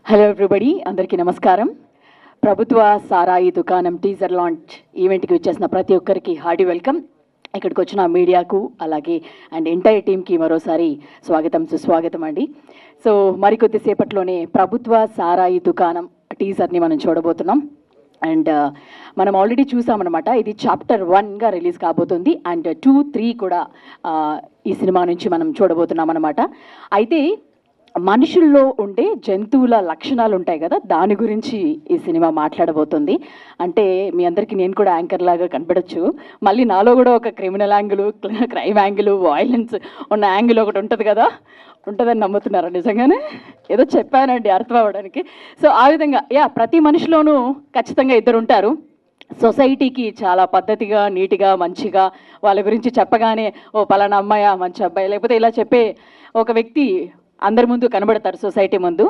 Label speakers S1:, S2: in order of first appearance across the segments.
S1: Hello everybody, అందరికీ నమస్కారం. ప్రభుత్వ సారాయి దుకాణం టీజర్ లాంచ్ ఈవెంట్కి వచ్చేసిన ప్రతి ఒక్కరికి హార్డీ వెల్కమ్. ఇక్కడికి వచ్చిన మీడియాకు అలాగే అండ్ ఎంటైర్ టీమ్కి మరోసారి స్వాగతం సుస్వాగతం అండి. సో మరికొద్దిసేపట్లోనే ప్రభుత్వ సారాయి దుకాణం టీజర్ని మనం చూడబోతున్నాం. అండ్ మనం ఆల్రెడీ చూసామన్నమాట. ఇది చాప్టర్ 1గా రిలీజ్ కాబోతుంది. అండ్ 2, 3 కూడా ఈ సినిమా నుంచి మనం చూడబోతున్నాం అన్నమాట. అయితే మనుషుల్లో ఉండే జంతువుల లక్షణాలు ఉంటాయి కదా, దాని గురించి ఈ సినిమా మాట్లాడబోతుంది. అంటే మీ అందరికీ నేను కూడా యాంకర్ లాగా కనపడచ్చు. మళ్ళీ నాలో కూడా ఒక criminal angle, crime angle, violence ఉన్న యాంగిల్ ఒకటి ఉంటుంది కదా, ఉంటుందని నమ్ముతున్నారా? నిజంగానే ఏదో చెప్పానండి అర్థం అవ్వడానికి. సో ఆ విధంగా ప్రతి మనిషిలోనూ ఖచ్చితంగా ఇద్దరు ఉంటారు. సొసైటీకి చాలా పద్ధతిగా, నీట్గా, మంచిగా వాళ్ళ గురించి చెప్పగానే ఓ పలానా అమ్మాయి మంచి అబ్బాయి, లేకపోతే ఇలా చెప్పే ఒక వ్యక్తి అందరి ముందు కనబడతారు సొసైటీ ముందు.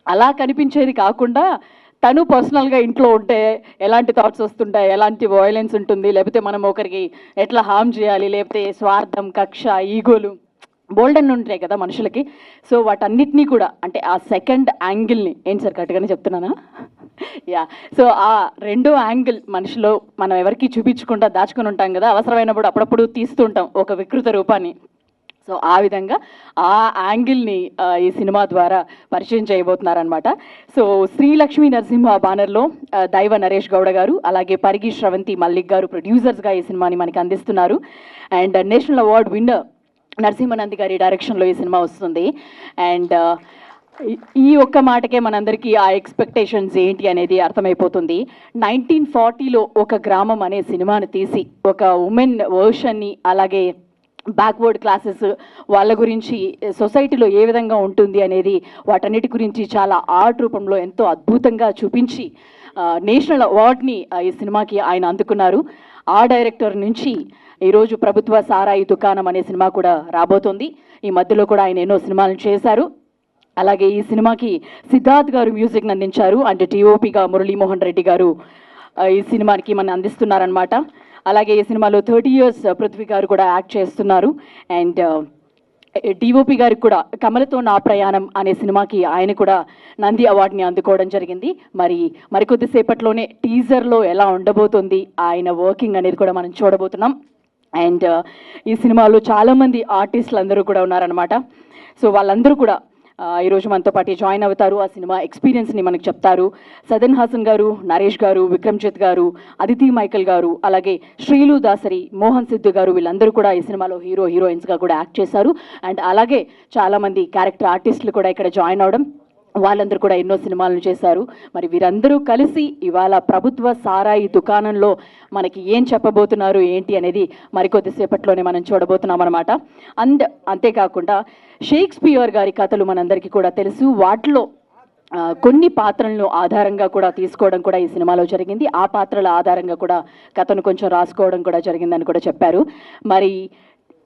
S1: అలా కనిపించేది కాకుండా తను పర్సనల్గా ఇంట్లో ఉంటే ఎలాంటి థాట్స్ వస్తుంటాయి, ఎలాంటి వయలెన్స్ ఉంటుంది, లేకపోతే మనం ఒకరికి ఎట్లా హార్మ్ చేయాలి, లేకపోతే స్వార్థం, కక్ష, ఈగోలు బోల్డన్ ఉంటాయి కదా మనుషులకి. సో వాటన్నిటినీ కూడా అంటే ఆ సెకండ్ యాంగిల్ని, ఏంటి సార్ కరెక్ట్గానే చెప్తున్నానా? సో ఆ రెండో యాంగిల్ మనిషిలో మనం ఎవరికి చూపించకుండా దాచుకుని ఉంటాం కదా, అవసరమైనప్పుడు అప్పుడప్పుడు తీస్తూ ఉంటాం ఒక వికృత రూపాన్ని. సో ఆ విధంగా ఆ యాంగిల్ని ఈ సినిమా ద్వారా పరిచయం చేయబోతున్నారనమాట. సో శ్రీలక్ష్మీ నరసింహ బ్యానర్లో దైవ నరేష్ గౌడ గారు అలాగే పరిగి శ్రవంతి మల్లిక్ గారు ప్రొడ్యూసర్స్గా ఈ సినిమాని మనకి అందిస్తున్నారు. అండ్ నేషనల్ అవార్డ్ విన్నర్ నరసింహనంది గారి డైరెక్షన్లో ఈ సినిమా వస్తుంది. అండ్ ఈ ఒక్క మాటకే మనందరికీ ఆ ఎక్స్పెక్టేషన్స్ ఏంటి అనేది అర్థమైపోతుంది. 1940లో ఒక గ్రామం అనే సినిమాని తీసి ఒక ఉమెన్ వర్షన్ని, అలాగే బ్యాక్వర్డ్ క్లాసెస్ వాళ్ళ గురించి సొసైటీలో ఏ విధంగా ఉంటుంది అనేది వాటన్నిటి గురించి చాలా ఆర్ట్ రూపంలో ఎంతో అద్భుతంగా చూపించి నేషనల్ అవార్డ్ని ఈ సినిమాకి ఆయన అందుకున్నారు. ఆ డైరెక్టర్ నుంచి ఈరోజు ప్రభుత్వ సారాయి దుకాణం అనే సినిమా కూడా రాబోతుంది. ఈ మధ్యలో కూడా ఆయన ఎన్నో సినిమాలను చేశారు. అలాగే ఈ సినిమాకి సిద్ధార్థ్ గారు మ్యూజిక్ని అందించారు. అంటే టీఓపిగా మురళీమోహన్ రెడ్డి గారు ఈ సినిమాకి మనం అందిస్తున్నారనమాట. అలాగే ఈ సినిమాలో 30 years పృథ్వీ గారు కూడా యాక్ట్ చేస్తున్నారు. అండ్ డిఓపి గారికి కూడా కమలతో నా ప్రయాణం అనే సినిమాకి ఆయన కూడా నంది అవార్డుని అందుకోవడం జరిగింది. మరికొద్దిసేపట్లోనే టీజర్లో ఎలా ఉండబోతుంది ఆయన వర్కింగ్ అనేది కూడా మనం చూడబోతున్నాం. అండ్ ఈ సినిమాలో చాలామంది ఆర్టిస్టులు అందరూ కూడా ఉన్నారనమాట. సో వాళ్ళందరూ కూడా ఈరోజు మనతో పాటు జాయిన్ అవుతారు. ఆ సినిమా ఎక్స్పీరియన్స్ని మనకు చెప్తారు. సదన్ హాసన్ గారు, నరేష్ గారు, విక్రమ్జిత్ గారు, అదితి మైకల్ గారు, అలాగే శ్రీలు దాసరి, మోహన్ సిద్ధు గారు, వీళ్ళందరూ కూడా ఈ సినిమాలో హీరోయిన్స్గా కూడా యాక్ట్ చేశారు. అండ్ అలాగే చాలామంది క్యారెక్టర్ ఆర్టిస్టులు కూడా ఇక్కడ జాయిన్ అవడం, వాళ్ళందరూ కూడా ఎన్నో సినిమాలను చేశారు. మరి వీరందరూ కలిసి ఇవాళ ప్రభుత్వ సారాయి దుకాణంలో మనకి ఏం చెప్పబోతున్నారు ఏంటి అనేది మరికొద్దిసేపట్లోనే మనం చూడబోతున్నాం అనమాట. అంతేకాకుండా షేక్స్పియర్ గారి కథలు మనందరికీ కూడా తెలుసు. వాటిలో కొన్ని పాత్రలను ఆధారంగా కూడా తీసుకోవడం కూడా ఈ సినిమాలో జరిగింది. ఆ పాత్రల ఆధారంగా కూడా కథను కొంచెం రాసుకోవడం కూడా జరిగిందని కూడా చెప్పారు. మరి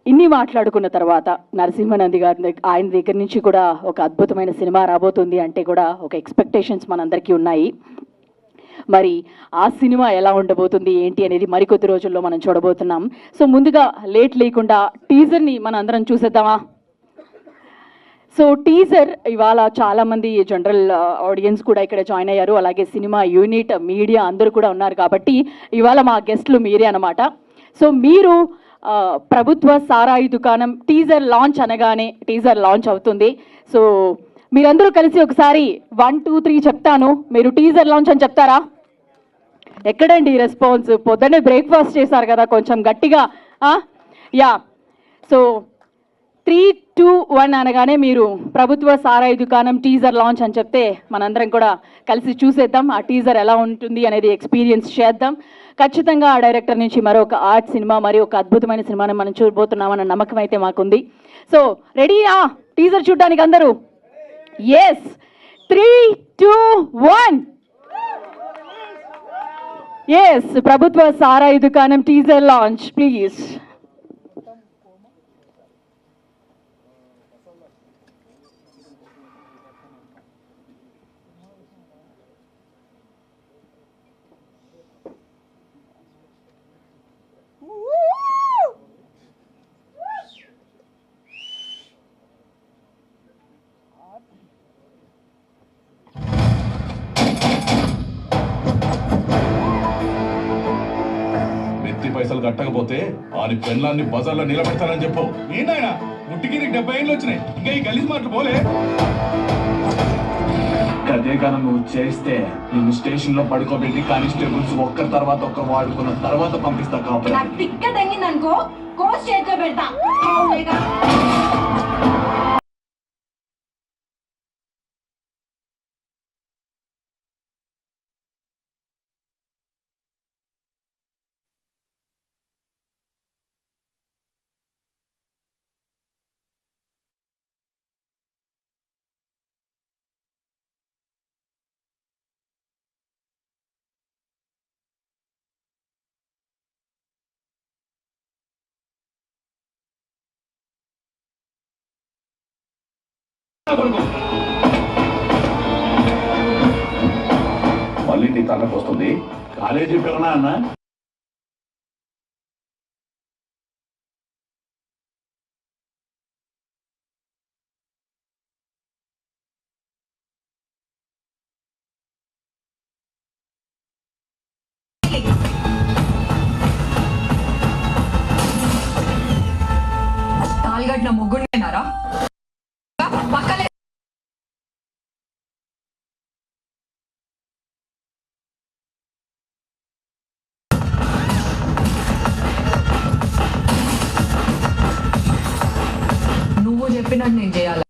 S1: ఇన్ని మాట్లాడుకున్న తర్వాత నరసింహనంది గారి ఆయన దగ్గర నుంచి కూడా ఒక అద్భుతమైన సినిమా రాబోతుంది అంటే కూడా ఒక ఎక్స్పెక్టేషన్స్ మనందరికీ ఉన్నాయి. మరి ఆ సినిమా ఎలా ఉండబోతుంది ఏంటి అనేది మరికొద్ది రోజుల్లో మనం చూడబోతున్నాం. సో ముందుగా లేట్ లేకుండా టీజర్ని మనం అందరం చూసేద్దామా? సో టీజర్ ఇవాళ చాలామంది జనరల్ ఆడియన్స్ కూడా ఇక్కడ జాయిన్ అయ్యారు. అలాగే సినిమా యూనిట్, మీడియా అందరూ కూడా ఉన్నారు. కాబట్టి ఇవాళ మా గెస్ట్లు మీరే అనమాట. సో మీరు ప్రభుత్వ సారాయి దుకాణం టీజర్ లాంచ్ అనగానే టీజర్ లాంచ్ అవుతుంది. సో మీరందరూ కలిసి ఒకసారి 1, 2, 3 చెప్తాను, మీరు టీజర్ లాంచ్ అని చెప్తారా? ఎక్కడండి రెస్పాన్స్? పొద్దున్నే బ్రేక్ఫాస్ట్ చేశారు కదా, కొంచెం గట్టిగా. సో 3, 2, 1 అనగానే మీరు ప్రభుత్వ సారాయి దుకాణం టీజర్ లాంచ్ అని చెప్తే మనందరం కూడా కలిసి చూసేద్దాం. ఆ టీజర్ ఎలా ఉంటుంది అనేది ఎక్స్పీరియన్స్ చేద్దాం. ఖచ్చితంగా ఆ డైరెక్టర్ నుంచి మరొక ఆర్ట్ సినిమా, మరి ఒక అద్భుతమైన సినిమాని మనం చూడబోతున్నామన్న నమ్మకం అయితే మాకుంది. సో రెడీనా టీజర్ చూడడానికి అందరూ? ఎస్, 3, 2, 1. ఎస్, ప్రభుత్వ సారాయి దుకాణం టీజర్ లాంచ్ ప్లీజ్.
S2: కట్టకపోతే ఆని పెళ్ళాన్ని బజార్లో నిలబెడతానని చెప్పు.
S3: ఏంటైనా ముట్టికి 70 ఏళ్ళు వచ్చినాయి, ఇంకా ఈ గలీజ్ మాటలు పోలే.
S2: అదే కానీ నువ్వు చేస్తే నిన్ను స్టేషన్ లో పడుకోబెట్టి కానిస్టేబుల్స్ ఒక్కరి తర్వాత ఒక్కరు వాడుకున్న తర్వాత పంపిస్తా కాపురా.
S4: నాకు తిక్క తగ్గిందనుకో కోచ్ చేతిలో పెడతా.
S2: మళ్ళీ నీ తనకు వస్తుంది. కాలేజీ పిల్లనా అన్న
S4: తాలిగట్టిన ముగ్గురున్నారా పక్కలే. నువ్వు చెప్పినట్టు నేను చేయాలి.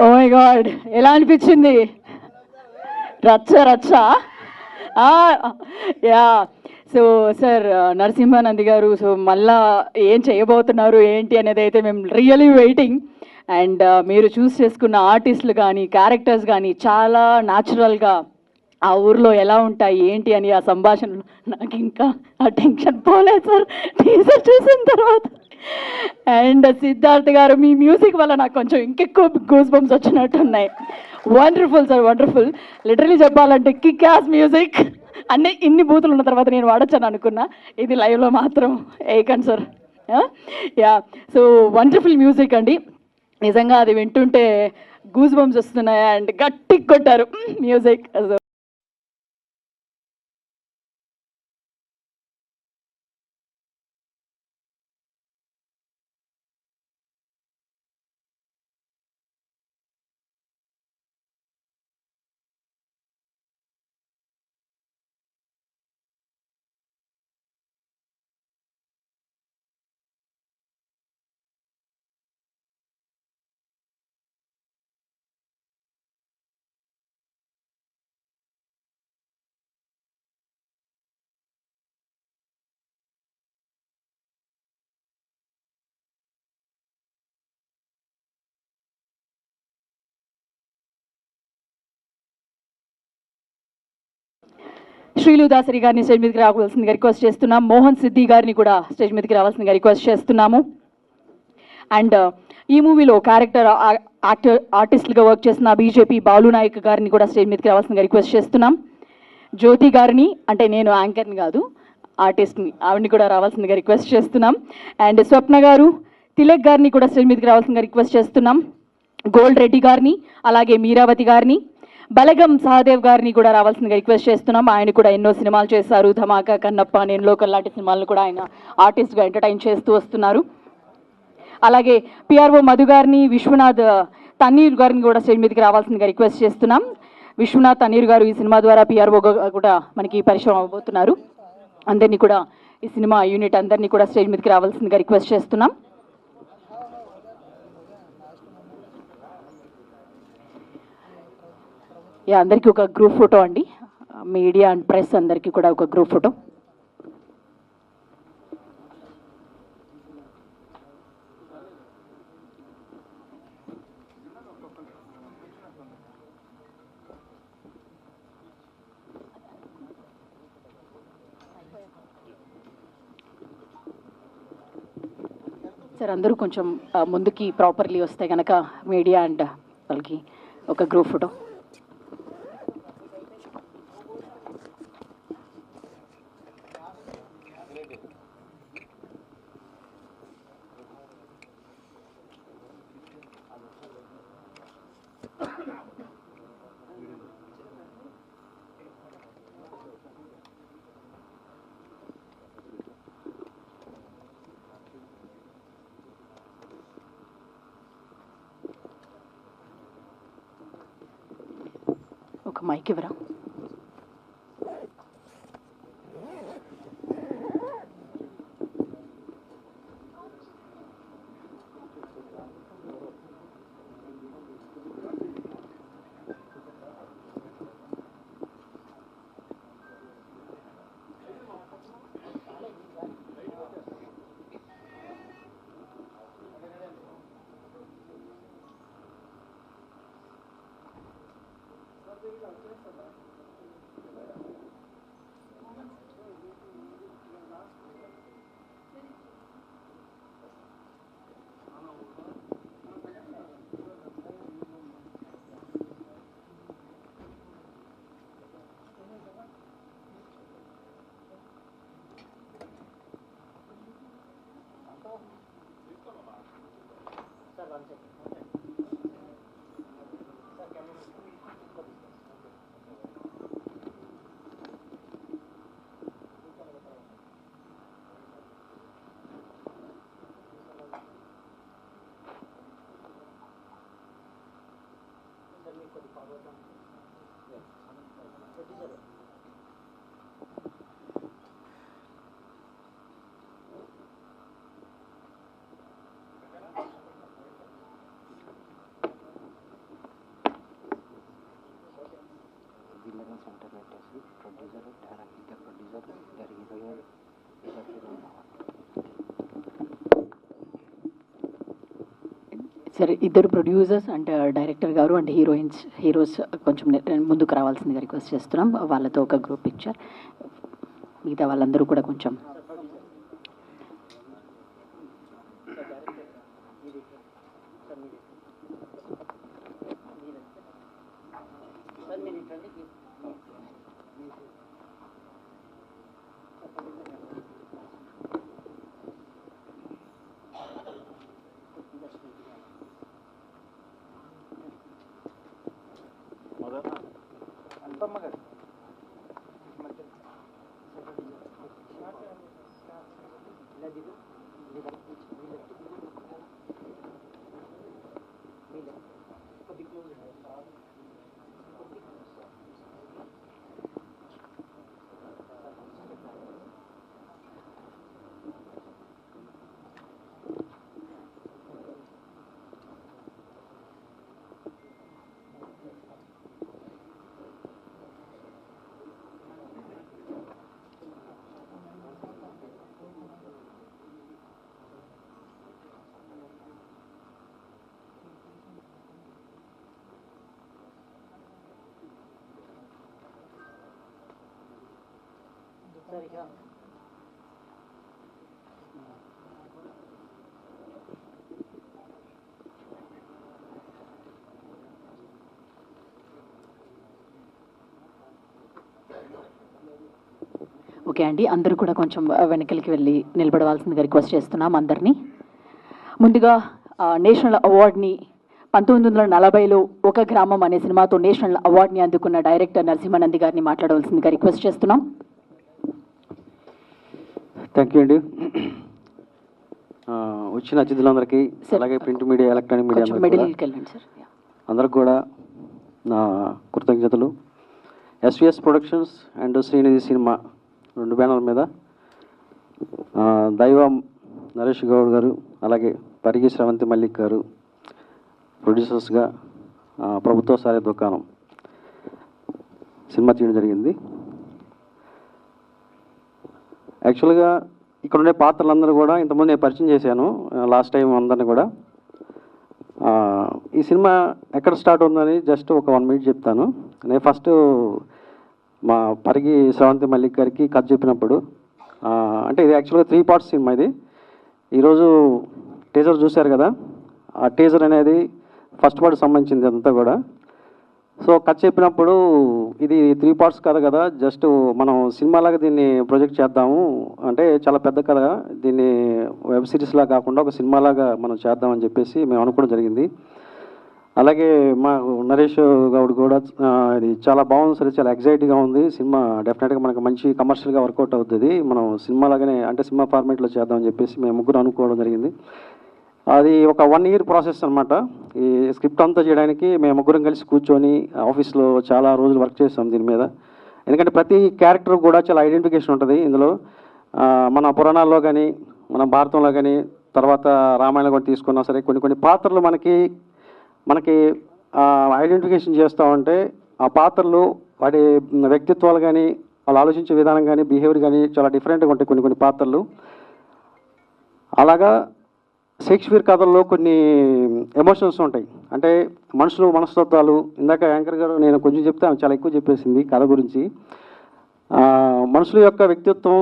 S1: ఓ మై గాడ్, ఎలా అనిపించింది? రచ్చ రచ్చ. యా. సో సార్, నరసింహానంది గారు, సో మళ్ళా ఏం చేయబోతున్నారు ఏంటి అనేది అయితే మేము రియలీ వెయిటింగ్. అండ్ మీరు చూస్ చేసుకున్న ఆర్టిస్టులు కానీ క్యారెక్టర్స్ కానీ చాలా న్యాచురల్గా ఆ ఊర్లో ఎలా ఉంటాయి ఏంటి అని ఆ సంభాషణలు నాకు ఇంకా ఆ టెన్షన్ పోలేదు సార్ టీజర్ చూసిన తర్వాత. అండ్ సిద్ధార్థ్ గారు, మీ మ్యూజిక్ వల్ల నాకు కొంచెం ఇంకెక్కువ గూస్ బంప్స్ వచ్చినట్టు ఉన్నాయి. Wonderful sir, wonderful. లిటరలీ చెప్పాలంటే కిక్ యాస్ మ్యూజిక్. అన్నీ ఇన్ని బూతులు ఉన్న తర్వాత నేను వాడచ్చని అనుకున్నా, ఇది లైవ్లో మాత్రం వేయకండి sir. Yeah. So wonderful music అండి, నిజంగా అది వింటుంటే గూస్ బంప్స్ వస్తున్నాయి. అండ్ గట్టి కొట్టారు మ్యూజిక్. శ్రీలు దాసరి గారిని స్టేజ్ మీదకి రావాల్సిందిగా రిక్వెస్ట్ చేస్తున్నాం. మోహన్ సిద్ధి గారిని కూడా స్టేజ్ మీదకి రావాల్సిందిగా రిక్వెస్ట్ చేస్తున్నాము. అండ్ ఈ మూవీలో క్యారెక్టర్ ఆర్టిస్టులుగా వర్క్ చేస్తున్న బీజేపీ బాలు నాయక్ గారిని కూడా స్టేజ్ మీదకి రావాల్సిందిగా రిక్వెస్ట్ చేస్తున్నాం. జ్యోతి గారిని, అంటే నేను యాంకర్ని కాదు ఆర్టిస్ట్ని, ఆవిడని కూడా రావాల్సిందిగా రిక్వెస్ట్ చేస్తున్నాం. అండ్ స్వప్న గారు, తిలక్ గారిని కూడా స్టేజ్ మీదకి రావాల్సిందిగా రిక్వెస్ట్ చేస్తున్నాం. గోల్డ్ రెడ్డి గారిని, అలాగే మీరావతి గారిని, బలగం సహదేవ్ గారిని కూడా రావాల్సిందిగా రిక్వెస్ట్ చేస్తున్నాం. ఆయన కూడా ఎన్నో సినిమాలు చేశారు, ధమాకా, కన్నప్ప, నేను లోకల్ లాంటి సినిమాలను కూడా ఆయన ఆర్టిస్ట్గా ఎంటర్టైన్ చేస్తూ వస్తున్నారు. అలాగే పిఆర్ఓ మధు గారిని, విశ్వనాథ్ తన్నీర్ గారిని కూడా స్టేజ్ మీదకి రావాల్సిందిగా రిక్వెస్ట్ చేస్తున్నాం. విశ్వనాథ్ తన్నీర్ గారు ఈ సినిమా ద్వారా పిఆర్ఓ కూడా మనకి పరిచయం అవ్వబోతున్నారు. అందరినీ కూడా, ఈ సినిమా యూనిట్ అందరినీ కూడా స్టేజ్ మీదకి రావాల్సిందిగా రిక్వెస్ట్ చేస్తున్నాం. అందరికీ ఒక గ్రూప్ ఫోటో అండి, మీడియా అండ్ ప్రెస్ అందరికీ కూడా ఒక గ్రూప్ ఫోటో. సార్ అందరూ కొంచెం ముందుకి ప్రాపర్లీ వస్తే కనుక మీడియా అండ్ వాళ్ళకి ఒక గ్రూప్ ఫోటో. ఒక మైక్ ఇవ్వరా?
S5: అందరినీ సెంటర్ పెట్టేసి ప్రొడ్యూసర్ డైరెక్టర్ ప్రొడ్యూసర్ ఇద్దరు హీరోయిన్ ఇద్దరు హీరోయిన్
S1: సరే, ఇద్దరు ప్రొడ్యూసర్స్ అండ్ డైరెక్టర్ గారు అండ్ హీరోస్ కొంచెం ముందుకు రావాల్సిందిగా రిక్వెస్ట్ చేస్తున్నాం. వాళ్ళతో ఒక గ్రూప్ పిక్చర్, మిగతా వాళ్ళందరూ కూడా కొంచెం. ఓకే అండి, అందరూ కూడా కొంచెం వెనకలికి వెళ్ళి నిలబడవలసిందిగా రిక్వెస్ట్ చేస్తున్నాం అందరినీ. ముందుగా నేషనల్ అవార్డ్ని 1940లో ఒక గ్రామం అనే సినిమాతో నేషనల్ అవార్డుని అందుకున్న డైరెక్టర్ నరసింహానంది గారిని మాట్లాడవలసిందిగా రిక్వెస్ట్ చేస్తున్నాం.
S5: థ్యాంక్ యూ అండి. వచ్చిన అతిథులందరికీ, అలాగే ప్రింట్ మీడియా, ఎలక్ట్రానిక్ మీడియా అందరికి కూడా నా కృతజ్ఞతలు. SVS productions and Srinidhi cinema 2 బ్యానర్ల మీద దైవం నరేష్ గౌడ్ గారు, అలాగే పరిగి శ్రవంతి మల్లిక్ గారు ప్రొడ్యూసర్స్గా ప్రభుత్వ సారే దుకాణం సినిమా తీయడం జరిగింది. యాక్చువల్గా ఇక్కడ ఉండే పాత్రలందరూ కూడా ఇంతకుముందు నేను పరిచయం చేశాను లాస్ట్ టైం అందరిని కూడా. ఈ సినిమా ఎక్కడ స్టార్ట్ అవుతుందని జస్ట్ ఒక 1 minute చెప్తాను. నేను ఫస్ట్ మా పరిగి శ్రవంతి మల్లిక్ గారికి కథ చెప్పినప్పుడు, అంటే ఇది యాక్చువల్గా 3 parts సినిమా. ఇది ఈరోజు టీజర్ చూశారు కదా, ఆ టీజర్ అనేది ఫస్ట్ పార్ట్ సంబంధించింది అంతా కూడా. సో కథ చెప్పినప్పుడు ఇది 3 parts కథ కదా, జస్ట్ మనం సినిమాలాగా దీన్ని ప్రొజెక్ట్ చేద్దాము, అంటే చాలా పెద్ద కథ, దీన్ని వెబ్ సిరీస్లా కాకుండా ఒక సినిమాలాగా మనం చేద్దామని చెప్పేసి మేము అనుకోవడం జరిగింది. అలాగే మా నరేష్ గౌడ్ కూడా ఇది చాలా బాగుంది సార్, చాలా ఎగ్జైట్గా ఉంది సినిమా. డెఫినెట్గా మనకు మంచి కమర్షియల్గా వర్కౌట్ అవుతుంది, మనం సినిమాలాగానే అంటే సినిమా ఫార్మేట్లో చేద్దామని చెప్పేసి మేము ముగ్గురు అనుకోవడం జరిగింది. అది ఒక 1 year ప్రాసెస్ అనమాట. ఈ స్క్రిప్ట్ అంతా చేయడానికి మేము ముగ్గురం కలిసి కూర్చొని ఆఫీస్లో చాలా రోజులు వర్క్ చేస్తాం దీని మీద. ఎందుకంటే ప్రతి క్యారెక్టర్ కూడా చాలా ఐడెంటిఫికేషన్ ఉంటుంది ఇందులో. మన పురాణాల్లో కానీ, మన భారతంలో కానీ, తర్వాత రామాయణం కూడా తీసుకున్నా సరే కొన్ని పాత్రలు మనకి ఐడెంటిఫికేషన్ చేస్తూ ఉంటే ఆ పాత్రలు వాటి వ్యక్తిత్వాలు కానీ, వాళ్ళు ఆలోచించే విధానం కానీ, బిహేవియర్ కానీ చాలా డిఫరెంట్గా ఉంటాయి కొన్ని పాత్రలు. అలాగా షేక్స్పియర్ కథల్లో కొన్ని ఎమోషన్స్ ఉంటాయి, అంటే మనస్తత్వాలు. ఇందాక యాంకర్ గారు నేను కొంచెం చెప్తే ఆమె చాలా ఎక్కువ చెప్పేసింది కథ గురించి. మనుషుల యొక్క వ్యక్తిత్వం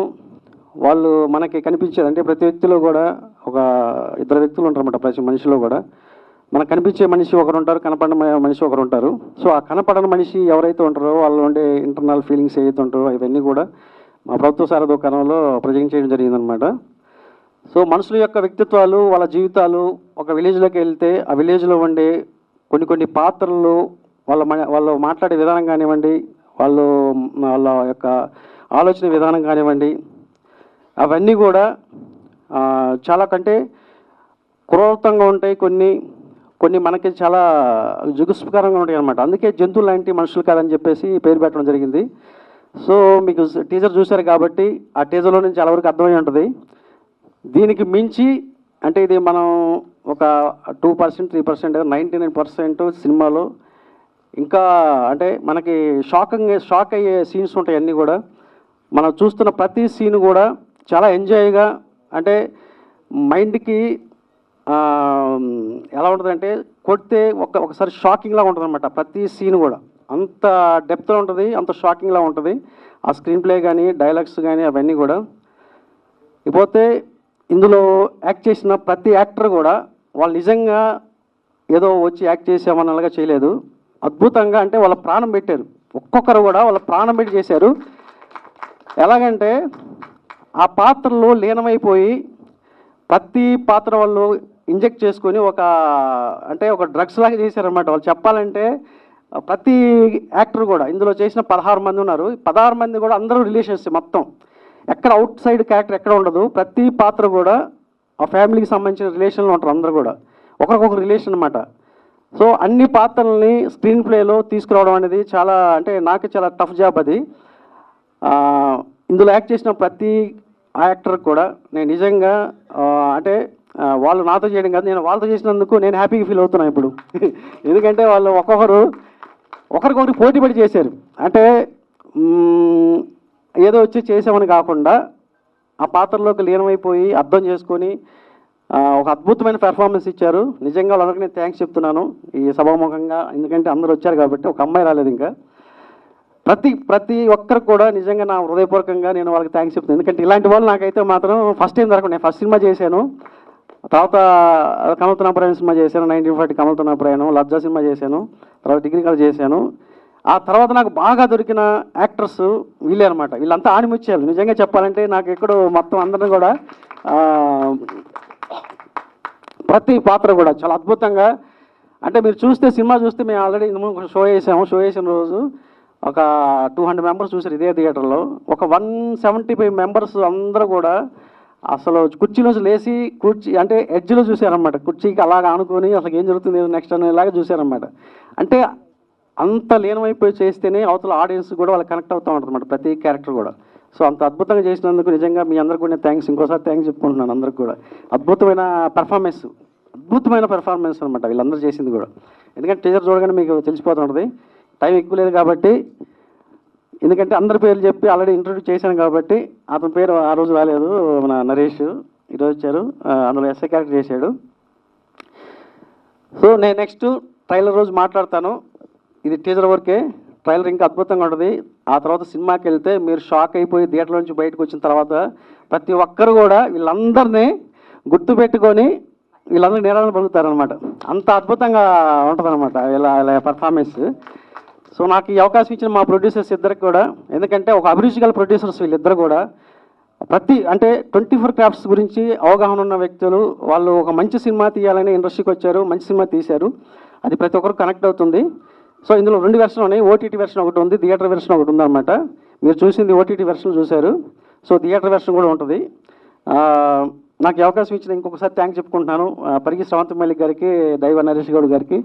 S5: వాళ్ళు మనకి కనిపించేది, అంటే ప్రతి వ్యక్తిలో కూడా ఒక 2 వ్యక్తులు ఉంటారన్నమాట. ప్రతి మనిషిలో కూడా మనకు కనిపించే మనిషి ఒకరు ఉంటారు, కనపడని మనిషి ఒకరు ఉంటారు. సో ఆ కనపడని మనిషి ఎవరైతే ఉంటారో వాళ్ళు ఉండే ఇంటర్నల్ ఫీలింగ్స్ ఏవైతే ఉంటారో అవన్నీ కూడా మా ప్రభుత్వ సార దుకాణంలో ప్రజెంట్ చేయడం జరిగిందనమాట. సో మనుషుల యొక్క వ్యక్తిత్వాలు, వాళ్ళ జీవితాలు, ఒక విలేజ్లోకి వెళ్తే ఆ విలేజ్లో ఉండే కొన్ని పాత్రలు, వాళ్ళు మాట్లాడే విధానం కానివ్వండి, వాళ్ళ యొక్క ఆలోచన విధానం కానివ్వండి, అవన్నీ కూడా చాలా కంటే క్రూరతంగా ఉంటాయి. కొన్ని మనకి చాలా జుగుస్కరంగా ఉంటాయి అన్నమాట. అందుకే జంతువులు లాంటి మనుషులు కాదని చెప్పేసి పేరు పెట్టడం జరిగింది. సో మీకు టీజర్ చూశారు కాబట్టి ఆ టీజర్లో నుంచి చాలా వరకు అర్థమై ఉంటుంది. దీనికి మించి అంటే ఇది మనం ఒక 2%, 3%, 99% సినిమాలో ఇంకా అంటే మనకి షాక్ అయ్యే సీన్స్ ఉంటాయి అన్నీ కూడా. మనం చూస్తున్న ప్రతి సీన్ కూడా చాలా ఎంజాయ్గా, అంటే మైండ్కి ఎలా ఉంటుందంటే కొడితే ఒకసారి షాకింగ్లా ఉంటుంది అనమాట. ప్రతి సీన్ కూడా అంత డెప్త్లో ఉంటుంది, అంత షాకింగ్లా ఉంటుంది. ఆ స్క్రీన్ ప్లే కానీ డైలాగ్స్ కానీ అవన్నీ కూడా. ఇకపోతే ఇందులో యాక్ట్ చేసిన ప్రతి యాక్టర్ కూడా వాళ్ళు నిజంగా ఏదో వచ్చి యాక్ట్ చేసామన్నలాగా చేయలేదు. అద్భుతంగా, అంటే వాళ్ళ ప్రాణం పెట్టారు. ఒక్కొక్కరు కూడా వాళ్ళ ప్రాణం పెట్టి చేశారు. ఎలాగంటే ఆ పాత్రలో లీనమైపోయి ప్రతి పాత్ర వాళ్ళు ఇంజెక్ట్ చేసుకొని ఒక డ్రగ్స్ లాగా చేశారనమాట. వాళ్ళు చెప్పాలంటే ప్రతి యాక్టర్ కూడా ఇందులో చేసిన 16 మంది ఉన్నారు. 16 మంది కూడా అందరూ రిలేషన్స్ మొత్తం. ఎక్కడ అవుట్ సైడ్ క్యారెక్టర్ ఎక్కడ ఉండదు. ప్రతి పాత్ర కూడా ఆ ఫ్యామిలీకి సంబంధించిన రిలేషన్లో ఉంటారు. అందరూ కూడా ఒకరికొకరు రిలేషన్ అనమాట. సో అన్ని పాత్రల్ని స్క్రీన్ ప్లేలో తీసుకురావడం అనేది చాలా, అంటే నాకు చాలా టఫ్ జాబ్ అది. ఇందులో యాక్ట్ చేసిన ప్రతి యాక్టర్ కూడా నేను నిజంగా అంటే వాళ్ళు నాతో చేయడం కాదు, నేను వాళ్ళతో చేసినందుకు నేను హ్యాపీగా ఫీల్ అవుతున్నాను ఇప్పుడు. ఎందుకంటే వాళ్ళు ఒకరికొకరు పోటీ పడి చేశారు. అంటే ఏదో వచ్చి చేసామని కాకుండా ఆ పాత్రలోకి లీనమైపోయి అర్థం చేసుకొని ఒక అద్భుతమైన పెర్ఫార్మెన్స్ ఇచ్చారు. నిజంగా వాళ్ళందరికీ నేను థ్యాంక్స్ చెప్తున్నాను ఈ సభాముఖంగా. ఎందుకంటే అందరూ వచ్చారు కాబట్టి, ఒక అమ్మాయి రాలేదు ఇంకా. ప్రతి ఒక్కరికి కూడా నిజంగా నా హృదయపూర్వకంగా నేను వాళ్ళకి థ్యాంక్స్ చెప్తున్నాను. ఎందుకంటే ఇలాంటి వాళ్ళు నాకైతే మాత్రం ఫస్ట్ టైం దొరకదు. నేను ఫస్ట్ సినిమా చేశాను, తర్వాత కమల్తో ప్రయాణం సినిమా చేశాను, 1940 కమల్తో ప్రయాణం, లజ్జా సినిమా చేశాను, తర్వాత డిగ్రీ కాలేజ్ చేశాను. ఆ తర్వాత నాకు బాగా దొరికిన యాక్టర్స్ వీళ్ళే అనమాట. వీళ్ళంతా ఆణిముత్యాలు నిజంగా చెప్పాలంటే. నాకు ఎక్కడో మొత్తం అందరిని కూడా ప్రతి పాత్ర కూడా చాలా అద్భుతంగా, అంటే మీరు చూస్తే సినిమా చూస్తే మేము ఆల్రెడీ షో చేసిన రోజు ఒక 200 మెంబర్స్ చూసారు ఇదే థియేటర్లో. ఒక 175 మెంబర్స్ అందరూ కూడా అసలు కుర్చీలో లేచి అంటే ఎడ్జ్లో చూశారనమాట. కుర్చీకి అలాగ ఆనుకొని అసలు ఏం జరుగుతుంది నెక్స్ట్ అనేలాగా చూశారనమాట. అంటే అంత లీనమైపోయి చేస్తేనే అవతల ఆడియన్స్ కూడా వాళ్ళు కనెక్ట్ అవుతూ ఉంటుంది అన్నమాట ప్రతి క్యారెక్టర్ కూడా. సో అంత అద్భుతంగా చేసినందుకు నిజంగా మీ అందరికీ కూడా థ్యాంక్స్, ఇంకోసారి థ్యాంక్స్ చెప్పుకుంటున్నాను అందరికి కూడా. అద్భుతమైన పెర్ఫార్మెన్స్ అనమాట వీళ్ళందరూ చేసింది కూడా. ఎందుకంటే టీజర్ చూడగానే మీకు తెలిసిపోతుంటుంది. టైం ఎక్కువ లేదు కాబట్టి, ఎందుకంటే అందరి పేర్లు చెప్పి ఆల్రెడీ ఇంట్రొడ్యూస్ చేశాను కాబట్టి. అతని పేరు ఆ రోజు రాలేదు, మన నరేష్ ఈరోజు వచ్చారు. అందులో ఎస్ఐ క్యారెక్టర్ చేశాడు. సో నేను నెక్స్ట్ ట్రైలర్ రోజు మాట్లాడతాను. ఇది టీజర్ వరకే, ట్రైలర్ ఇంకా అద్భుతంగా ఉంటుంది. ఆ తర్వాత సినిమాకి వెళ్తే మీరు షాక్ అయిపోయి థియేటర్ నుంచి బయటకు వచ్చిన తర్వాత ప్రతి ఒక్కరు కూడా వీళ్ళందరినీ గుర్తుపెట్టుకొని వీళ్ళందరూ నేరాలను పలుకుతారనమాట. అంత అద్భుతంగా ఉంటుందన్నమాట ఇలా పర్ఫార్మెన్స్. సో నాకు ఈ అవకాశం ఇచ్చిన మా ప్రొడ్యూసర్స్ ఇద్దరికి కూడా, ఎందుకంటే ఒక అభిరుచి గల ప్రొడ్యూసర్స్ వీళ్ళిద్దరు కూడా అంటే 24 క్రాఫ్ట్స్ గురించి అవగాహన ఉన్న వ్యక్తులు. వాళ్ళు ఒక మంచి సినిమా తీయాలని ఇండస్ట్రీకి వచ్చారు, మంచి సినిమా తీశారు. అది ప్రతి ఒక్కరు కనెక్ట్ అవుతుంది. సో ఇందులో 2 వెర్షన్ ఉన్నాయి. ఓటీటీ వెర్షన్ ఒకటి ఉంది, థియేటర్ వెర్షన్ ఒకటి ఉందన్నమాట. మీరు చూసింది ఓటీటీ వెర్షన్ చూశారు. సో థియేటర్ వెర్షన్ కూడా ఉంటుంది. నాకు ఈ అవకాశం ఇచ్చిన ఇంకొకసారి థ్యాంక్స్ చెప్పుకుంటున్నాను పరిగి శ్రవంతి మల్లిక్ గారికి, దైవ నరేష్ గౌడ్ గారికి.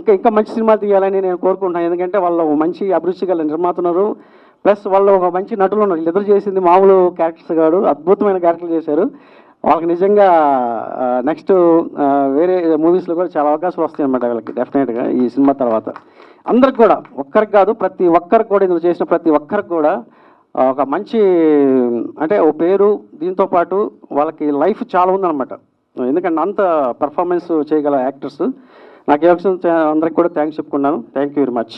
S5: ఇంకా మంచి సినిమాలు తీయాలని నేను కోరుకుంటున్నాను. ఎందుకంటే వాళ్ళు మంచి అభిరుచి గల నిర్మాతున్నారు, ప్లస్ వాళ్ళు ఒక మంచి నటులు ఉన్నారు. వీళ్ళిద్దరు చేసింది మామూలు క్యారెక్టర్స్ కాదు, అద్భుతమైన క్యారెక్టర్లు చేశారు. వాళ్ళకి నిజంగా నెక్స్ట్ వేరే మూవీస్లో కూడా చాలా అవకాశాలు వస్తాయి అన్నమాట వీళ్ళకి డెఫినెట్గా ఈ సినిమా తర్వాత. అందరికి కూడా, ఒక్కరికి కాదు ప్రతి ఒక్కరికి కూడా, ఇందులో చేసిన ప్రతి ఒక్కరికి కూడా ఒక మంచి అంటే ఓ పేరు, దీంతో పాటు వాళ్ళకి లైఫ్ చాలా ఉందన్నమాట. ఎందుకంటే అంత పర్ఫార్మెన్స్ చేయగల యాక్టర్స్. నాకు అందరికి కూడా థ్యాంక్స్ చెప్పుకున్నాను. Thank you very much.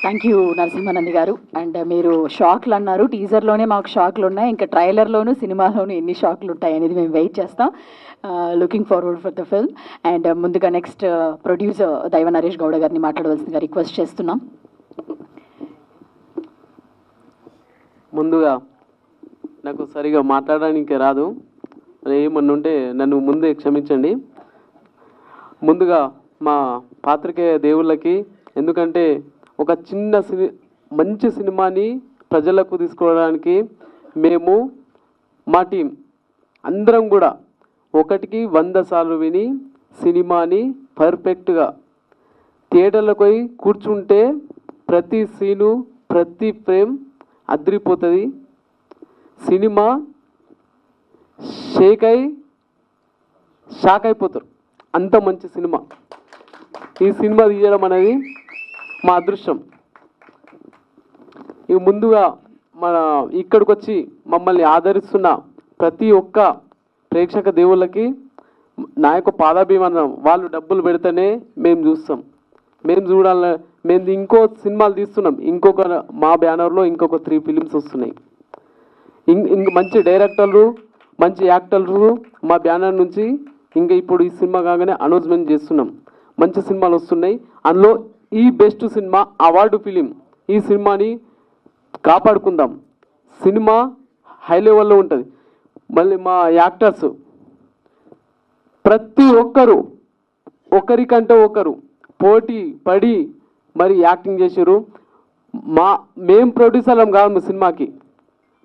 S1: Thank you Narasimhanandi గారు. అండ్ మీరు షాక్లు అన్నారు, టీజర్లోనే మాకు షాక్లు ఉన్నాయి, ఇంకా ట్రైలర్లోను సినిమాలోను ఎన్ని షాక్లు ఉంటాయి అనేది మేము వెయిట్ చేస్తాం. Looking forward for the film. And ముందుగా నెక్స్ట్ ప్రొడ్యూసర్ దైవ నరేష్ గౌడ గారిని మాట్లాడవలసిందిగా రిక్వెస్ట్ చేస్తున్నాం.
S6: ముందుగా నాకు సరిగా మాట్లాడడానికి రాదు, ఏమన్నా ఉంటే నన్ను ముందే క్షమించండి. ముందుగా మా పాత్రికేయ దేవుళ్ళకి, ఎందుకంటే ఒక చిన్న మంచి సినిమాని ప్రజలకు తీసుకోవడానికి మేము మా టీం అందరం కూడా 1కి 100 సార్లు విని సినిమాని పర్ఫెక్ట్గా థియేటర్లకు పోయి కూర్చుంటే ప్రతి సీను ప్రతి ఫ్రేమ్ అదిరిపోతుంది. సినిమా షాక్ అయిపోతారు, అంత మంచి సినిమా. ఈ సినిమా తీయడం అనేది మా అదృష్టం. ఇక ముందుగా మన ఇక్కడికి వచ్చి మమ్మల్ని ఆదరిస్తున్న ప్రతి ఒక్క ప్రేక్షక దేవుళ్ళకి నా యొక్క పాదాభిమానం. వాళ్ళు డబ్బులు పెడితేనే మేము చూస్తాం, మేము చూడాలి. మేము ఇంకో సినిమాలు తీస్తున్నాం, ఇంకొక మా బ్యానర్లో ఇంకొక 3 ఫిలిమ్స్ వస్తున్నాయి. ఇంక మంచి డైరెక్టర్లు, మంచి యాక్టర్లు మా బ్యానర్ నుంచి ఇంకా ఇప్పుడు ఈ సినిమా కాగానే అనౌన్స్మెంట్ చేస్తున్నాం. మంచి సినిమాలు వస్తున్నాయి. అందులో ఈ బెస్ట్ సినిమా అవార్డు ఫిలిం. ఈ సినిమాని కాపాడుకుందాం. సినిమా హై లెవెల్లో ఉంటుంది. మళ్ళీ మా యాక్టర్స్ ప్రతి ఒక్కరు ఒకరికంటే ఒకరు పోటీ పడి మరి యాక్టింగ్ చేశారు. మేం ప్రొడ్యూసర్లం కాదు సినిమాకి,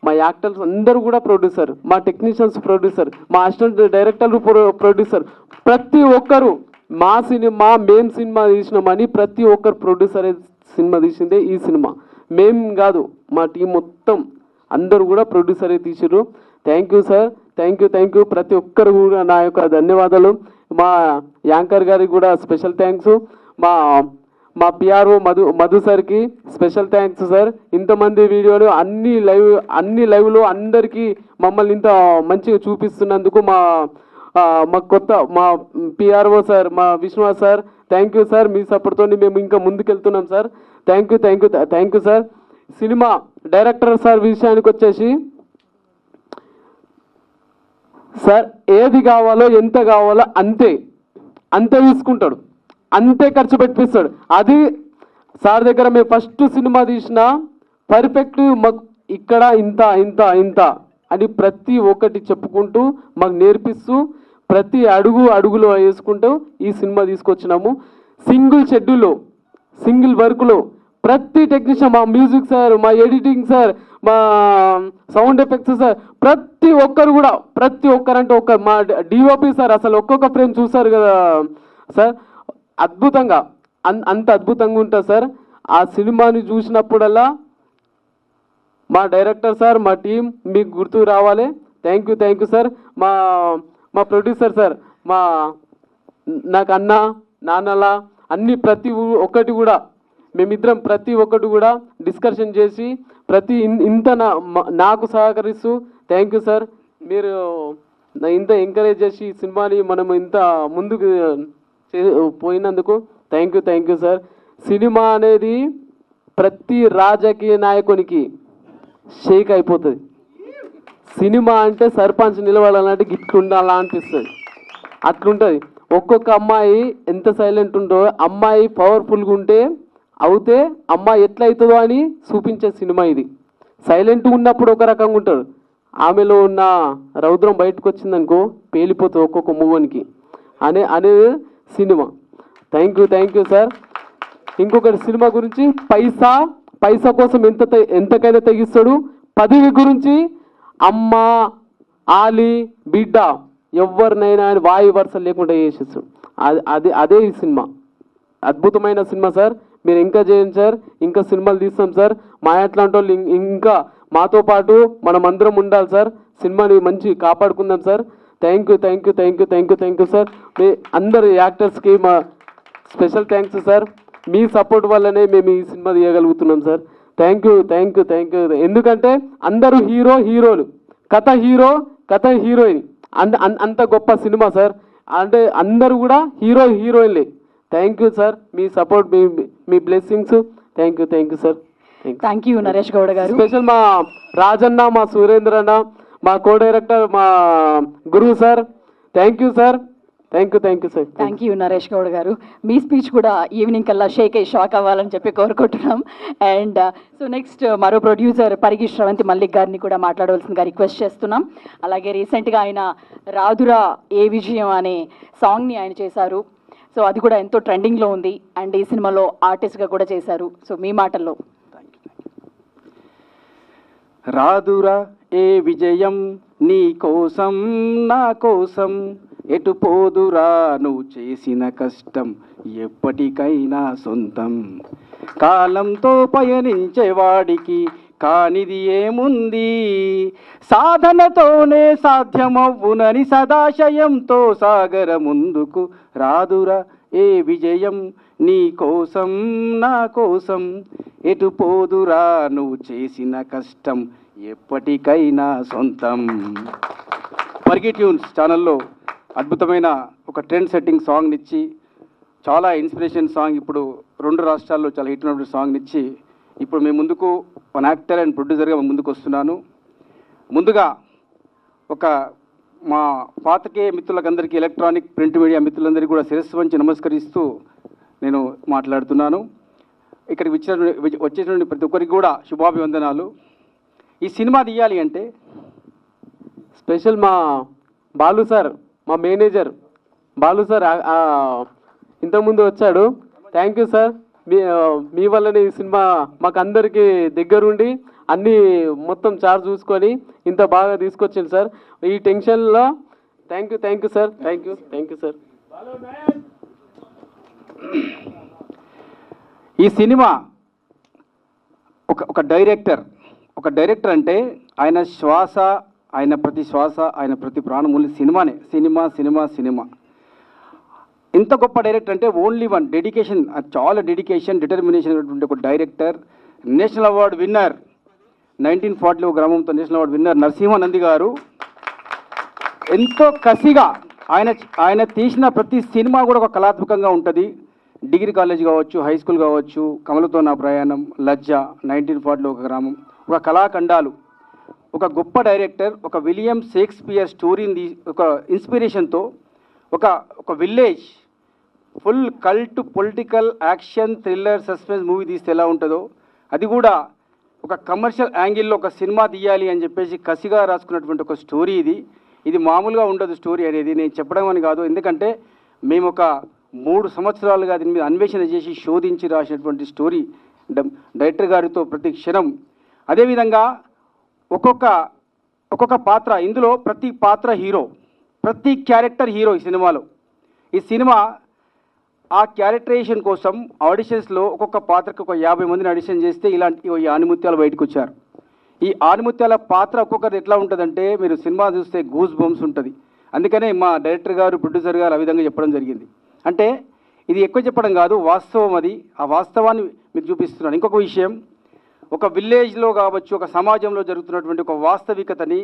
S6: మా యాక్టర్స్ అందరూ కూడా ప్రొడ్యూసర్, మా టెక్నీషియన్స్ ప్రొడ్యూసర్, మా అసిస్టెంట్ డైరెక్టర్లు ప్రొడ్యూసర్. ప్రతి ఒక్కరు మేం సినిమా తీసినామని ప్రతి ఒక్కరు ప్రొడ్యూసర్ సినిమా తీసిందే ఈ సినిమా. మేం కాదు, మా టీం మొత్తం అందరూ కూడా ప్రొడ్యూసరే తీసారు. Thank you sir, thank you. ప్రతి ఒక్కరు కూడా నా యొక్క ధన్యవాదాలు. మా యాంకర్ గారికి కూడా స్పెషల్ థ్యాంక్స్. మా పిఆర్ఓ మధు సార్కి స్పెషల్ థ్యాంక్స్ సార్. ఇంతమంది వీడియోలు అన్ని లైవ్లో అందరికీ మమ్మల్ని ఇంత మంచిగా చూపిస్తున్నందుకు మా పిఆర్ఓ సార్, మా Vishwanath sir, thank you sir. మీ సపోర్ట్తో మేము ఇంకా ముందుకెళ్తున్నాం sir. Thank you sir. Cinema director sir విషయానికి వచ్చేసి సార్ ఏది కావాలో ఎంత కావాలో అంతే తీసుకుంటాడు, అంతే ఖర్చు పెట్టిస్తాడు. అది సార్ దగ్గర మేము ఫస్ట్ సినిమా తీసిన పర్ఫెక్ట్ మాకు ఇక్కడ ఇంత అని ప్రతి ఒక్కటి చెప్పుకుంటూ మాకు నేర్పిస్తూ ప్రతి అడుగులో వేసుకుంటూ ఈ సినిమా తీసుకొచ్చినాము. సింగిల్ షెడ్యూల్లో, సింగిల్ వర్క్లో ప్రతి టెక్నీషియన్, మా మ్యూజిక్ సార్, మా ఎడిటింగ్ సార్, మా సౌండ్ ఎఫెక్ట్స్ సార్, ప్రతి ఒక్కరంటే మా డిఓపి సార్ అసలు ఒక్కొక్క ఫ్రేమ్ చూసారు కదా సార్, అద్భుతంగా అంత అద్భుతంగా ఉంటుంది సార్. ఆ సినిమాని చూసినప్పుడల్లా మా డైరెక్టర్ సార్, మా టీం మీకు గుర్తు రావాలి. Thank you sir. మా ప్రొడ్యూసర్ సార్, నాకు నాన్నలా అన్ని ప్రతి ఒక్కటి కూడా మేమిద్దరం ప్రతి ఒక్కటి కూడా డిస్కషన్ చేసి ఇంత నాకు సహకరిస్తూ థ్యాంక్ యూ సార్. మీరు ఇంత ఎంకరేజ్ చేసి ఈ సినిమాని మనం ఇంత ముందుకు పోయినందుకు థ్యాంక్ యూ సార్. సినిమా అనేది ప్రతి రాజకీయ నాయకునికి షేక్ అయిపోతుంది. సినిమా అంటే సర్పంచ్ నిలబడాలంటే గిట్లుండాలా అనిపిస్తుంది, అట్లుంటుంది. ఒక్కొక్క అమ్మాయి ఎంత సైలెంట్ ఉందో, అమ్మాయి పవర్ఫుల్గా ఉంటే అమ్మాయి ఎట్లయితుందో అని చూపించే సినిమా ఇది. సైలెంట్గా ఉన్నప్పుడు ఒక రకంగా ఉంటాడు, ఆమెలో ఉన్న రౌద్రం బయటకు వచ్చిందనుకో పేలిపోతుంది ఒక్కొక్క మూవనికి అనేది సినిమా. Thank you sir. ఇంకొకటి సినిమా గురించి పైసా కోసం ఎంతకైనా తెగిస్తాడు. పదవి గురించి అమ్మ, ఆలి, బిడ్డ ఎవరినైనా వాయు వరుస లేకుండా చేసేస్తాడు. అదే ఈ సినిమా. అద్భుతమైన సినిమా సార్. మీరు ఇంకా చేయండి సార్, ఇంకా సినిమాలు తీస్తాం సార్. మా అట్లాంటి వాళ్ళు ఇంకా మాతో పాటు మనం అందరం ఉండాలి సార్. సినిమాని మంచి కాపాడుకుందాం సార్. Thank you sir. మీ అందరు యాక్టర్స్కి మా స్పెషల్ థ్యాంక్స్ సార్. మీ సపోర్ట్ వల్లనే మేము ఈ సినిమా తీయగలుగుతున్నాం సార్. Thank you. ఎందుకంటే అందరూ హీరోలు, కథ హీరోయిన్, అంత గొప్ప సినిమా సార్. అంటే అందరూ కూడా హీరోయిన్లే. Thank you sir. మీ సపోర్ట్, మీ blessings. Thank you sir.
S1: Thank you Naresh Gowda గారు.
S6: స్పెషల్ మా రాజన్న, మా సురేంద్ర అన్న, మా కో డైరెక్టర్, మా గురువు sir. Thank you sir. Thank you sir.
S1: Thank you Naresh Goud గారు. మీ స్పీచ్ కూడా ఈవినింగ్ కల్లా షాక్ అవ్వాలని చెప్పి కోరుకుంటున్నాం. అండ్ సో నెక్స్ట్ మరో ప్రొడ్యూసర్ పరిగి శ్రవంతి మల్లిక్ గారిని కూడా మాట్లాడవలసిందిగా రిక్వెస్ట్ చేస్తున్నాం. అలాగే రీసెంట్గా ఆయన రాదురా ఏ విజయం అనే సాంగ్ని ఆయన చేశారు. సో అది కూడా ఎంతో ట్రెండింగ్లో ఉంది. అండ్ ఈ సినిమాలో ఆర్టిస్ట్గా కూడా చేశారు. సో మీ మాటల్లో.
S7: రాదురా ఏ విజయం నీ కోసం నా కోసం, ఎటు పోదురా నువ్వు చేసిన కష్టం ఎప్పటికైనా సొంతం. కాలంతో పయనించేవాడికి కానిది ఏముంది, సాధనతోనే సాధ్యమవ్వునని సదాశయంతో సాగర ముందుకు. రాదురా ఏ విజయం నీ కోసం నా కోసం ఎటు పోదురా నువ్వు చేసిన కష్టం ఎప్పటికైనా సొంతం. పరిగి ట్యూన్స్ ఛానల్లో అద్భుతమైన ఒక ట్రెండ్ సెట్టింగ్ సాంగ్నిచ్చి చాలా ఇన్స్పిరేషన్ సాంగ్, ఇప్పుడు 2 రాష్ట్రాల్లో చాలా హిట్ ఉన్నటువంటి సాంగ్నిచ్చి ఇప్పుడు మేము ముందుకు వన్ యాక్టర్ అండ్ ప్రొడ్యూసర్గా ముందుకు వస్తున్నాను. ముందుగా ఒక మా పాతకే మిత్రులకందరికీ, ఎలక్ట్రానిక్ ప్రింట్ మీడియా మిత్రులందరికీ కూడా శిరస్సు వంచి నమస్కరిస్తూ నేను మాట్లాడుతున్నాను. ఇక్కడికి వచ్చేటువంటి ప్రతి ఒక్కరికి కూడా శుభాభివందనాలు. ఈ సినిమా తీయాలి అంటే
S6: స్పెషల్ మా బాలు సార్, మా మేనేజర్ బాలు సార్ ఇంతకుముందు వచ్చాడు. Thank you sir. మీ వల్లనే ఈ సినిమా మాకు అందరికీ దగ్గరుండి అన్నీ మొత్తం చార్జ్ చూసుకొని ఇంత బాగా తీసుకొచ్చింది సార్. ఈ టెన్షన్లో thank you sir. Thank you sir.
S7: ఈ సినిమా ఒక డైరెక్టర్ అంటే ఆయన శ్వాస, ఆయన ప్రతి శ్వాస, ఆయన ప్రతి ప్రాణమూల్య సినిమానే. సినిమా ఇంత గొప్ప డైరెక్టర్ అంటే ఓన్లీ వన్ డెడికేషన్, చాలా డెడికేషన్, డిటర్మినేషన్ అనేటువంటి ఒక డైరెక్టర్. నేషనల్ అవార్డు విన్నర్ 1940 గ్రామంతో నేషనల్ అవార్డు విన్నర్ నరసింహానంది గారు ఎంతో కసిగా ఆయన తీసిన ప్రతి సినిమా కూడా ఒక కళాత్మకంగా ఉంటుంది. డిగ్రీ కాలేజ్ కావచ్చు, హై స్కూల్ కావచ్చు, కమలతో నా ప్రయాణం, లజ్జ, 1940 ఒక గ్రామం, ఒక కళాఖండాలు. ఒక గొప్ప డైరెక్టర్ ఒక విలియం షేక్స్పియర్ స్టోరీని ఒక ఇన్స్పిరేషన్తో ఒక village full cult political action thriller suspense movie తీస్తే ఎలా ఉంటుందో అది కూడా ఒక కమర్షియల్ యాంగిల్లో ఒక సినిమా తీయాలి అని చెప్పేసి కసిగా రాసుకున్నటువంటి ఒక స్టోరీ ఇది మామూలుగా ఉండదు. స్టోరీ అనేది నేను చెప్పడం అని కాదు, ఎందుకంటే మేము ఒక 3 సంవత్సరాలుగా దీని మీద అన్వేషణ చేసి శోధించి రాసినటువంటి స్టోరీ డైరెక్టర్ గారితో ప్రతి క్షణం. అదేవిధంగా ఒక్కొక్క పాత్ర, ఇందులో ప్రతి పాత్ర హీరో, ప్రతి క్యారెక్టర్ హీరో ఈ సినిమా ఆ క్యారెక్టరైజేషన్ కోసం ఆడిషన్స్లో ఒక్కొక్క పాత్రకు ఒక 50 మందిని ఆడిషన్ చేస్తే ఇలాంటి ఈ ఆనిముత్యాలు బయటకు వచ్చారు. ఈ ఆనిముత్యాల పాత్ర ఒక్కొక్కటి ఎట్లా ఉంటుందంటే మీరు సినిమా చూస్తే గూస్ బంప్స్ ఉంటుంది. అందుకనే మా డైరెక్టర్ గారు, ప్రొడ్యూసర్ గారు ఆ విధంగా చెప్పడం జరిగింది. అంటే ఇది ఎక్కువ చెప్పడం కాదు, వాస్తవం అది. ఆ వాస్తవాన్ని మీకు చూపిస్తున్నాను. ఇంకొక విషయం, ఒక విలేజ్లో కావచ్చు, ఒక సమాజంలో జరుగుతున్నటువంటి ఒక వాస్తవికతని,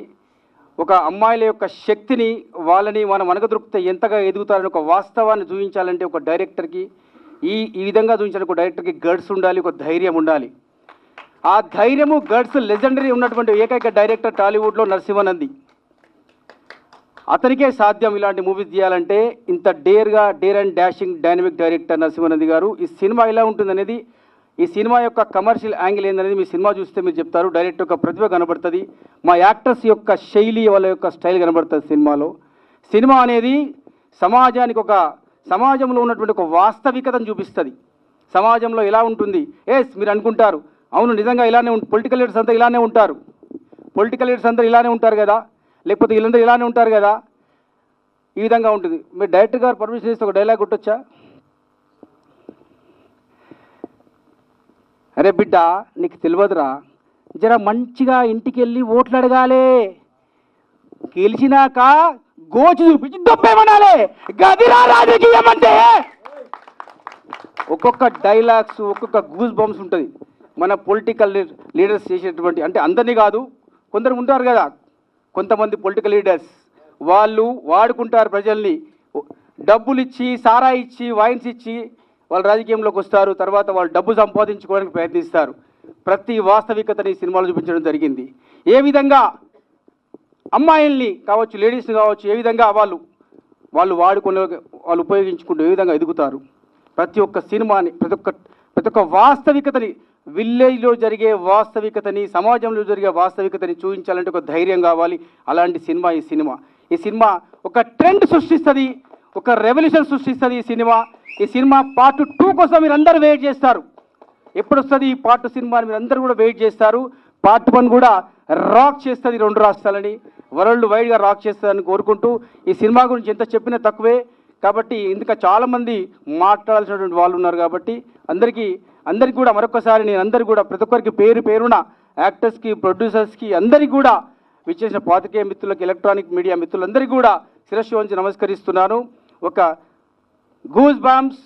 S7: ఒక అమ్మాయిల యొక్క శక్తిని, వాళ్ళని మనం అనగదొరికితే ఎంతగా ఎదుగుతారని ఒక వాస్తవాన్ని చూపించాలంటే ఒక డైరెక్టర్కి ఈ విధంగా చూపించాలని ఒక డైరెక్టర్కి గట్స్ ఉండాలి, ఒక ధైర్యం ఉండాలి. ఆ ధైర్యము గట్స్ లెజెండరీ ఉన్నటువంటి ఏకైక డైరెక్టర్ టాలీవుడ్లో నరసింహానంది. అతనికే సాధ్యం ఇలాంటి మూవీస్ తీయాలంటే. ఇంత dare and dashing dynamic director Narasimhanandi గారు. ఈ సినిమా ఎలా ఉంటుందనేది, ఈ సినిమా యొక్క కమర్షియల్ యాంగిల్ ఏందనేది మీ సినిమా చూస్తే మీరు చెప్తారు. డైరెక్టర్ యొక్క ప్రతిభ కనబడుతుంది, మా యాక్టర్స్ యొక్క శైలి, వాళ్ళ యొక్క స్టైల్ కనబడుతుంది సినిమాలో. సినిమా అనేది సమాజంలో ఉన్నటువంటి ఒక వాస్తవికతను చూపిస్తుంది. సమాజంలో ఎలా ఉంటుంది, మీరు అనుకుంటారు అవును నిజంగా ఇలానే పొలిటికల్ లీడర్స్ అంతా ఇలానే ఉంటారు, ఇలానే ఉంటారు కదా, లేకపోతే వీళ్ళందరూ ఇలానే ఉంటారు కదా, ఈ విధంగా ఉంటుంది. మీరు డైరెక్టర్ గారు పర్మిషన్ ఇస్తే ఒక డైలాగ్ కొట్టొచ్చా? అరే బిడ్డ నీకు తెలియదురా, జర మంచిగా ఇంటికి వెళ్ళి ఓట్లు అడగాలి, గెలిచినాక గోచి చూపించి దొబ్బేమనాలి, గదిరా రాజకీయం అంటే. ఒక్కొక్క డైలాగ్స్, ఒక్కొక్క గూస్ బంప్స్ ఉంటుంది. మన పొలిటికల్ లీడర్స్ చేసేటువంటి, అంటే అందరినీ కాదు, కొందరు ఉంటారు కదా కొంతమంది పొలిటికల్ లీడర్స్, వాళ్ళు వాడుకుంటారు ప్రజల్ని, డబ్బులు ఇచ్చి, సారా ఇచ్చి, వైన్స్ ఇచ్చి వాళ్ళు రాజకీయంలోకి వస్తారు. తర్వాత వాళ్ళు డబ్బు సంపాదించుకోవడానికి ప్రయత్నిస్తారు. ప్రతి వాస్తవికతని సినిమాలో చూపించడం జరిగింది. ఏ విధంగా అమ్మాయిల్ని కావచ్చు, లేడీస్ని కావచ్చు, ఏ విధంగా వాళ్ళు ఉపయోగించుకుంటూ ఏ విధంగా ఎదుగుతారు. ప్రతి ఒక్క సినిమాని, ప్రతి ఒక్క వాస్తవికతని, విలేజ్లో జరిగే వాస్తవికతని, సమాజంలో జరిగే వాస్తవికతని చూపించాలంటే ఒక ధైర్యం కావాలి. అలాంటి సినిమా ఈ సినిమా ఒక ట్రెండ్ సృష్టిస్తుంది, ఒక రెవల్యూషన్ సృష్టిస్తుంది. ఈ సినిమా పార్ట్ 2 కోసం మీరు అందరూ వెయిట్ చేస్తారు. ఎప్పుడు వస్తుంది ఈ పార్ట్ 2 సినిమా మీరు అందరూ కూడా వెయిట్ చేస్తారు. పార్ట్ 1 కూడా రాక్ చేస్తుంది 2 రాష్ట్రాలని, వరల్డ్ వైడ్గా రాక్ చేస్తుందని కోరుకుంటూ, ఈ సినిమా గురించి ఎంత చెప్పినా తక్కువే. కాబట్టి ఇంకా చాలామంది మాట్లాడాల్సినటువంటి వాళ్ళు ఉన్నారు. కాబట్టి అందరికీ కూడా మరొకసారి నేను అందరికీ కూడా ప్రతి ఒక్కరికి పేరున యాక్టర్స్కి, ప్రొడ్యూసర్స్కి అందరికీ కూడా విచ్చేసిన పాత్రికేయ మిత్రులకి, ఎలక్ట్రానిక్ మీడియా మిత్రులందరికీ కూడా శిరస్సు వంచి నమస్కరిస్తున్నాను. Goose bumps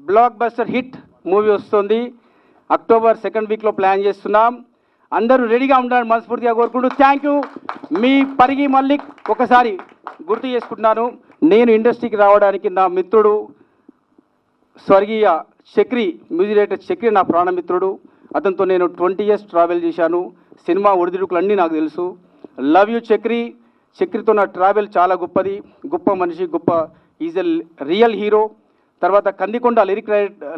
S7: block buster hit movie వస్తుంది. అక్టోబర్ 2nd వీక్లో ప్లాన్ చేస్తున్నాం. అందరూ రెడీగా ఉండాలని మనస్ఫూర్తిగా కోరుకుంటూ థ్యాంక్ యూ. మీ పరిగి మల్లిక్ ఒకసారి గుర్తు చేసుకుంటున్నాను. నేను ఇండస్ట్రీకి రావడానికి నా మిత్రుడు స్వర్గీయ చక్రి, మ్యూజిక్ డైరెక్టర్ చక్రి నా ప్రాణమిత్రుడు. అతనితో నేను 20 years ట్రావెల్ చేశాను. సినిమా ఒడిదుడుకులు అన్నీ నాకు తెలుసు. Love you Chakri. చక్రితో నా ట్రావెల్ చాలా గొప్పది. గొప్ప మనిషి, గొప్ప ఈజ్ ఎ రియల్ హీరో. తర్వాత కందికొండ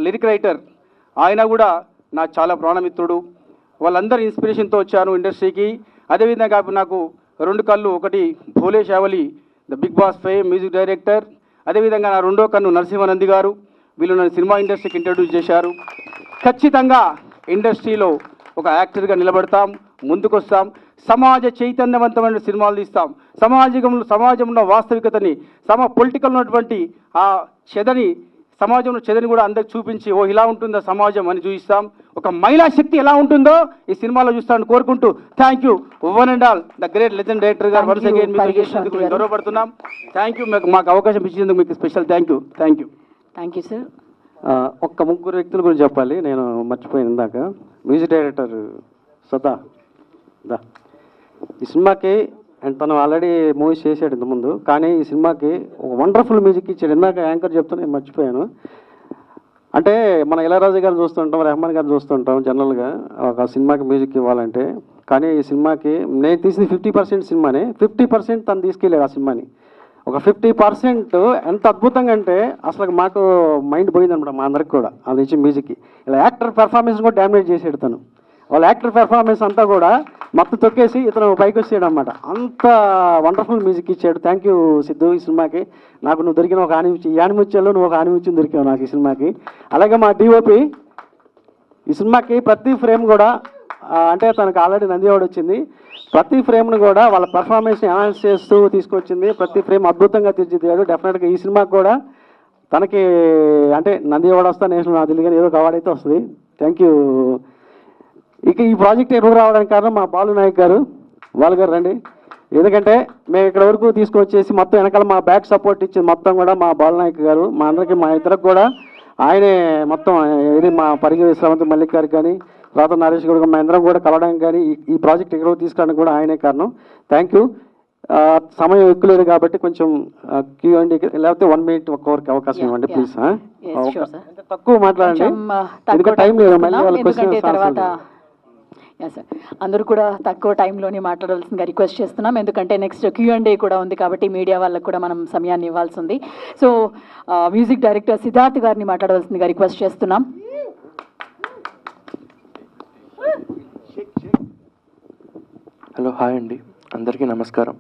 S7: లిరిక్ రైటర్, ఆయన కూడా నా చాలా ప్రాణమిత్రుడు. వాళ్ళందరూ ఇన్స్పిరేషన్తో వచ్చాను ఇండస్ట్రీకి. అదేవిధంగా నాకు 2 కళ్ళు, ఒకటి Bhole Shavali the Bigg Boss fame music director, అదేవిధంగా నా 2వ కన్ను నరసింహానంది గారు. వీళ్ళు నన్ను సినిమా ఇండస్ట్రీకి ఇంట్రడ్యూస్ చేశారు. ఖచ్చితంగా ఇండస్ట్రీలో ఒక యాక్టర్గా నిలబడతాం, ముందుకొస్తాం, సమాజ చైతన్యవంతమైన సినిమాలు తీస్తాం. సమాజంలో వాస్తవికతని, పొలిటికల్ ఉన్నటువంటి ఆ సమాజంలో చెదని కూడా అందరికి చూపించి ఓ ఇలా ఉంటుందా సమాజం అని చూపిస్తాం. ఒక మహిళా శక్తి ఎలా ఉంటుందో ఈ సినిమాలో చూస్తానని కోరుకుంటూ thank you one and all the great legend director గారు. వన్స్ అగైన్ మీకు చేసినందుకు మేము గౌరవపడుతున్నాం. Thank you. మాకు అవకాశం ఇచ్చినందుకు మీకు special thank you.
S1: Thank you sir.
S5: ఒక్క 3 వ్యక్తుల గురించి చెప్పాలి, నేను మర్చిపోయాను ఇందాక. మ్యూజిక్ డైరెక్టర్ సదా ఈ సినిమాకి, అండ్ తను ఆల్రెడీ మూవీస్ చేశాడు ఇంతకుముందు, కానీ ఈ సినిమాకి ఒక వండర్ఫుల్ మ్యూజిక్ ఇచ్చాడు. ఇందాక యాంకర్ చెప్తే నేను మర్చిపోయాను. అంటే మన ఇళయరాజా గారు చూస్తుంటాం, రెహమాన్ గారు చూస్తుంటాం జనరల్గా ఒక సినిమాకి మ్యూజిక్ ఇవ్వాలంటే. కానీ ఈ సినిమాకి నేను తీసింది 50% సినిమానే, 50% తను తీసుకెళ్ళాడు ఆ సినిమాని. ఒక 50% ఎంత అద్భుతంగా అంటే అసలు మాకు మైండ్ పోయిందనమాట మా అందరికి కూడా. అది ఇచ్చి మ్యూజిక్కి ఇలా యాక్టర్ పెర్ఫార్మెన్స్ కూడా డామినేట్ చేసాడు తను. వాళ్ళ యాక్టర్ పెర్ఫార్మెన్స్ అంతా కూడా మొత్తం తొక్కేసి ఇతను పైకి వచ్చాడు అనమాట. అంత వండర్ఫుల్ మ్యూజిక్ ఇచ్చాడు. Thank you Siddhu. ఈ సినిమాకి నాకు నువ్వు దొరికిన ఒక యానిముత్యంలో నువ్వు ఒక ఆనిముత్యం దొరికావు నాకు ఈ సినిమాకి. అలాగే మా డిఓపి ఈ సినిమాకి ప్రతి ఫ్రేమ్ కూడా అంటే తనకు ఆల్రెడీ నంది అవార్డు వచ్చింది. ప్రతి ఫ్రేమ్ను కూడా వాళ్ళ పెర్ఫార్మెన్స్ని ఎన్హాన్స్ చేస్తూ తీసుకొచ్చింది. ప్రతి ఫ్రేమ్ అద్భుతంగా తీర్చిదిద్దాడు. డెఫినెట్గా ఈ సినిమాకి కూడా తనకి అంటే నంది అవార్డు వస్తా నేషనల్ నాకు తెలియదు, ఏదో ఒక అవార్డు అయితే వస్తుంది. Thank you. ఇక ఈ ప్రాజెక్ట్ ఎప్పుడు రావడానికి కారణం మా బాలు నాయక్ గారు. బాలు గారు రండి. ఎందుకంటే మేము ఇక్కడ వరకు తీసుకొచ్చేసి మొత్తం వెనకాల మా బ్యాక్ సపోర్ట్ ఇచ్చింది మొత్తం కూడా మా బాలు నాయక్ గారు. మా అందరికీ మా ఇద్దరికి కూడా ఆయనే మొత్తం. ఇది మా పరిగి శ్రవంతి మల్లిక్ గారికి కానీ రాత నరేష్ కూడా మా అందరం కూడా కలవడానికి కానీ ఈ ప్రాజెక్ట్ ఇక్కడ తీసుకురావడానికి కూడా ఆయనే కారణం. Thank you. సమయం ఎక్కువ లేదు కాబట్టి కొంచెం Q&A లేకపోతే 1 minute ఒక్కొక్కరికి అవకాశం ఇవ్వండి ప్లీజ్. తక్కువ మాట్లాడండి, ఎందుకంటే టైం లేదు. మళ్ళీ వాళ్ళ
S1: తర్వాత సార్ అందరూ కూడా తక్కువ టైంలోనే మాట్లాడాల్సిందిగా రిక్వెస్ట్ చేస్తున్నాం. ఎందుకంటే నెక్స్ట్ Q&A కూడా ఉంది కాబట్టి మీడియా వాళ్ళకు కూడా మనం సమయాన్ని ఇవ్వాల్సి ఉంది. సో మ్యూజిక్ డైరెక్టర్ సిద్ధార్థ్ గారిని మాట్లాడవలసిందిగా రిక్వెస్ట్ చేస్తున్నాం.
S8: హలో, హాయ్ అండి, అందరికీ నమస్కారం.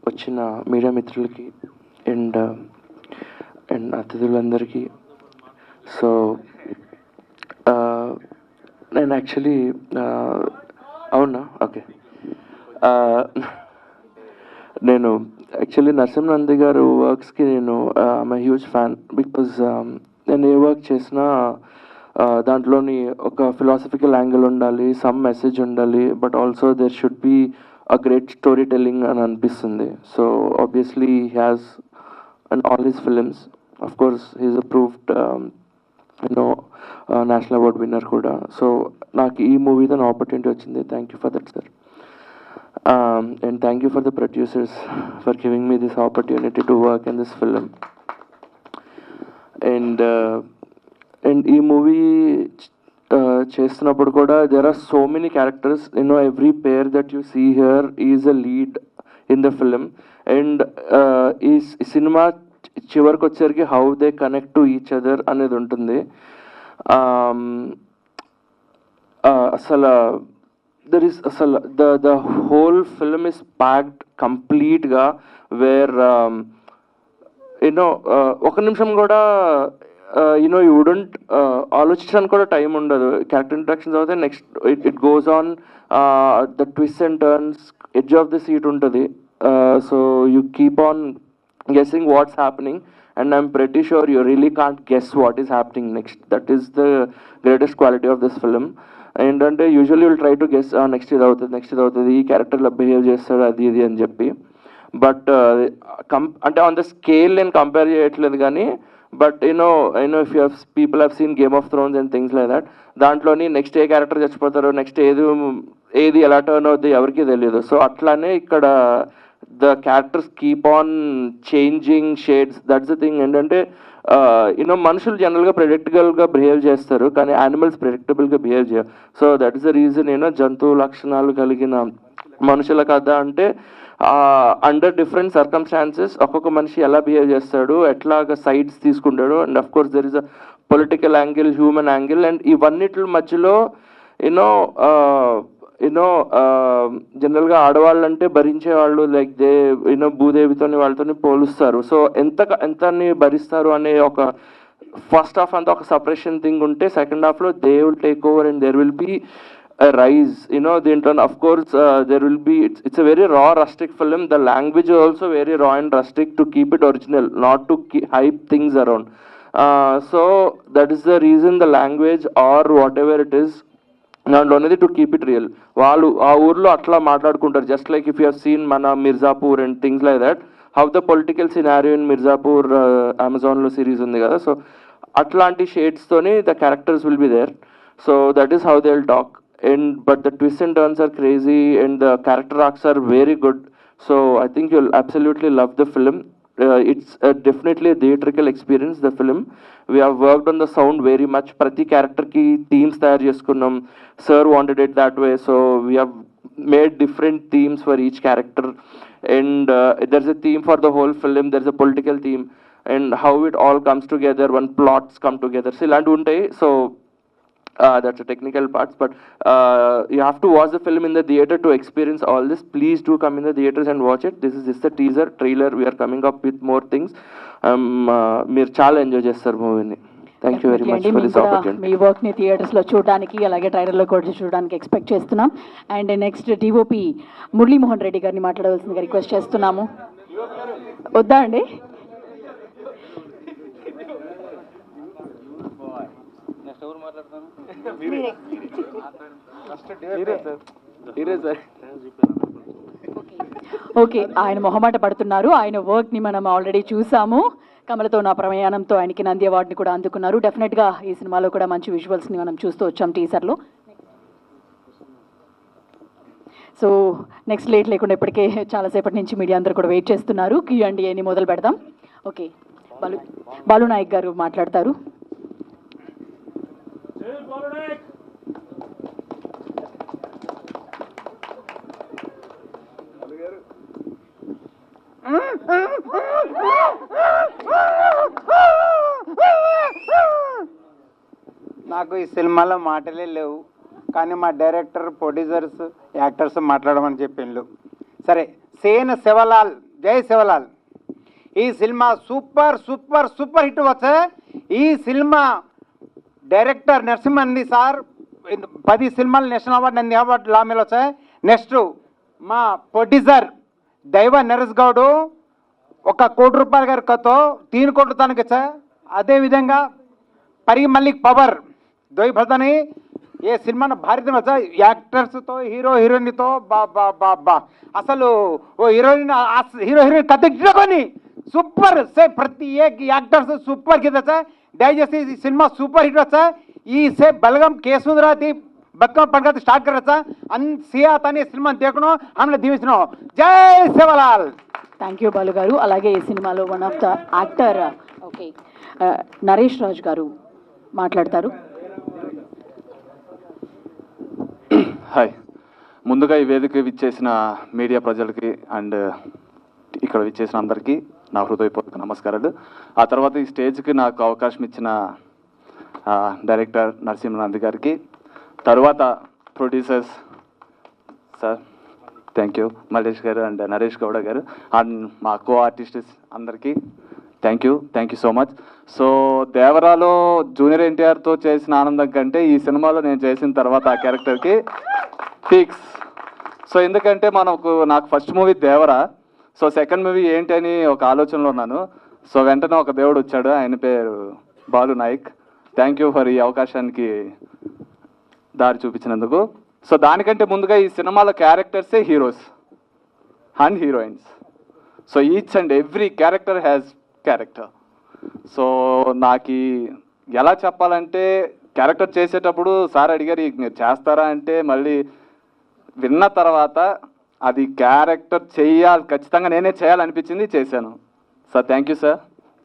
S8: వచ్చిన మీడియా మిత్రులకి అండ్ అతిథులందరికీ. సో నేను యాక్చువల్లీ అవునా ఓకే నేను యాక్చువల్లీ నరసింహానంది గారు వర్క్స్కి నేను ఐఎమ్ హ్యూజ్ ఫ్యాన్. బికాజ్ నేను ఏ వర్క్ చేసినా దాంట్లోని ఒక ఫిలాసఫికల్ యాంగిల్ ఉండాలి, సమ్ మెసేజ్ ఉండాలి, but also there should be a great story telling అని అనిపిస్తుంది. So obviously he has and all his films, of course he's approved national award winner కూడా. So నాకు ఈ మూవీతో నా ఆపర్చునిటీ వచ్చింది. Thank you for that sir. And thank you for the producers for giving me this opportunity to work in this film. And ఈ movie చేస్తున్నప్పుడు కూడా there are so many characters. Every pair that you see here is a lead in the film. And ఈ cinema చివరికి వచ్చేసరికి how they connect to each other అనేది ఉంటుంది. అసలు there is అసలు the whole film is packed కంప్లీట్గా where ఒక నిమిషం కూడా యూ వుడెంట్ ఆలోచించడానికి కూడా టైం ఉండదు. క్యారెక్టర్ ఇంట్రాక్షన్స్ అవుతాయి, next it goes on, the twist and turns, edge of the seat ఉంటుంది. So you keep on guessing what's happening, and I'm pretty sure you really can't guess what is happening next. That is the greatest quality of this film. And usually you'll try to guess next ఇది అవుతుంది ఈ క్యారెక్టర్లో behave చేస్తాడు అది ఇది అని చెప్పి. But అంటే ఆన్ ద స్కేల్ నేను కంపేర్ చేయట్లేదు, కానీ but if you people have seen game of Thrones and things like that, దాంట్లోని నెక్స్ట్ ఏ క్యారెక్టర్ చచ్చిపోతారో, నెక్స్ట్ ఏది ఎలా టర్న్ అవుద్ది ఎవరికి తెలియదు. సో అట్లానే ఇక్కడ the characters keep on changing shades. That's the thing. ఏంటంటే మనుషులు జనరల్గా ప్రెడిక్టబుల్గా బిహేవ్ చేస్తారు, కానీ యానిమల్స్ ప్రెడిక్టబుల్గా బిహేవ్ చేయరు. So that is the reason జంతువు లక్షణాలు కలిగిన మనుషుల కథ అంటే అండర్ డిఫరెంట్ సర్కమ్స్టాన్సెస్ ఒక్కొక్క మనిషి ఎలా బిహేవ్ చేస్తాడు, ఎట్లాగా సైడ్స్ తీసుకుంటాడు, and of course there is a political angle, human angle, and ఇవన్నిటి మధ్యలో జనరల్గా ఆడవాళ్ళు అంటే భరించేవాళ్ళు, లైక్ భూదేవితోని వాళ్ళతోని పోలుస్తారు. సో ఎంతని భరిస్తారు అనే ఒక ఫస్ట్ హాఫ్ అంతా ఒక సపరేషన్ థింగ్ ఉంటే, సెకండ్ హాఫ్లో they will take over and there will be rise. Dinton, of course, there will be, it's a very raw rustic film. The language is also very raw and rustic to keep it original, not to hype things around. So that is the reason the language or whatever it is, not only to keep it real. వాళ్ళు ఆ ఊర్లో అట్లా మాట్లాడుకుంటారు, just like if you have seen మన Mirzapur and things like that, how the political scenario in Mirzapur అమెజాన్లో series ఉంది కదా, so అట్లాంటి షేడ్స్తోని the characters will be there. So that is how they'll talk. But the twists and turns are crazy, and the character arcs are very good. So I think you'll absolutely love the film. It's definitely a theatrical experience, the film. We have worked on the sound very much. Prati character ki themes tayar cheskunnam. Sir wanted it that way, so we have made different themes for each character. And there's a theme for the whole film. There's a political theme, and how it all comes together when plots come together. So ilanti untayi. So that's the technical parts, but you have to watch the film in the theater to experience all this. Please do come in the theaters and watch it. This is just the teaser trailer. We are coming up with more things. మీరు చాలా enjoy చేస్తారు మూవీని. Thank you very much for this opportunity.
S1: మీ వర్క్ని థియేటర్స్లో చూడడానికి, అలాగే ట్రైలర్లో కూడా చూడడానికి ఎక్స్పెక్ట్ చేస్తున్నాం. And next DOP Muralimohan Reddy గారిని మాట్లాడవలసిందిగా రిక్వెస్ట్ చేస్తున్నాము. వద్దా అండి? ఓకే, ఆయన మొహమాట పడుతున్నారు. ఆయన వర్క్ని మనం ఆల్రెడీ చూసాము. కమలతో నా ప్రయాణంతో ఆయనకి నంది అవార్డుని కూడా అందుకున్నారు. డెఫినెట్గా ఈ సినిమాలో కూడా మంచి విజువల్స్ని మనం చూస్తూ వచ్చాం టీజర్లో. సో నెక్స్ట్ లేట్ లేకుండా ఇప్పటికే చాలాసేపటి నుంచి మీడియా అందరూ కూడా వెయిట్ చేస్తున్నారు. Q&Aని మొదలు పెడదాం. ఓకే, బాలు నాయక్ గారు మాట్లాడతారు.
S9: నాకు ఈ సినిమాలో మాటలే లేవు, కానీ మా డైరెక్టర్, ప్రొడ్యూసర్స్, యాక్టర్స్ మాట్లాడమని చెప్పిండ్రు. సరే, సేన శివలాల్, జై శివలాల్. ఈ cinema super super super hit వచ్చే. ఈ సినిమా డైరెక్టర్ నరసింహన్ని సార్ 10 సినిమాలు నేషనల్ అవార్డు, నంది అవార్డు లామేలు వచ్చాయి. నెక్స్ట్ మా ప్రొడ్యూసర్ దైవ నరేష్ గౌడ్ ₹1 కోటి గారి కథతో 3 కోట్లు తనకి వచ్చాయి. అదేవిధంగా పరి మల్లిక్ పవర్ దోయి భర్తని ఏ సినిమాను భారతం వచ్చా. యాక్టర్స్తో, హీరోయిన్తో బా అసలు ఓ హీరోయిన్ కథ కొని సూపర్ సే ప్రతి యాక్టర్స్ సూపర్ హిట్ వచ్చా. దయచేసి ఈ సినిమా సూపర్ హిట్ వచ్చా. ఈ సే బలగం కేసుందరాతి బతుకమ్మ పండుగ స్టార్ట్ కరచ్చా. సియా తని సినిమా देखनो हमने దీవించను. జై శివలాల్.
S1: థ్యాంక్ యూ బాలు గారు. అలాగే ఈ సినిమాలో one of the actor okay Naresh Raj గారు మాట్లాడతారు.
S10: హాయ్, ముందుగా ఈ వేదిక విచ్చేసిన మీడియా ప్రజలకి అండ్ ఇక్కడ విచ్చేసిన అందరికీ నా హృదయపూర్వక నమస్కారాలు. ఆ తర్వాత ఈ స్టేజ్కి నాకు అవకాశం ఇచ్చిన డైరెక్టర్ నరసింహనంది గారికి, తర్వాత producers sir thank you, Mallesh గారు అండ్ నరేష్ గౌడ గారు అండ్ మా కో ఆర్టిస్ట్స్ అందరికీ thank you so much. So దేవరాలో జూనియర్ ఎన్టీఆర్తో చేసిన ఆనందం కంటే ఈ సినిమాలో నేను చేసిన తర్వాత ఆ క్యారెక్టర్కి పీక్స్. సో ఎందుకంటే నాకు first movie Devara, so second movie ఏంటి అని ఒక ఆలోచనలో ఉన్నాను. సో వెంటనే ఒక దేవుడు వచ్చాడు, ఆయన పేరు Balu Nayak. Thank you for ఈ అవకాశానికి దారి చూపించినందుకు. సో దానికంటే ముందుగా ఈ సినిమాలో క్యారెక్టర్సే heroes and heroines. So each and every character has character. So నాకు ఎలా చెప్పాలంటే క్యారెక్టర్ చేసేటప్పుడు సార్ అడిగారు మీరు చేస్తారా అంటే మళ్ళీ విన్న తర్వాత అది క్యారెక్టర్ చేయాలి, ఖచ్చితంగా నేనే చేయాలనిపించింది, చేశాను. Sir thank you sir.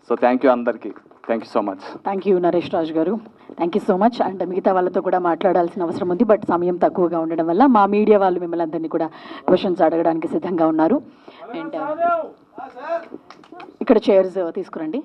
S10: So thank you అందరికీ. Thank you so much.
S1: Thank you Naresh Raju గారు. Thank you so much. And మిగతా వాళ్ళతో కూడా మాట్లాడాల్సిన అవసరం ఉంది, బట్ సమయం తక్కువగా ఉండడం వల్ల మా మీడియా వాళ్ళు మిమ్మల్ని అందరినీ కూడా క్వశ్చన్స్ అడగడానికి సిద్ధంగా ఉన్నారు. అండ్ ఇక్కడ చైర్స్ తీసుకురండి.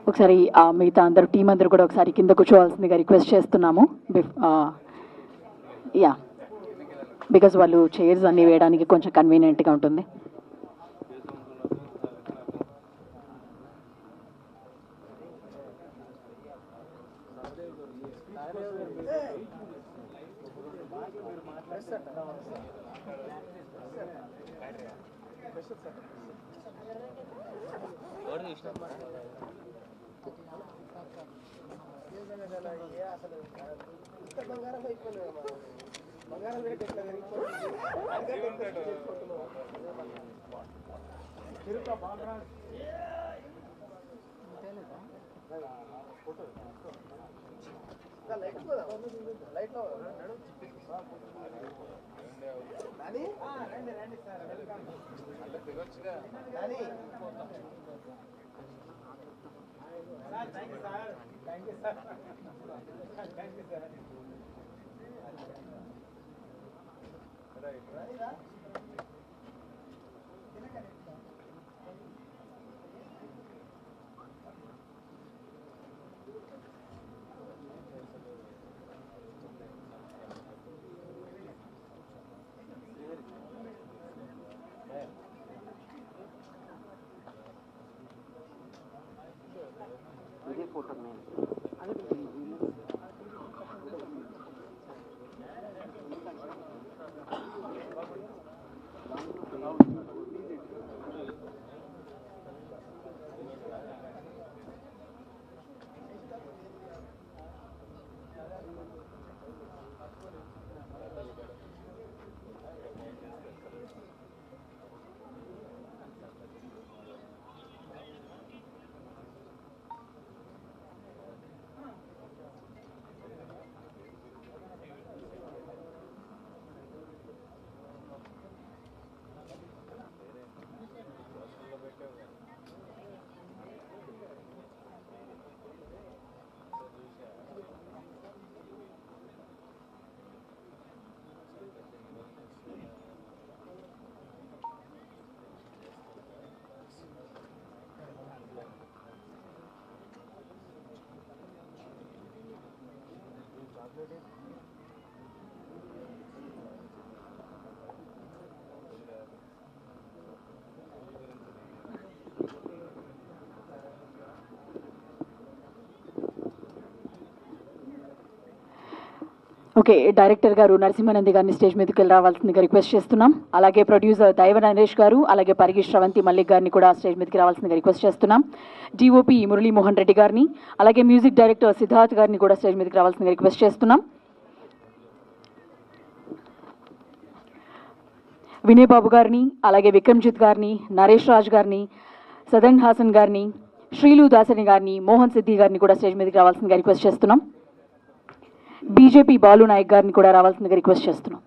S1: ఒకసారి మిగతా అందరూ టీం అందరూ కూడా ఒకసారి కింద కూర్చోవాల్సిందిగా రిక్వెస్ట్ చేస్తున్నాము. యా, బికాజ్ వాళ్ళు చైర్స్ అన్నీ వేయడానికి కొంచెం కన్వీనియంట్గా ఉంటుంది. ఓకే, డైరెక్టర్ గారు నరసింహానంది గారిని స్టేజ్ మీదకి రావాల్సిందిగా రిక్వెస్ట్ చేస్తున్నాం. అలాగే ప్రొడ్యూసర్ దైవ నరేష్ గారు, అలాగే పరిగి శ్రవంతి మల్లిక్ గారిని కూడా స్టేజ్ మీదకి రావాల్సిందిగా రిక్వెస్ట్ చేస్తున్నాం. డిఓపి మురళీమోహన్ రెడ్డి గారిని, అలాగే మ్యూజిక్ డైరెక్టర్ సిద్ధార్థ్ గారిని కూడా స్టేజ్ మీదకి రావాల్సిందిగా రిక్వెస్ట్ చేస్తున్నాం. వినయ్ బాబు గారిని, అలాగే విక్రమ్జిత్ గారిని, నరేష్ రాజ్ గారిని, సదన్ హాసన్ గారిని, శ్రీలు దాసని గారిని, మోహన్ సిద్ధి గారిని కూడా స్టేజ్ మీదకి రావాల్సిందిగా రిక్వెస్ట్ చేస్తున్నాం. బీజేపీ బాలు నాయక్ గారిని కూడా రావాల్సిందిగా రిక్వెస్ట్ చేస్తున్నాం.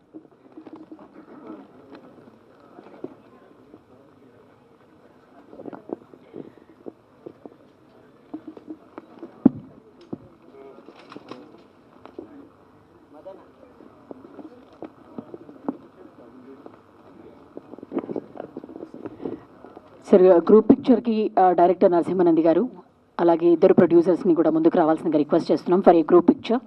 S1: సార్ గ్రూప్ పిక్చర్కి డైరెక్టర్ నరసింహానంది గారు అలాగే ఇద్దరు ప్రొడ్యూసర్స్ని కూడా ముందుకు రావాల్సిందిగా రిక్వెస్ట్ చేస్తున్నాం for a group picture.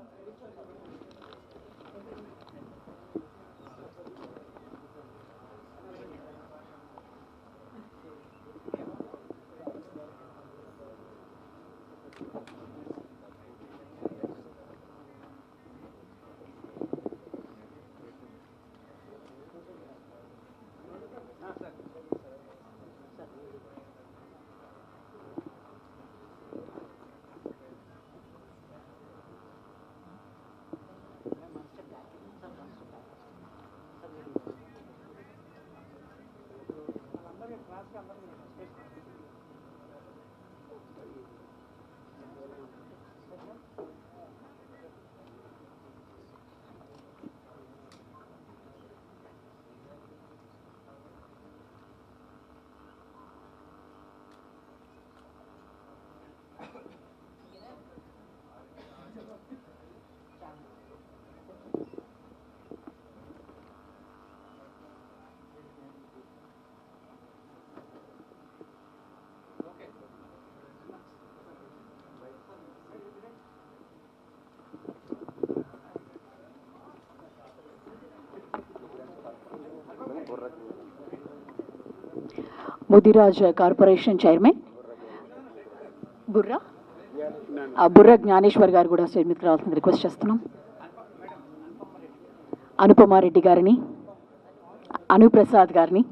S1: Mudiraj corporation chairman బుర్ర జ్ఞానేశ్వర్ గారు కూడా స్టేజ్ మీదకి రావాల్సింది రిక్వెస్ట్ చేస్తున్నాం. అనుపమారెడ్డి గారిని, అనుప్రసాద్ గారిని,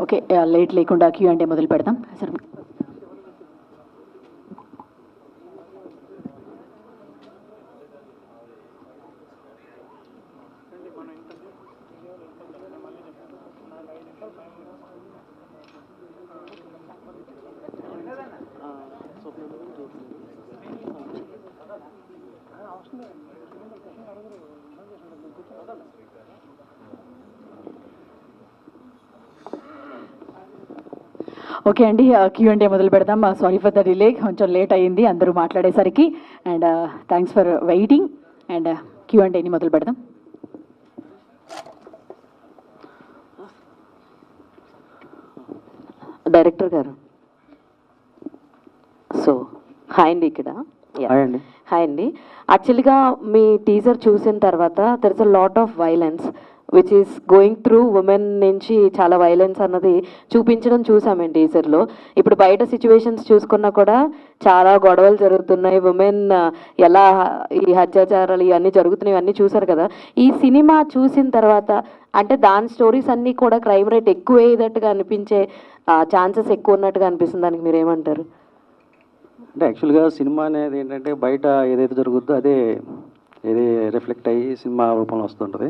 S1: ఓకే లేట్ లేకుండా Q&A మొదలు పెడదాం సార్. ఓకే అండి Q&A మొదలు పెడదాం. సారీ ఫర్ ద డిలే, కొంచెం లేట్ అయ్యింది అందరూ మాట్లాడేసరికి. And thanks for waiting. And Q&Aని మొదలు పెడదాం.
S11: డైరెక్టర్ గారు, సో హాయ్ అండి. ఇక్కడ హాయ్ అండి. యాక్చువల్గా మీ టీజర్ చూసిన తర్వాత there is a lot of violence which is going through women నుంచి చాలా వైలెన్స్ అన్నది చూపించడం చూసామండి టీజర్లో. ఇప్పుడు బయట సిచ్యువేషన్స్ చూసుకున్నా కూడా చాలా గొడవలు జరుగుతున్నాయి, ఉమెన్ ఎలా ఈ అత్యాచారాలు ఇవన్నీ జరుగుతున్నాయి, ఇవన్నీ చూసారు కదా. ఈ సినిమా చూసిన తర్వాత అంటే దాని స్టోరీస్ అన్నీ కూడా క్రైమ్ రేట్ ఎక్కువ అయ్యేటట్టుగా అనిపించే ఛాన్సెస్ ఎక్కువ ఉన్నట్టుగా అనిపిస్తుంది. దానికి మీరు ఏమంటారు?
S5: అంటే యాక్చువల్గా సినిమా అనేది ఏంటంటే బయట ఏదైతే జరుగుద్దో అదే ఏది రిఫ్లెక్ట్ అయ్యి సినిమా రూపంలో వస్తుంటుంది.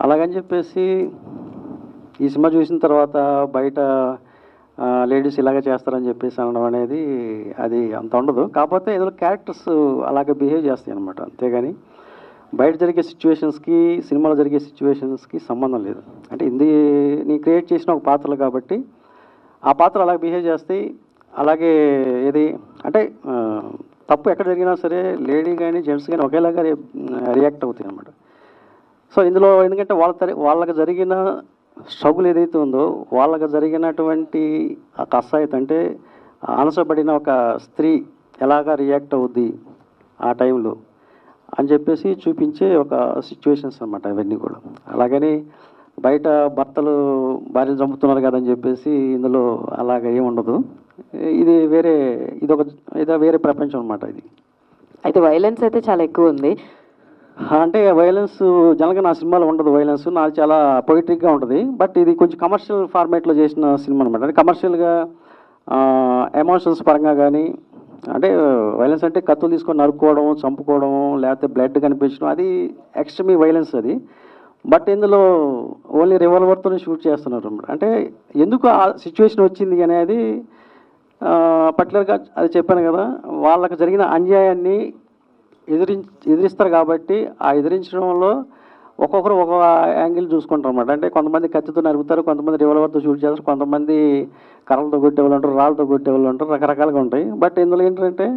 S5: అలాగని చెప్పేసి ఈ సినిమా చూసిన తర్వాత బయట లేడీస్ ఇలాగే చేస్తారని చెప్పేసి అనడం అనేది అది అంత ఉండదు. కాకపోతే ఏదో క్యారెక్టర్స్ అలాగే బిహేవ్ చేస్తాయి అనమాట, అంతేగాని బయట జరిగే సిచ్యువేషన్స్కి సినిమాలో జరిగే సిచ్యువేషన్స్కి సంబంధం లేదు. అంటే నీ క్రియేట్ చేసిన ఒక పాత్రలు కాబట్టి ఆ పాత్ర అలాగే బిహేవ్ చేస్తాయి. అలాగే ఏది అంటే తప్పు ఎక్కడ జరిగినా సరే లేడీ కానీ జెంట్స్ కానీ ఒకేలాగా రియాక్ట్ అవుతాయి అనమాట. సో ఇందులో ఎందుకంటే వాళ్ళకి జరిగిన స్ట్రగుల్ ఏదైతే ఉందో, వాళ్ళకి జరిగినటువంటి కసాయిత అంటే అనసబడిన ఒక స్త్రీ ఎలాగా రియాక్ట్ అవుద్ది ఆ టైంలో అని చెప్పేసి చూపించే ఒక సిచ్యువేషన్స్ అనమాట ఇవన్నీ కూడా. అలాగని బయట భర్తలు భార్యలు చంపుతున్నారు కదని చెప్పేసి ఇందులో అలాగ ఏమి ఉండదు. ఇది వేరే ఇదో వేరే ప్రపంచం అనమాట ఇది.
S11: అయితే వైలెన్స్ అయితే చాలా ఎక్కువ ఉంది.
S5: అంటే వైలెన్స్ జనరల్గా నా సినిమాలో ఉండదు వైలెన్స్, నాది చాలా పొయిట్రిక్గా ఉంటుంది. బట్ ఇది కొంచెం కమర్షియల్ ఫార్మేట్లో చేసిన సినిమా అనమాట. అంటే కమర్షియల్గా ఎమోషన్స్ పరంగా కానీ, అంటే వైలెన్స్ అంటే కత్తులు తీసుకొని నరుక్కోవడం, చంపుకోవడం, లేకపోతే బ్లడ్ కనిపించడం, అది ఎక్స్ట్రీమీ వైలెన్స్ అది. బట్ ఇందులో ఓన్లీ రివాల్వర్తో షూట్ చేస్తున్నారు అనమాట. అంటే ఎందుకు ఆ సిచ్యువేషన్ వచ్చింది అనేది పర్టికులర్గా అది చెప్పాను కదా, వాళ్ళకి జరిగిన అన్యాయాన్ని ఎదిరిస్తారు కాబట్టి ఆ ఎదిరించడంలో ఒక్కొక్కరు ఒక యాంగిల్ చూసుకుంటారు అనమాట. అంటే కొంతమంది కత్తితో నరుకుతారు, కొంతమంది రివాల్వర్తో షూట్ చేస్తారు, కొంతమంది కర్రలతో కొట్టేవాళ్ళు ఉంటారు, రాళ్ళతో కొట్టేవాళ్ళు ఉంటారు, రకరకాలుగా ఉంటాయి. బట్ ఇందులో ఏంటంటే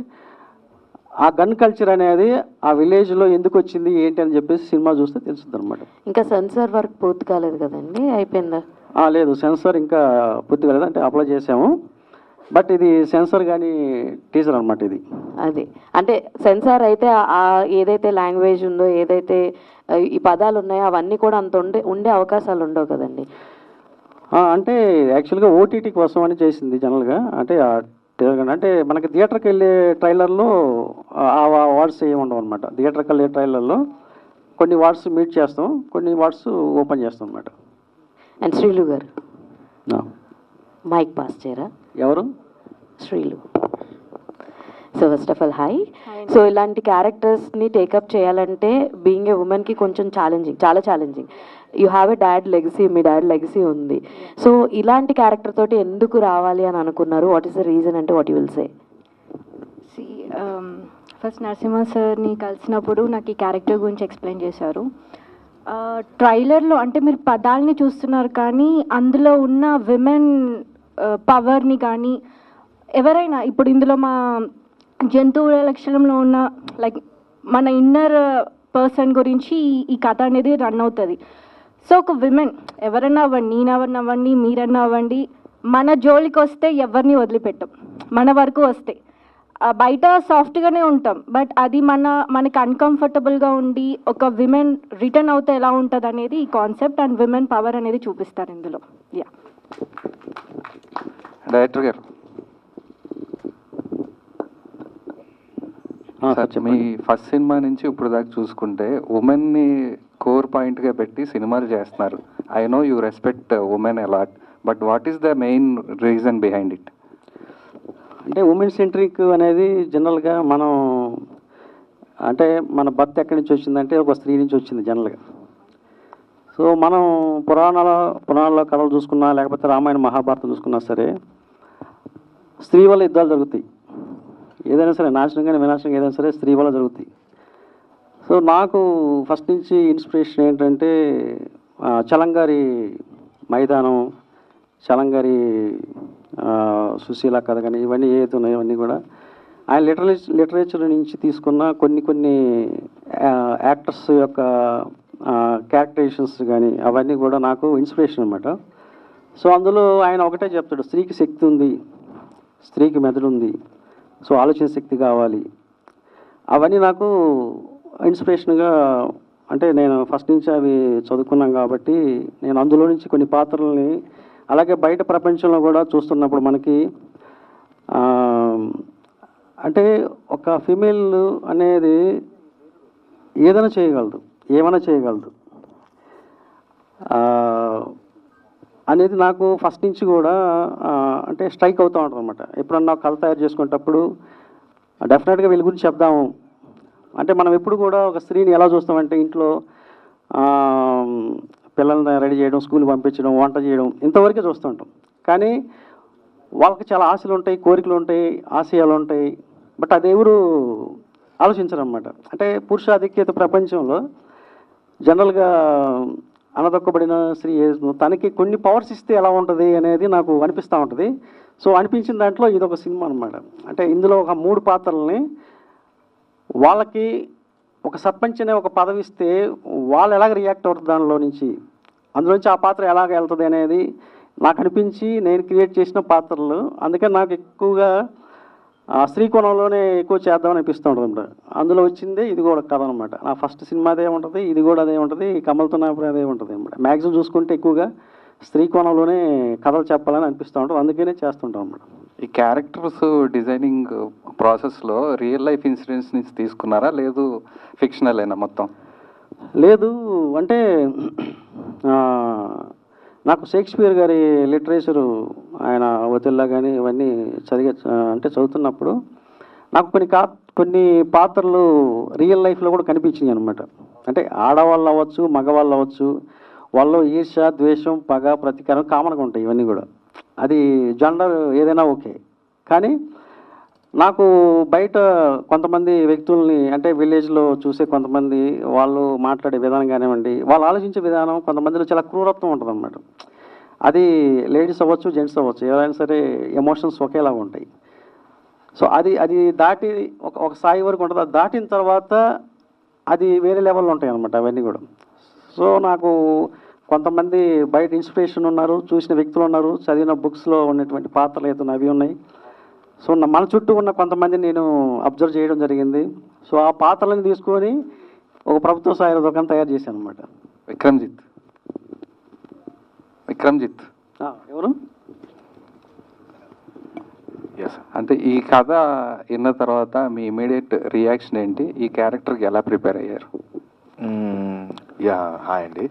S5: ఆ గన్ కల్చర్ అనేది ఆ విలేజ్లో ఎందుకు వచ్చింది ఏంటి అని చెప్పేసి సినిమా చూస్తే తెలుస్తుంది అనమాట.
S11: ఇంకా సెన్సార్ వర్క్ పూర్తి కాలేదు కదండి, అయిపోయిందా?
S5: లేదు, సెన్సార్ ఇంకా పూర్తి కాలేదు. అంటే అప్లై చేసాము, బట్ ఇది సెన్సార్ కానీ టీజర్ అనమాట ఇది.
S11: అది అంటే సెన్సార్ అయితే ఏదైతే లాంగ్వేజ్ ఉందో, ఏదైతే ఈ పదాలు ఉన్నాయో అవన్నీ కూడా అంత ఉండే అవకాశాలు ఉండవు కదండి.
S5: అంటే యాక్చువల్గా ఓటీటీ కోసం అని చేసింది జనరల్గా. అంటే అంటే మనకి థియేటర్కి వెళ్ళే ట్రైలర్లో ఆ వర్డ్స్ ఏమి ఉండవు అనమాట. థియేటర్కి వెళ్ళే ట్రైలర్లో కొన్ని వర్డ్స్ మీట్ చేస్తాం, కొన్ని వర్డ్స్ ఓపెన్ చేస్తాం అనమాట.
S11: అండ్ శ్రీలు గారు మైక్ పాస్ చేయరా?
S5: ఎవరు?
S11: Sreelu. So first of all hi. So ఇలాంటి క్యారెక్టర్స్ని టేకప్ చేయాలంటే బీయింగ్ ఏ ఉమెన్కి కొంచెం ఛాలెంజింగ్, చాలా challenging. You have a dad legacy, me dad legacy ఉంది. సో ఇలాంటి క్యారెక్టర్ తోటి ఎందుకు రావాలి అని అనుకున్నారు? వాట్ ఈస్ ద రీజన్ అంటే what you will say?
S12: First Narasimha సార్ని కలిసినప్పుడు నాకు ఈ క్యారెక్టర్ గురించి ఎక్స్ప్లెయిన్ చేశారు. ట్రైలర్లో అంటే మీరు పదాలని చూస్తున్నారు కానీ అందులో ఉన్న విమెన్ పవర్ని కానీ ఎవరైనా ఇప్పుడు ఇందులో మా జంతువుల లక్షణంలో ఉన్న లైక్ మన ఇన్నర్ పర్సన్ గురించి ఈ కథ అనేది రన్ అవుతుంది. సో ఒక విమెన్ ఎవరన్నా అవ్వండి, నేనెవరన్నా అవ్వండి, మీరన్నా అవ్వండి, మన జోలికి వస్తే ఎవరిని వదిలిపెట్టాం. మన వరకు వస్తే బయట సాఫ్ట్గానే ఉంటాం, బట్ అది మనకి అన్కంఫర్టబుల్గా ఉండి ఒక విమెన్ రిటర్న్ అవుతే ఎలా ఉంటుంది అనేది ఈ కాన్సెప్ట్ అండ్ విమెన్ పవర్ అనేది చూపిస్తారు ఇందులో. యా
S10: డైరెక్టర్ గారు, మీ ఫస్ట్ సినిమా నుంచి ఇప్పుడు దాకా చూసుకుంటే ఉమెన్ని కోర్ పాయింట్గా పెట్టి సినిమాలు చేస్తున్నారు. I know you respect women a lot, but what is the main reason behind it?
S5: అంటే ఉమెన్ సెంట్రిక్ అనేది జనరల్గా మనం అంటే మన బర్త్ ఎక్కడి నుంచి వచ్చిందంటే ఒక స్త్రీ నుంచి వచ్చింది జనరల్గా. సో మనం పురాణాల్లో కథలు చూసుకున్నా, లేకపోతే రామాయణ మహాభారతం చూసుకున్నా సరే, స్త్రీ వల్ల యుద్ధాలు జరుగుతాయి. ఏదైనా సరే నాశనం కానీ వినాశనం ఏదైనా సరే స్త్రీ వల్ల జరుగుతాయి. సో నాకు ఫస్ట్ నుంచి ఇన్స్పిరేషన్ ఏంటంటే చలంగారి మైదానం, చలంగారి సుశీల కథ కానీ ఇవన్నీ ఏదైతే ఉన్నాయో ఇవన్నీ కూడా ఆయన లిటరేచర్ నుంచి తీసుకున్న కొన్ని యాక్టర్స్ యొక్క క్యారెక్టరైజేషన్స్ కానీ అవన్నీ కూడా నాకు ఇన్స్పిరేషన్ అనమాట. సో అందులో ఆయన ఒకటే చెప్తాడు, స్త్రీకి శక్తి ఉంది, స్త్రీకి మెదడు ఉంది, సో ఆలోచన శక్తి కావాలి. అవన్నీ నాకు ఇన్స్పిరేషన్గా, అంటే నేను ఫస్ట్ నుంచి అవి చదువుకున్నాను కాబట్టి నేను అందులో నుంచి కొన్ని పాత్రల్ని, అలాగే బయట ప్రపంచంలో కూడా చూస్తున్నప్పుడు మనకి అంటే ఒక ఫీమేల్ అనేది ఏదైనా చేయగలదు, ఏమైనా చేయగలదు అనేది నాకు ఫస్ట్ నుంచి కూడా అంటే స్ట్రైక్ అవుతూ ఉంటుంది అనమాట. ఎప్పుడన్నా కథ తయారు చేసుకునేటప్పుడు డెఫినెట్గా వీళ్ళ గురించి చెప్దాము. అంటే మనం ఎప్పుడు కూడా ఒక స్త్రీని ఎలా చూస్తామంటే ఇంట్లో పిల్లల్ని రెడీ చేయడం, స్కూల్కి పంపించడం, వంట చేయడం, ఇంతవరకే చూస్తుంటాం. కానీ వాళ్ళకి చాలా ఆశలు ఉంటాయి, కోరికలు ఉంటాయి, ఆశయాలు ఉంటాయి, బట్ అది ఎవరు ఆలోచించరు అనమాట. అంటే పురుషాధిక్యత ప్రపంచంలో జనరల్గా అనదొక్కబడిన స్త్రీ తనకి కొన్ని పవర్స్ ఇస్తే ఎలా ఉంటుంది అనేది నాకు అనిపిస్తూ ఉంటుంది. సో అనిపించిన దాంట్లో ఇది ఒక సినిమా అనమాట. అంటే ఇందులో ఒక 3 పాత్రల్ని వాళ్ళకి ఒక సర్పంచ్ అనే ఒక పదవి ఇస్తే వాళ్ళు ఎలాగ రియాక్ట్ అవుతుంది దానిలో నుంచి, అందులోంచి ఆ పాత్ర ఎలాగ వెళ్తుంది అనేది నాకు అనిపించి నేను క్రియేట్ చేసిన పాత్రలు. అందుకని నాకు ఎక్కువగా స్త్రీ కోణంలోనే ఎక్కువ చేద్దామని అనిపిస్తూ ఉంటుంది అనమాట. అందులో వచ్చిందే ఇది కూడా కథ అనమాట. నా ఫస్ట్ సినిమా అదే ఉంటుంది, ఇది కూడా అదే ఉంటుంది, కమల్తో నాపురం అదే ఉంటుంది అనమాట. మ్యాక్సిమం చూసుకుంటే ఎక్కువగా స్త్రీ కోణంలోనే కథలు చెప్పాలని అనిపిస్తూ ఉంటుంది, అందుకనే చేస్తుంటాం అన్నమాట.
S13: ఈ క్యారెక్టర్స్ డిజైనింగ్ ప్రాసెస్లో రియల్ లైఫ్ ఇన్సిడెంట్స్ నుంచి తీసుకున్నారా, లేదు ఫిక్షనల్ అయినా మొత్తం?
S5: లేదు అంటే నాకు షేక్స్పియర్ గారి లిటరేచరు, ఆయన ఒతిల్లా కానీ ఇవన్నీ చదువుతున్నప్పుడు నాకు కొన్ని పాత్రలు రియల్ లైఫ్లో కూడా కనిపించినాయి అనమాట. అంటే ఆడవాళ్ళు అవ్వచ్చు, మగవాళ్ళు అవ్వచ్చు, వాళ్ళు ఈర్ష, ద్వేషం, పగ, ప్రతీకారం కామన్గా ఉంటాయి ఇవన్నీ కూడా. అది జెండర్ ఏదైనా ఓకే. కానీ నాకు బయట కొంతమంది వ్యక్తుల్ని, అంటే విలేజ్లో చూసే కొంతమంది వాళ్ళు మాట్లాడే విధానం కానివ్వండి, వాళ్ళు ఆలోచించే విధానం, కొంతమందిలో చాలా క్రూరత్వం ఉంటుంది అన్నమాట. అది లేడీస్ అవ్వచ్చు, జెంట్స్ అవ్వచ్చు, ఎవరైనా సరే ఎమోషన్స్ ఒకేలాగా ఉంటాయి. సో అది దాటి ఒక స్థాయి వరకు ఉంటుంది. అది దాటిన తర్వాత అది వేరే లెవెల్లో ఉంటాయి అన్నమాట అవన్నీ కూడా. సో నాకు కొంతమంది బయట ఇన్స్పిరేషన్ ఉన్నారు, చూసిన వ్యక్తులు ఉన్నారు, చదివిన బుక్స్లో ఉన్నటువంటి పాత్రలు అయితే అవి ఉన్నాయి. సో మన చుట్టూ ఉన్న కొంతమందిని నేను అబ్జర్వ్ చేయడం జరిగింది. సో ఆ పాత్రలను తీసుకొని ఒక ప్రభుత్వ స్థాయి దుకాణం తయారు చేశాను అనమాట.
S13: విక్రమ్జిత్
S5: ఎవరు?
S13: ఎస్. అంటే ఈ కథ విన్న తర్వాత మీ ఇమీడియట్ రియాక్షన్ ఏంటి? ఈ క్యారెక్టర్కి ఎలా ప్రిపేర్ అయ్యారు?
S14: హాయ్ అండి.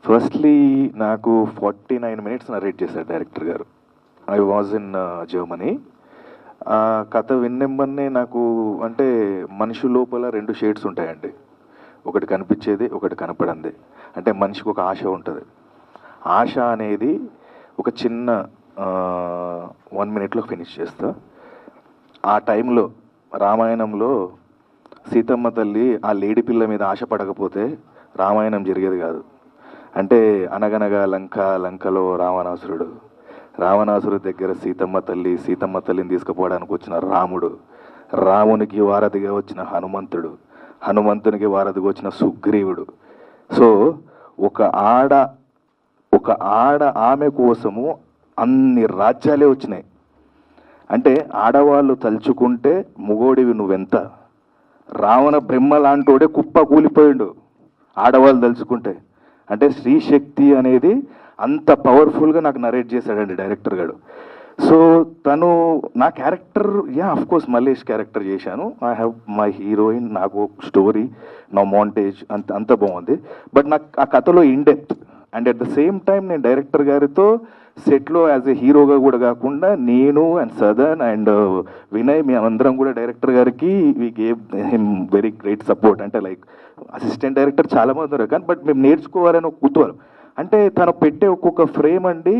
S14: ఫస్ట్లీ నాకు 49 minutes నరేట్ చేశారు డైరెక్టర్ గారు. I was in Germany. కథ విన్నెంబన్నే నాకు అంటే మనిషి లోపల 2 షేడ్స్ ఉంటాయండి. ఒకటి కనిపించేది, ఒకటి కనపడంది. అంటే మనిషికి ఒక ఆశ ఉంటుంది. ఆశ అనేది ఒక చిన్న 1 minute ఫినిష్ చేస్తా. ఆ టైంలో రామాయణంలో సీతమ్మ తల్లి ఆ లేడీ పిల్ల మీద ఆశ పడకపోతే రామాయణం జరిగేది కాదు. అంటే అనగనగా లంకలో రావణాసురుడు దగ్గర సీతమ్మ తల్లిని తీసుకుపోవడానికి వచ్చిన రామునికి వారధిగా వచ్చిన హనుమంతునికి వారధిగా వచ్చిన సుగ్రీవుడు. సో ఒక ఆడ ఆమె కోసము అన్ని రాజ్యాలే వచ్చినాయి. అంటే ఆడవాళ్ళు తలుచుకుంటే మొగోడివి నువ్వెంత, రావణ బ్రహ్మ లాంటోడే కుప్ప కూలిపోయిండు ఆడవాళ్ళు తలుచుకుంటే. అంటే స్త్రీ శక్తి అనేది అంత పవర్ఫుల్గా నాకు నరేట్ చేశాడండి డైరెక్టర్ గారు. సో తను నా క్యారెక్టర్ అఫ్కోర్స్ మల్లేష్ క్యారెక్టర్ చేశాను. ఐ హ్యావ్ మై హీరోయిన్, నాకు స్టోరీ, నా మాంటేజ్ అంత బాగుంది. బట్ నాకు ఆ కథలో in depth and at the same time నేను డైరెక్టర్ గారితో సెట్లో యాజ్ ఏ హీరోగా కూడా కాకుండా నేను అండ్ సదన్ అండ్ వినయ్ మేమందరం కూడా డైరెక్టర్ గారికి we gave him very great support. అంటే లైక్ అసిస్టెంట్ డైరెక్టర్ చాలామంది ఉన్నారు కానీ బట్ మేము నేర్చుకోవాలని ఒక కుతూహలం. అంటే తను పెట్టే ఒక్కొక్క ఫ్రేమ్ అండి,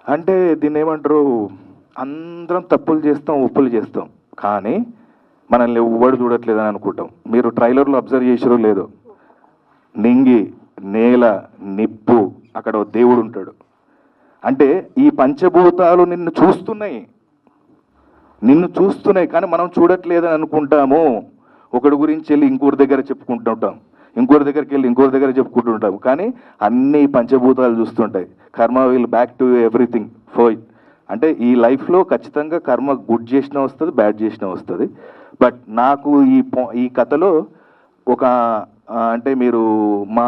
S14: అంటే దీన్ని ఏమంటారు, అందరం తప్పులు చేస్తాం, ఒప్పులు చేస్తాం, కానీ మనల్ని ఎవ్వడు చూడట్లేదని అనుకుంటాం. మీరు ట్రైలర్లో అబ్జర్వ్ చేసారో లేదో, నింగి, నేల, నిప్పు, అక్కడ దేవుడు ఉంటాడు. అంటే ఈ పంచభూతాలు నిన్ను చూస్తున్నాయి కానీ మనం చూడట్లేదని అనుకుంటాము. ఒకటి గురించి వెళ్ళి ఇంకోటి దగ్గర చెప్పుకుంటుంటాం, ఇంకోటి దగ్గరికి వెళ్ళి ఇంకోటి దగ్గర చెప్పుకుంటుంటాం, కానీ అన్ని పంచభూతాలు చూస్తుంటాయి. కర్మ will back to everything for it. అంటే ఈ లైఫ్లో ఖచ్చితంగా కర్మ గుడ్ చేసినా వస్తుంది, బ్యాడ్ చేసినా వస్తుంది. బట్ నాకు ఈ కథలో ఒక అంటే మీరు మా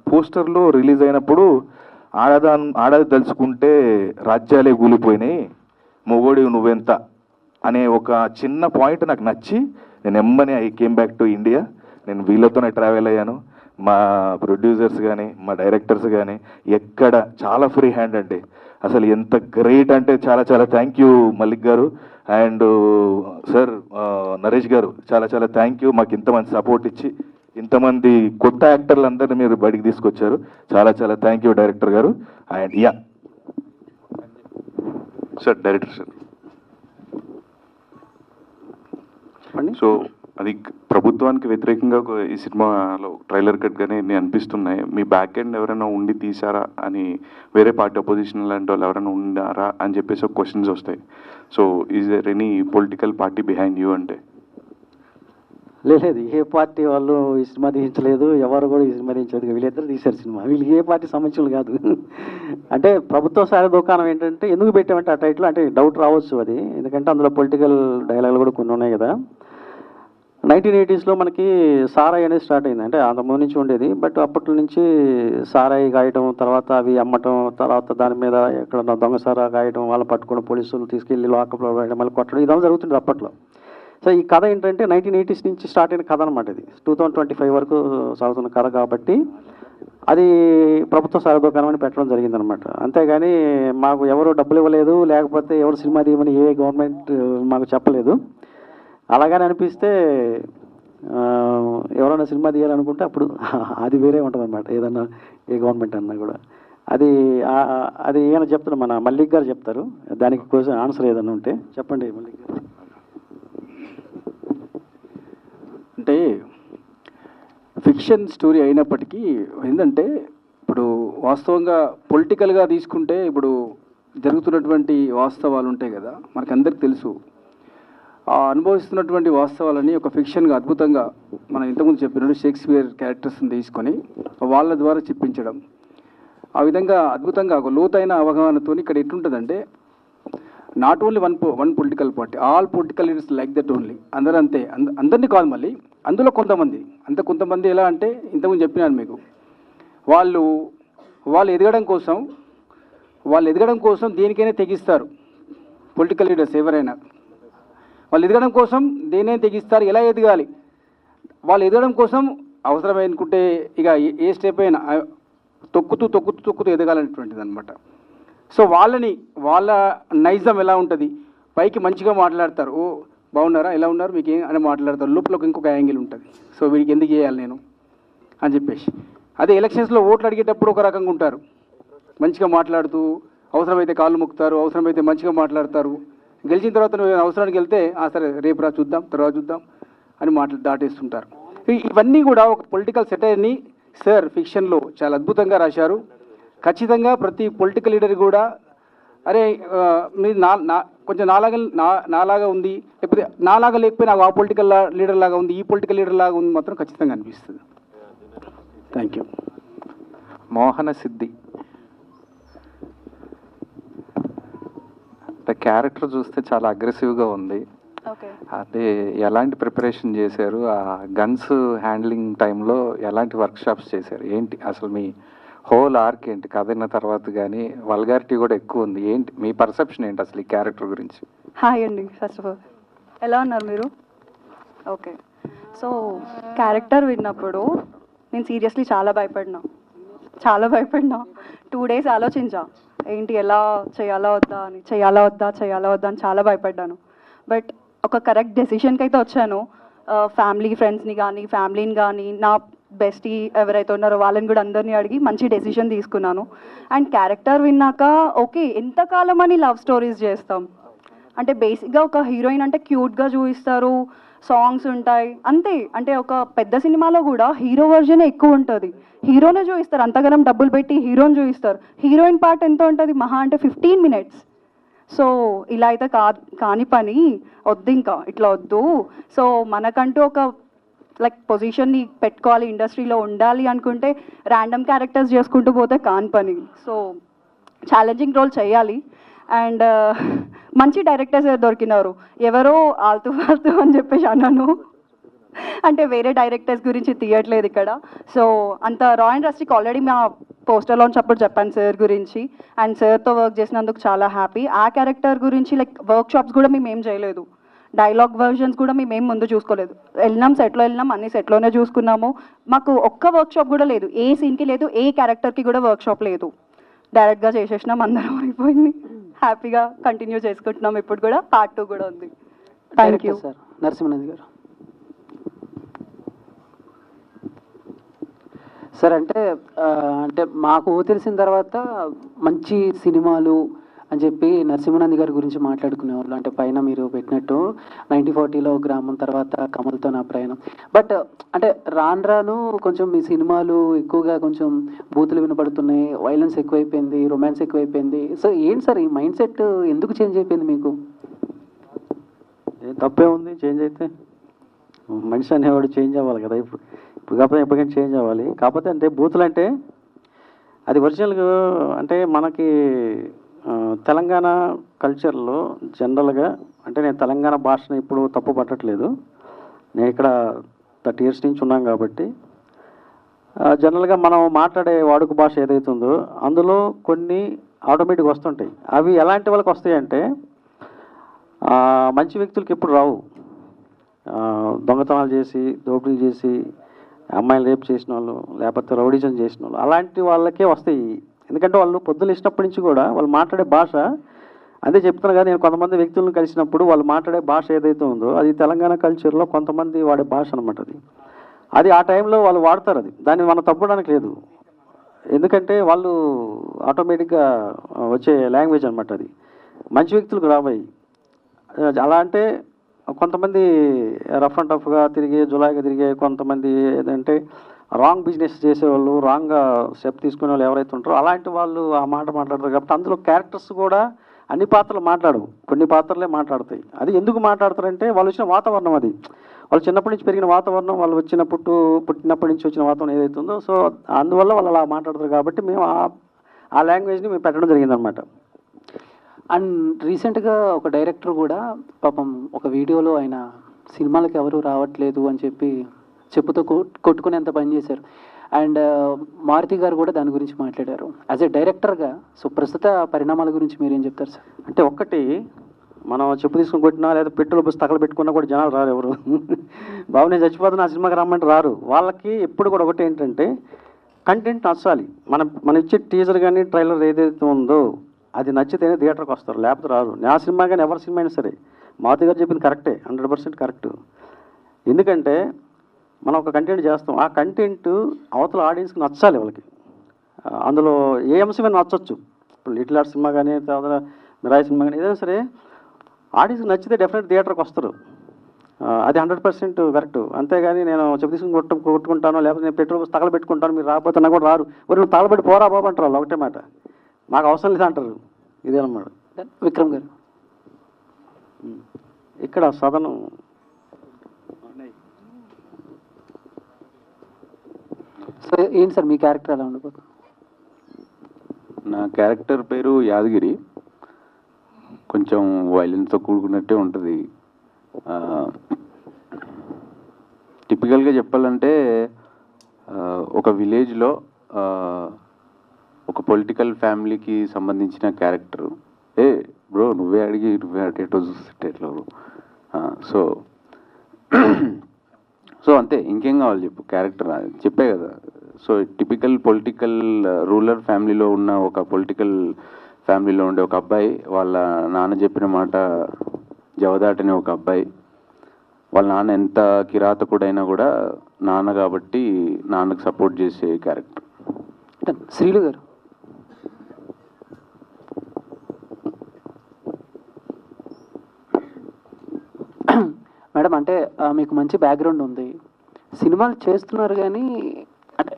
S14: పోస్టర్లో రిలీజ్ అయినప్పుడు ఆడది తలుచుకుంటే రాజ్యాలే కూలిపోయినాయి, మొగోడి నువ్వెంత అనే ఒక చిన్న పాయింట్ నాకు నచ్చి నేను ఎమ్మని I came back to India. నేను వీళ్ళతోనే ట్రావెల్ అయ్యాను. మా ప్రొడ్యూసర్స్ కానీ మా డైరెక్టర్స్ కానీ ఎక్కడ చాలా ఫ్రీ హ్యాండ్ అండి. అసలు ఎంత గ్రేట్ అంటే చాలా చాలా థ్యాంక్ యూ మల్లిక్ గారు అండ్ సార్ నరేష్ గారు, చాలా చాలా థ్యాంక్ యూ. మాకు ఇంతమంది సపోర్ట్ ఇచ్చి ఇంతమంది కొత్త యాక్టర్లు అందరినీ మీరు బయటికి తీసుకొచ్చారు. చాలా చాలా థ్యాంక్ యూ డైరెక్టర్ గారు. And
S15: sir director sir, so అది ప్రభుత్వానికి వ్యతిరేకంగా ఈ సినిమాలో ట్రైలర్ కట్ కానీ ఇన్ని అనిపిస్తున్నాయి. మీ బ్యాక్ ఎండ్ ఎవరైనా ఉండి తీసారా అని, వేరే పార్టీ అపోజిషన్ లాంటి వాళ్ళు ఎవరైనా ఉండారా అని చెప్పేసి ఒక క్వశ్చన్స్ వస్తాయి. So is there any political party behind you? అంటే
S5: లేదు, ఏ పార్టీ వాళ్ళు ఈ సినిమా తీయించలేదు, ఎవరు కూడా ఈ సినిమా తీయించలేదు, వీళ్ళిద్దరు తీశారు సినిమా. వీళ్ళకి ఏ పార్టీ సంబంధించిన కాదు. అంటే ప్రభుత్వ స్థాయి దుకాణం ఏంటంటే ఎందుకు పెట్టామంటే ఆ టైటిల్ అంటే డౌట్ రావచ్చు అది, ఎందుకంటే అందులో పొలిటికల్ డైలాగులు కూడా కొన్ని ఉన్నాయి కదా. 1980s మనకి సారాయి అనేది స్టార్ట్ అయింది. అంటే అంతకుముందు నుంచి ఉండేది, బట్ అప్పట్లో నుంచి సారాయి కాయటం, తర్వాత అవి అమ్మటం, తర్వాత దాని మీద ఎక్కడ దొంగ సారా కాయటం, వాళ్ళని పట్టుకుని పోలీసులు తీసుకెళ్ళి లాకప్లో వేయడం, మళ్ళీ కొట్టడం, ఇదంతా జరుగుతుంది అప్పట్లో. సో ఈ కథ ఏంటంటే 1980s నుంచి స్టార్ట్ అయిన కథ అనమాట. ఇది 2025 వరకు సాగుతున్న కథ కాబట్టి అది ప్రభుత్వ సారా దుకాణం అని పెట్టడం జరిగిందనమాట. అంతేగాని మాకు ఎవరు డబ్బులు ఇవ్వలేదు, లేకపోతే ఎవరు సినిమా తీయమని ఏ గవర్నమెంట్ మాకు చెప్పలేదు. అలాగని అనిపిస్తే ఎవరైనా సినిమా తీయాలనుకుంటే అప్పుడు అది వేరే ఉంటుంది అనమాట. ఏదన్నా ఏ గవర్నమెంట్ అన్నా కూడా అది అది ఏమైనా చెప్తారు, మన మల్లిక్ గారు చెప్తారు. దానికి కోసం ఆన్సర్ ఏదన్నా ఉంటే చెప్పండి మల్లిక్ గారు.
S7: అంటే ఫిక్షన్ స్టోరీ అయినప్పటికీ ఏంటంటే ఇప్పుడు వాస్తవంగా పొలిటికల్గా తీసుకుంటే ఇప్పుడు జరుగుతున్నటువంటి వాస్తవాలు ఉంటాయి కదా, మనకందరికి తెలుసు. ఆ అనుభవిస్తున్నటువంటి వాస్తవాలని ఒక ఫిక్షన్గా అద్భుతంగా మనం ఇంతకుముందు చెప్పినట్టు షేక్స్పియర్ క్యారెక్టర్స్ని తీసుకొని వాళ్ళ ద్వారా చెప్పించడం, ఆ విధంగా అద్భుతంగా ఒక లోతైన అవగాహనతో ఇక్కడ ఎట్లుంటుందంటే not only one political party, all political leaders like that only. అందరూ అంతే, అందరినీ కాదు, మళ్ళీ అందులో కొంతమంది ఎలా అంటే ఇంతకుముందు చెప్పినాను మీకు, వాళ్ళు ఎదగడం కోసం దేనికైనా తెగిస్తారు. పొలిటికల్ లీడర్స్ ఎవరైనా వాళ్ళు ఎదగడం కోసం దేనైనా తెగిస్తారు. ఎలా ఎదగాలి, వాళ్ళు ఎదగడం కోసం అవసరమనుకుంటే ఇక ఏ స్టెప్ అయినా తొక్కుతూ ఎదగాలనేటువంటిది అనమాట. సో వాళ్ళ నైజం ఎలా ఉంటుంది, పైకి మంచిగా మాట్లాడతారు, ఓ బాగున్నారా, ఎలా ఉన్నారు, మీకు ఏం అని మాట్లాడతారు, లోపల ఇంకొక యాంగిల్ ఉంటుంది. సో వీడికి ఎందుకు చేయాలి నేను అని చెప్పేసి. అదే ఎలక్షన్స్లో ఓట్లు అడిగేటప్పుడు ఒక రకంగా ఉంటారు, మంచిగా మాట్లాడుతూ, అవసరమైతే కాళ్ళు మొక్కుతారు, అవసరమైతే మంచిగా మాట్లాడతారు. గెలిచిన తర్వాత నువ్వు అవసరానికి వెళ్తే సరే రేపు రా చూద్దాం, తర్వాత చూద్దాం అని దాటేస్తుంటారు. ఇవన్నీ కూడా ఒక పొలిటికల్ సెటైర్ని సార్ ఫిక్షన్లో చాలా అద్భుతంగా రాశారు. ఖచ్చితంగా ప్రతి పొలిటికల్ లీడర్ కూడా అరే మీరు కొంచెం నాలాగా ఉంది, లేకపోతే నాలాగా లేకపోతే నాకు ఆ పొలిటికల్ లీడర్ లాగా ఉంది, ఈ పొలిటికల్ లీడర్ లాగా ఉంది మాత్రం ఖచ్చితంగా అనిపిస్తుంది. Thank you.
S13: Mohana Siddhi character చూస్తే చాలా అగ్రెసివ్గా ఉంది. అదే ఎలాంటి ప్రిపరేషన్ చేశారు, ఆ గన్స్ హ్యాండ్లింగ్ టైంలో ఎలాంటి వర్క్షాప్స్ చేశారు, ఏంటి అసలు మీ హోల్ ఆర్క్ ఏంటి, కథ అయిన తర్వాత కానీ వల్గారిటీ కూడా ఎక్కువ ఉంది, ఏంటి మీ పర్సెప్షన్ ఏంటి అసలు ఈ క్యారెక్టర్ గురించి?
S16: హాయ్ అండి, ఫస్ట్ ఆఫ్ ఆల్ ఎలా ఉన్నారు మీరు? ఓకే, సో క్యారెక్టర్ విన్నప్పుడు నేను సీరియస్లీ చాలా భయపడినా 2 days ఆలోచించా ఏంటి ఎలా చేయాలా వద్దా అని చాలా భయపడ్డాను. బట్ ఒక కరెక్ట్ డెసిషన్కి అయితే వచ్చాను. ఫ్యామిలీని కానీ నా బెస్టీ ఎవరైతే ఉన్నారో వాళ్ళని కూడా అందరినీ అడిగి మంచి డెసిషన్ తీసుకున్నాను. అండ్ క్యారెక్టర్ విన్నాక ఓకే, ఎంతకాలం అని లవ్ స్టోరీస్ చేస్తాం అంటే బేసిక్గా ఒక హీరోయిన్ అంటే క్యూట్గా చూపిస్తారు, సాంగ్స్ ఉంటాయి అంతే. అంటే ఒక పెద్ద సినిమాలో కూడా హీరో వర్జనే ఎక్కువ ఉంటుంది, హీరోనే చూపిస్తారు, అంతగానం డబ్బులు పెట్టి హీరోని చూపిస్తారు. హీరోయిన్ పార్ట్ ఎంత ఉంటుంది, మహా అంటే 15 minutes. సో ఇలా అయితే కాని పని వద్దు, ఇంకా ఇట్లా వద్దు. సో మనకంటూ ఒక పొజిషన్ని పెట్టుకోవాలి, ఇండస్ట్రీలో ఉండాలి అనుకుంటే ర్యాండమ్ క్యారెక్టర్స్ చేసుకుంటూ పోతే కాని పని. సో ఛాలెంజింగ్ రోల్ చేయాలి. అండ్ మంచి డైరెక్టర్స్ దొరికినారు, ఎవరో ఆల్తూ ఫాల్తూ అని చెప్పేసి అన్నాను, అంటే వేరే డైరెక్టర్స్ గురించి తీయట్లేదు ఇక్కడ. సో అంత రా అండ్ రస్టిక్ ఆల్రెడీ మా పోస్టర్ లాంచ్ అప్పుడు చెప్పాను సార్ గురించి, అండ్ సార్తో వర్క్ చేసినందుకు చాలా హ్యాపీ. ఆ క్యారెక్టర్ గురించి వర్క్ షాప్స్ కూడా మేము ఏం చేయలేదు, డైలాగ్ వర్జన్స్ కూడా మేము ఏం ముందు చూసుకోలేదు. సెట్లో వెళ్ళినాం, అన్ని సెట్లోనే చూసుకున్నాము. మాకు ఒక్క వర్క్ షాప్ కూడా లేదు, ఏ సీన్కి లేదు, ఏ క్యారెక్టర్కి కూడా వర్క్ షాప్ లేదు. డైరెక్ట్గా చేసేసినాం, అందరం అయిపోయింది, హ్యాపీగా కంటిన్యూ చేసుకుంటున్నాం. ఇప్పుడు కూడా Part 2 కూడా ఉంది. Thank you
S17: sir. నరసింహనాథ్ గారు సార్, అంటే మాకు తెలిసిన తర్వాత మంచి సినిమాలు అని చెప్పి నరసింహనంద్ గారి గురించి మాట్లాడుకునేవాళ్ళు. అంటే పైన మీరు పెట్టినట్టు 1940లో గ్రామం, తర్వాత కమల్తో నా ప్రయాణం. బట్ అంటే రాను కొంచెం మీ సినిమాలు ఎక్కువగా కొంచెం బూతులు వినపడుతున్నాయి, వైలెన్స్ ఎక్కువైపోయింది, రొమాన్స్ ఎక్కువైపోయింది. సో ఏంటి సార్ ఈ మైండ్ సెట్ ఎందుకు చేంజ్ అయిపోయింది మీకు?
S5: తప్పే ఉంది చేంజ్ అయితే, మనిషి అనేవాడు చేంజ్ అవ్వాలి కదా. ఇప్పుడు కాకపోతే ఎప్పటికైనా చేంజ్ అవ్వాలి. కాకపోతే అంటే బూతులు అంటే అది ఒరిజినల్గా అంటే మనకి తెలంగాణ కల్చర్లో జనరల్గా, అంటే నేను తెలంగాణ భాషను ఇప్పుడు తప్పు పట్టట్లేదు, నేను ఇక్కడ 30 years నుంచి ఉన్నాం కాబట్టి జనరల్గా మనం మాట్లాడే వాడుక భాష ఏదైతే ఉందో అందులో కొన్ని ఆటోమేటిక్గా వస్తుంటాయి. అవి ఎలాంటి వాళ్ళకి వస్తాయంటే మంచి వ్యక్తులకి ఎప్పుడు రావు. దొంగతనాలు చేసి దోపిడీలు చేసి అమ్మాయిలు రేపు చేసిన వాళ్ళు లేకపోతే రౌడీజం చేసిన వాళ్ళు అలాంటి వాళ్ళకే వస్తాయి. ఎందుకంటే వాళ్ళు పొద్దున ఇచ్చినప్పటి నుంచి కూడా వాళ్ళు మాట్లాడే భాష అదే చెప్తున్నా కదా, నేను కొంతమంది వ్యక్తులను కలిసినప్పుడు వాళ్ళు మాట్లాడే భాష ఏదైతే ఉందో అది తెలంగాణ కల్చర్లో కొంతమంది వాడే భాష అనమాట. అది ఆ టైంలో వాళ్ళు వాడతారు. దాన్ని మనం తప్పడానికి లేదు, ఎందుకంటే వాళ్ళు ఆటోమేటిక్గా వచ్చే లాంగ్వేజ్ అనమాట. అది మంచి వ్యక్తులకు రాబోయి అలా అంటే కొంతమంది రఫ్ అండ్ టఫ్గా తిరిగే జులాయిగా తిరిగే కొంతమంది ఏదంటే రాంగ్ బిజినెస్ చేసేవాళ్ళు రాంగ్గా స్టెప్ తీసుకునే వాళ్ళు ఎవరైతే ఉంటారో అలాంటి వాళ్ళు ఆ మాట మాట్లాడతారు. కాబట్టి అందులో క్యారెక్టర్స్ కూడా అన్ని పాత్రలు మాట్లాడవు, కొన్ని పాత్రలే మాట్లాడతాయి. అది ఎందుకు మాట్లాడతారంటే వాళ్ళు వచ్చిన వాతావరణం, అది వాళ్ళు చిన్నప్పటి నుంచి పెరిగిన వాతావరణం, వాళ్ళు పుట్టినప్పటి నుంచి వచ్చిన వాతావరణం ఏదైతే ఉందో సో అందువల్ల వాళ్ళు అలా మాట్లాడతారు. కాబట్టి మేము ఆ లాంగ్వేజ్ని మేము పెట్టడం జరిగిందనమాట.
S17: అండ్ రీసెంట్గా ఒక డైరెక్టర్ కూడా పాపం ఒక వీడియోలో ఆయన సినిమాలకు ఎవరు రావట్లేదు అని చెప్పి చెప్పుతో కొట్టుకునేంత పని చేశారు. అండ్ మారుతి గారు కూడా దాని గురించి మాట్లాడారు. యాజ్ ఎ డైరెక్టర్గా సో ప్రస్తుత పరిణామాల గురించి మీరేం చెప్తారు సార్?
S5: అంటే ఒక్కటి మనం చెప్పు తీసుకుని కొట్టినా లేదా పెట్రోల్ బస్సు తగల పెట్టుకున్నా కూడా జనాలు రారు. ఎవరు బాబు నేను చచ్చిపోతున్నా ఆ సినిమాకి రమ్మంటే రారు. వాళ్ళకి ఎప్పుడు కూడా ఒకటి ఏంటంటే కంటెంట్ నచ్చాలి. మన ఇచ్చే టీజర్ కానీ ట్రైలర్ ఏదైతే ఉందో అది నచ్చితేనే థియేటర్కి వస్తారు, లేకపోతే రారు. నా సినిమా కానీ ఎవరి సినిమా అయినా సరే మారుతి గారు చెప్పింది కరెక్టే, 100% కరెక్ట్. ఎందుకంటే మనం ఒక కంటెంట్ చేస్తాం, ఆ కంటెంట్ అవతల ఆడియన్స్కి నచ్చాలి. వాళ్ళకి అందులో ఏ అంశమైనా నచ్చవచ్చు. ఇప్పుడు లిటిల్ ఆర్ట్ సినిమా కానీ తర్వాత మిరాయి సినిమా కానీ ఏదైనా సరే ఆడియన్స్కి నచ్చితే డెఫినెట్ థియేటర్కి వస్తారు. అది 100% కరెక్ట్. అంతేగాని నేను చెప్పు తీసుకుని కొట్టుకుంటాను లేకపోతే నేను పెట్రోల్ బస్సు తగలబెట్టుకుంటాను మీరు రాకపోతున్నా కూడా రారు. నువ్వు తగలబెట్టి పోరా బాబు అంటారు వాళ్ళు, ఒకటే మాట, మాకు అవసరం లేదు అంటారు. ఇదేనమాట.
S17: విక్రమ్ గారు
S5: ఇక్కడ సదనం
S17: సో ఏంటి సార్ మీ క్యారెక్టర్ ఎలా ఉండబోతుంది?
S18: నా క్యారెక్టర్ పేరు యాదగిరి. కొంచెం వైలెన్స్తో కూడుకున్నట్టే ఉంటుంది. టిపికల్గా చెప్పాలంటే ఒక విలేజ్లో ఒక పొలిటికల్ ఫ్యామిలీకి సంబంధించిన క్యారెక్టర్. బ్రో నువ్వే అటేటో చూసేటట్లు. సో అంతే, ఇంకేం కావాలి చెప్పు. క్యారెక్టర్ చెప్పే కదా. సో టిపికల్ పొలిటికల్ రూరల్ ఫ్యామిలీలో ఉన్న ఒక పొలిటికల్ ఫ్యామిలీలో ఉండే ఒక అబ్బాయి, వాళ్ళ నాన్న చెప్పిన మాట జవదాటని ఒక అబ్బాయి. వాళ్ళ నాన్న ఎంత కిరాతకుడైనా కూడా నాన్న కాబట్టి నాన్నకు సపోర్ట్ చేసే క్యారెక్టర్.
S17: శ్రీలు గారు మేడం, అంటే మీకు మంచి బ్యాక్గ్రౌండ్ ఉంది, సినిమాలు చేస్తున్నారు కానీ అంటే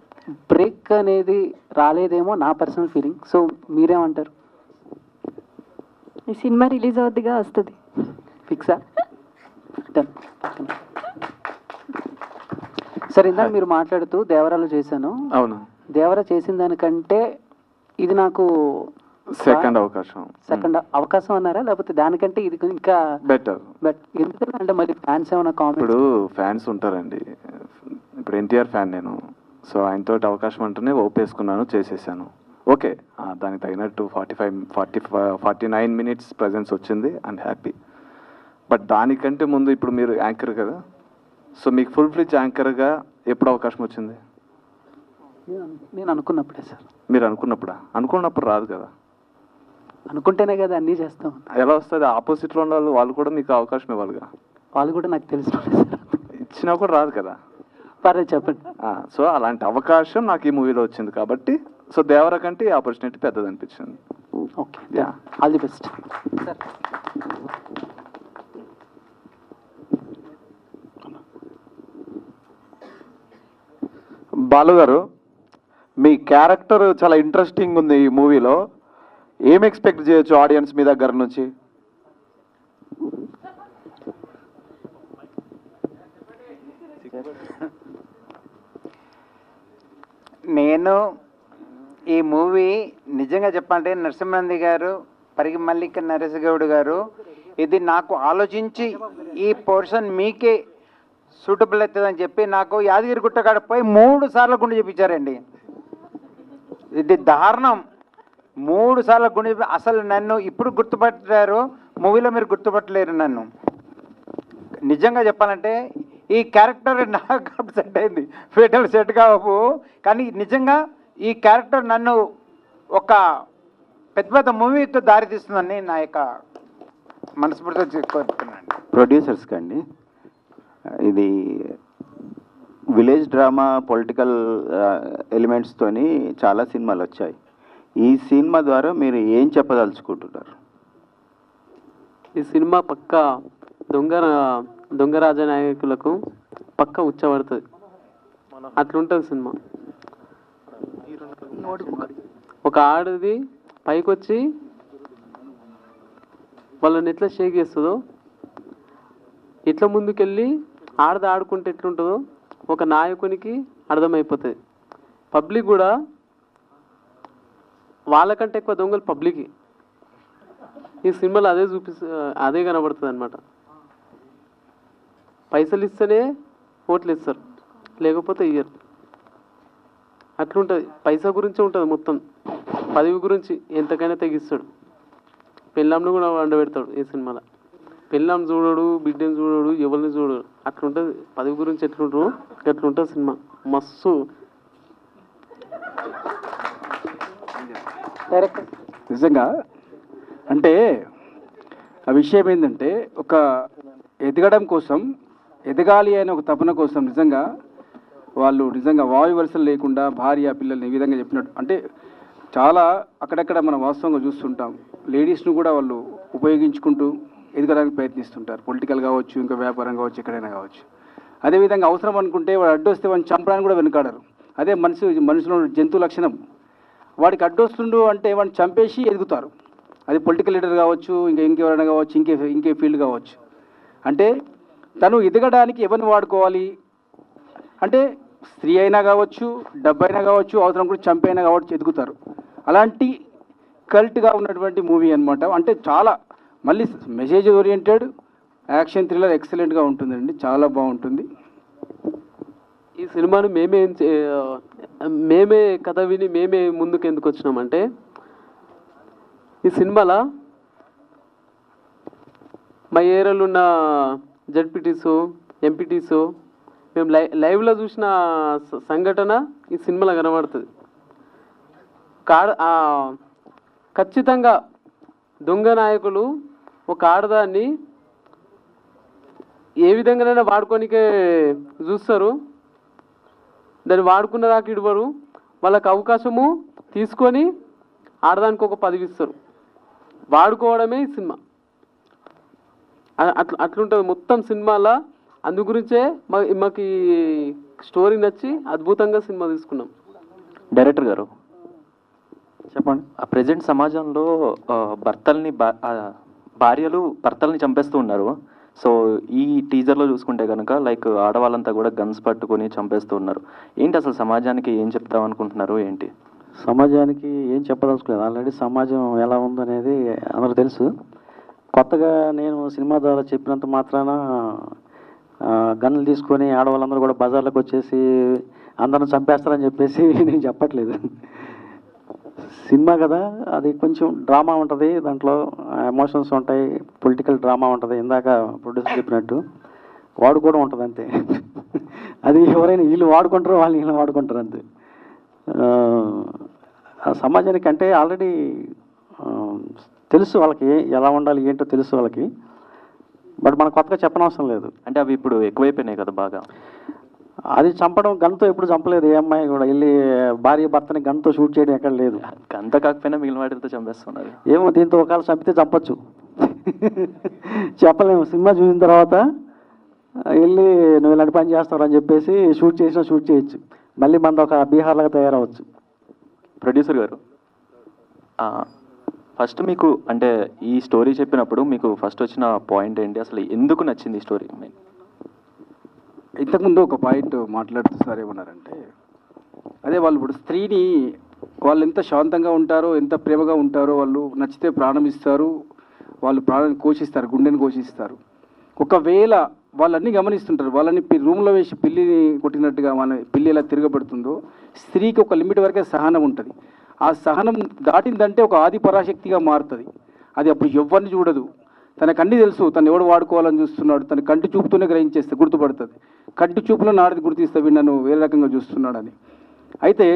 S17: బ్రేక్ అనేది రాలేదేమో నా పర్సనల్ ఫీలింగ్. సో మీరేమంటారు?
S12: ఈ సినిమా రిలీజ్ అవుద్దిగా, వస్తుంది.
S17: ఫిక్సా? సరే, ఇందాక మీరు మాట్లాడుతూ దేవరాలు చేశాను.
S10: అవును.
S17: దేవరా చేసిన దానికంటే ఇది నాకు
S10: సెకండ్ అవకాశం
S17: అన్నారా, లేకపోతే దానికంటే ఇది ఇంకా
S10: బెటర్?
S17: ఎందుకంటే అంటే మరి ఫ్యాన్స్ ఏమైనా కామెంట్?
S10: ఇప్పుడు ఫ్యాన్స్ ఉంటారండి. ఇప్పుడు ఎన్టీఆర్ ఫ్యాన్ నేను. సో ఆయనతో అవకాశం అంటేనే ఒప్పేసుకున్నాను, చేసేసాను. ఓకే, దానికి తగినట్టు 49 minutes ప్రజెన్స్ వచ్చింది అండ్ హ్యాపీ. బట్ దానికంటే ముందు ఇప్పుడు మీరు యాంకర్ కదా, సో మీకు ఫుల్ ఫ్లిజ్ యాంకర్గా ఎప్పుడు అవకాశం వచ్చింది?
S17: నేను అనుకున్నప్పుడే సార్.
S10: మీరు అనుకున్నప్పుడా? అనుకున్నప్పుడు రాదు కదా.
S17: అనుకుంటేనే కదా అన్నీ చేస్తాం.
S10: ఎలా వస్తుంది? ఆపోజిట్లో ఉన్న వాళ్ళు కూడా మీకు అవకాశం ఇవ్వాలిగా.
S17: వాళ్ళు కూడా నాకు తెలిసిన
S10: ఇచ్చినా కూడా రాదు కదా.
S17: పర్లేదు చెప్పండి.
S10: సో అలాంటి అవకాశం నాకు ఈ మూవీలో వచ్చింది కాబట్టి సో దేవర కంటే ఈ ఆపర్చునిటీ పెద్దది అనిపించింది.
S17: Okay, all the best.
S19: Balu గారు, మీ క్యారెక్టర్ చాలా ఇంట్రెస్టింగ్ ఉంది ఈ మూవీలో. ఏం ఎక్స్పెక్ట్ చేయొచ్చు ఆడియన్స్ మీ దగ్గర నుంచి?
S9: నేను ఈ మూవీ నిజంగా చెప్పాలంటే నరసింహనంది గారు, పరిగి మల్లిక నరేష్ గౌడ్ గారు ఇది నాకు ఆలోచించి ఈ పోర్షన్ మీకే సూటబుల్ అవుతుందని చెప్పి నాకు యాదగిరి గుట్టకాడ పోయి 3 సార్లు గుండె చూపించారండి. ఇది దారుణం. 3 సార్లు గుండె అసలు నన్ను ఇప్పుడు గుర్తుపట్టారు, మూవీలో మీరు గుర్తుపట్టలేరు నన్ను. నిజంగా చెప్పాలంటే ఈ క్యారెక్టర్ నాకు సెట్ అయింది, ఫేటల్ సెట్ కావు, కానీ నిజంగా ఈ క్యారెక్టర్ నన్ను ఒక పెద్ద పెద్ద మూవీకి దారితీస్తుందని నా యొక్క మనస్ఫూర్తిగా కోరుతున్నాను.
S18: ప్రొడ్యూసర్స్కి అండి, ఇది విలేజ్ డ్రామా పొలిటికల్ ఎలిమెంట్స్తోని చాలా సినిమాలు వచ్చాయి. ఈ సినిమా ద్వారా మీరు ఏం చెప్పదలుచుకుంటున్నారు?
S6: ఈ సినిమా పక్క దొంగ రాజనాయకులకు పక్క ఉచ్చబడుతుంది, అట్లుంటుంది సినిమా. ఒక ఆడది పైకి వచ్చి వాళ్ళని ఎట్లా షేక్ చేస్తుందో, ఎట్లా ముందుకెళ్ళి ఆడది ఆడుకుంటే ఎట్లుంటుందో ఒక నాయకునికి అర్థమైపోతుంది. పబ్లిక్ కూడా వాళ్ళకంటే ఎక్కువ దొంగలు పబ్లిక్. ఈ సినిమాలో అదే అదే కనబడుతుంది అనమాట. పైసలు ఇస్తేనే ఓట్లు ఇస్తారు, లేకపోతే ఇయ్యరు. అట్లుంటుంది. పైసా గురించే ఉంటుంది మొత్తం, పదవి గురించి ఎంతకైనా తెగిస్తాడు. పెళ్ళాంను కూడా వండబెడతాడు ఈ సినిమాలో. పెళ్ళాం చూడడు, బిడ్డను చూడడు, ఎవరిని చూడడు. అట్లుంటుంది. పదవి గురించి ఎట్లుంటారు అట్లుంటుంది సినిమా. మస్తు
S7: నిజంగా అంటే ఆ విషయం ఏంటంటే, ఒక ఎదగడం కోసం, ఎదగాలి అనే ఒక తపన కోసం నిజంగా వాళ్ళు నిజంగా వాయు వరుసలు లేకుండా భార్య పిల్లల్ని ఈ విధంగా చెప్పినట్టు, అంటే చాలా అక్కడక్కడ మనం వాస్తవంగా చూస్తుంటాం. లేడీస్ను కూడా వాళ్ళు ఉపయోగించుకుంటూ ఎదగడానికి ప్రయత్నిస్తుంటారు. పొలిటికల్ కావచ్చు, ఇంకా వ్యాపారం కావచ్చు, ఎక్కడైనా కావచ్చు. అదేవిధంగా అవసరం అనుకుంటే వాడు అడ్డొస్తే వాడిని చంపడానికి కూడా వెనుకాడరు. అదే మనిషిలో జంతు లక్షణం. వాడికి అడ్డొస్తుండు అంటే వాడిని చంపేసి ఎదుగుతారు. అది పొలిటికల్ లీడర్ కావచ్చు, ఇంకెవరైనా కావచ్చు, ఇంకే ఫీల్డ్ కావచ్చు. అంటే తను ఎదగడానికి ఎవరిని వాడుకోవాలి అంటే స్త్రీ అయినా కావచ్చు, డబ్బు అయినా కావచ్చు, అవసరం కూడా చంపైనా కావచ్చు, ఎదుగుతారు. అలాంటి కల్ట్గా ఉన్నటువంటి మూవీ అనమాట. అంటే చాలా మళ్ళీ మెసేజ్ ఓరియంటెడ్ యాక్షన్ థ్రిల్లర్ ఎక్సలెంట్గా ఉంటుందండి, చాలా బాగుంటుంది.
S6: ఈ సినిమాను మేమే కథ విని మేమే ముందుకు ఎందుకు వచ్చినామంటే, ఈ సినిమాలో మా ఏరియాలో ఉన్న జడ్పీటీసు, ఎంపీటీసు మేము లైవ్లో చూసిన సంఘటన ఈ సినిమాలో కనబడుతుంది. ఖచ్చితంగా దొంగ నాయకులు ఒక ఆడదాన్ని ఏ విధంగానైనా వాడుకోనికే చూస్తారు. దాన్ని వాడుకున్న దాకా ఇవ్వరు. వాళ్ళకి అవకాశము తీసుకొని ఆడదానికి ఒక పదవి ఇస్తారు. వాడుకోవడమే ఈ సినిమా. అట్లుంటుంది మొత్తం సినిమాలో. అందు గురించే మాకు ఈ స్టోరీ నచ్చి అద్భుతంగా సినిమా తీసుకున్నాం.
S20: డైరెక్టర్ గారు చెప్పండి. ఆ ప్రజెంట్ సమాజంలో భార్యలు భర్తల్ని చంపేస్తూ ఉన్నారు. సో ఈ టీజర్లో చూసుకుంటే కనుక లైక్ ఆడవాళ్ళంతా కూడా గన్స్ పట్టుకొని చంపేస్తూ ఉన్నారు. ఏంటి అసలు సమాజానికి ఏం చెప్తాం అనుకుంటున్నారు? ఏంటి
S5: సమాజానికి ఏం చెప్పదలుచుకోలేదు. ఆల్రెడీ సమాజం ఎలా ఉందనేది అందరూ తెలుసు. కొత్తగా నేను సినిమా ద్వారా చెప్పినంత మాత్రాన గన్నులు తీసుకొని ఆడవాళ్ళందరూ కూడా బజార్లకు వచ్చేసి అందరిని చంపేస్తారని చెప్పేసి నేను చెప్పట్లేదు. సినిమా కదా, అది కొంచెం డ్రామా ఉంటుంది, దాంట్లో ఎమోషన్స్ ఉంటాయి, పొలిటికల్ డ్రామా ఉంటుంది. ఇందాక ప్రొడ్యూసర్ చెప్పినట్టు వాడుకోవడం ఉంటుంది అంతే. అది ఎవరైనా వీళ్ళు వాడుకుంటారో వాళ్ళు వీళ్ళు వాడుకుంటారు అంతే. సమాజానికి అంటే ఆల్రెడీ తెలుసు వాళ్ళకి ఎలా ఉండాలి ఏంటో తెలుసు వాళ్ళకి. బట్ మనం కొత్తగా చెప్పనవసరం లేదు.
S20: అంటే అవి ఇప్పుడు ఎక్కువైపోయినాయి కదా బాగా.
S5: అది చంపడం గన్తో ఎప్పుడు చంపలేదు. ఏ అమ్మాయి కూడా వెళ్ళి భార్య భర్తని గన్తో షూట్ చేయడం ఎక్కడ లేదు.
S20: గంత కాకపోయినా మిగిలిన వాటితో చంపేస్తున్నారు.
S5: ఏమో దీంతో ఒకవేళ చంపితే చంపచ్చు, చెప్పలేము. సినిమా చూసిన తర్వాత వెళ్ళి నువ్వు ఇలాంటి పని చేస్తావు అని చెప్పేసి షూట్ చేసినా షూట్ చేయొచ్చు. మళ్ళీ మనది ఒక బీహార్లాగా తయారవచ్చు.
S20: ప్రొడ్యూసర్ గారు ఫస్ట్ మీకు అంటే ఈ స్టోరీ చెప్పినప్పుడు మీకు ఫస్ట్ వచ్చిన పాయింట్ ఏంటి? అసలు ఎందుకు నచ్చింది ఈ స్టోరీ?
S7: ఇంతకుముందు ఒక పాయింట్ మాట్లాడుతూ సార్ ఏమన్నారంటే, అదే వాళ్ళు ఇప్పుడు స్త్రీని వాళ్ళు ఎంత శాంతంగా ఉంటారో, ఎంత ప్రేమగా ఉంటారో, వాళ్ళు నచ్చితే ప్రాణం ఇస్తారు, వాళ్ళు ప్రాణాన్ని కోషిస్తారు, గుండెని కోషిస్తారు. ఒకవేళ వాళ్ళన్నీ గమనిస్తుంటారు. వాళ్ళని రూమ్లో వేసి పిల్లిని కొట్టినట్టుగా మన పిల్లి ఎలా తిరగబడుతుందో స్త్రీకి ఒక లిమిట్ వరకే సహనం ఉంటుంది. ఆ సహనం దాటిందంటే ఒక ఆది పరాశక్తిగా మారుతుంది. అది అప్పుడు ఎవరిని చూడదు, తనకు అన్నీ తెలుసు, తను ఎవడు వాడుకోవాలని చూస్తున్నాడు, తన కంటి చూపుతూనే గ్రహించేస్తే గుర్తుపడుతుంది. కంటి చూపులో నాడిది గుర్తిస్తే వీడు నన్ను వేరే రకంగా చూస్తున్నాడని. అయితే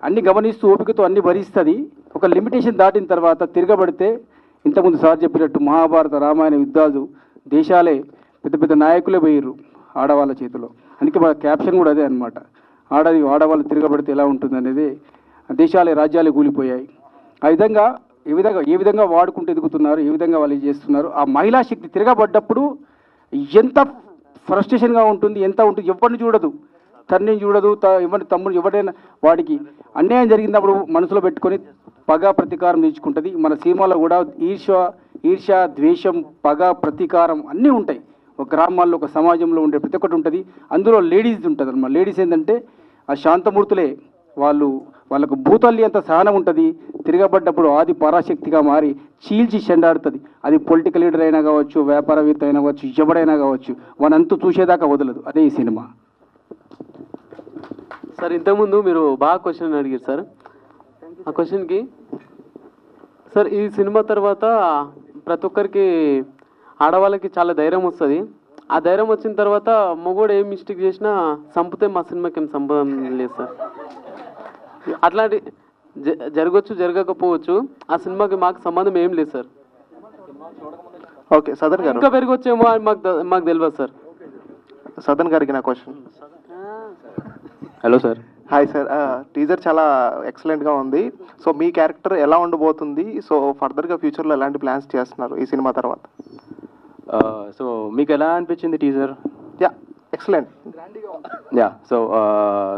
S7: అన్ని గమనిస్తూ ఓపికతో అన్ని భరిస్తుంది. ఒక లిమిటేషన్ దాటిన తర్వాత తిరగబడితే ఇంతకుముందు సార్ చెప్పినట్టు మహాభారత రామాయణ యుద్ధాలు దేశాలే పెద్ద పెద్ద నాయకులే పోయిర్రు ఆడవాళ్ళ చేతిలో. అందుకే మన క్యాప్షన్ కూడా అదే అనమాట, ఆడవాళ్ళు తిరగబడితే ఎలా ఉంటుంది అనేది. దేశాలే రాజ్యాలే కూలిపోయాయి. ఆ విధంగా ఏ విధంగా వాడుకుంటూ ఎదుగుతున్నారు, ఏ విధంగా వాళ్ళు చేస్తున్నారు. ఆ మహిళా శక్తి తిరగబడ్డప్పుడు ఎంత ఫ్రస్ట్రేషన్గా ఉంటుంది, ఎంత ఉంటుంది. ఎవరిని చూడదు, తండ్రిని చూడదు, ఎవరి తమ్ముడు ఎవరైనా వాడికి అన్యాయం జరిగినప్పుడు మనసులో పెట్టుకొని పగ ప్రతీకారం తీర్చుకుంటుంది. మన సినిమాలో కూడా ఈర్ష్య, ద్వేషం, పగ, ప్రతీకారం అన్నీ ఉంటాయి. ఒక గ్రామాల్లో ఒక సమాజంలో ఉండే ప్రతి ఒక్కటి ఉంటుంది. అందులో లేడీస్ ఉంటుంది అన్నమాట. లేడీస్ ఏంటంటే ఆ శాంతమూర్తులే. వాళ్ళకు భూతల్లి అంత సహనం ఉంటుంది. తిరగబడ్డప్పుడు ఆది పరాశక్తిగా మారి చీల్చి చెండాడుతుంది. అది పొలిటికల్ లీడర్ అయినా కావచ్చు, వ్యాపారవేత్త అయినా కావచ్చు, ఎవడైనా కావచ్చు, వానంతా చూసేదాకా వదలదు. అదే ఈ సినిమా.
S6: సార్ ఇంతకుముందు మీరు బాగా క్వశ్చన్ అడిగారు సార్. ఆ క్వశ్చన్కి సార్ ఈ సినిమా తర్వాత ప్రతి ఒక్కరికి ఆడవాళ్ళకి చాలా ధైర్యం వస్తుంది. ఆ ధైర్యం వచ్చిన తర్వాత మొగోడు ఏం మిస్టేక్ చేసినా చంపితే మా సినిమాకి ఏం సంబంధం లేదు సార్. అట్లాంటి జరగచ్చు, జరగకపోవచ్చు. ఆ సినిమాకి మాకు సంబంధం ఏం లేదు సార్.
S20: ఓకే సదన్ గారు,
S6: ఇంకా పెరగొచ్చేమో అని మాకు తెలియదు సార్.
S20: సదన్ గారికి నా question.
S18: Hello sir.
S20: Hi sir, teaser చాలా ఎక్సలెంట్గా ఉంది. సో మీ క్యారెక్టర్ ఎలా ఉండబోతుంది? సో ఫర్దర్గా ఫ్యూచర్లో ఎలాంటి ప్లాన్స్ చేస్తున్నారు ఈ సినిమా తర్వాత?
S18: సో మీకు ఎలా అనిపించింది teaser?
S20: Yeah excellent.
S18: Yeah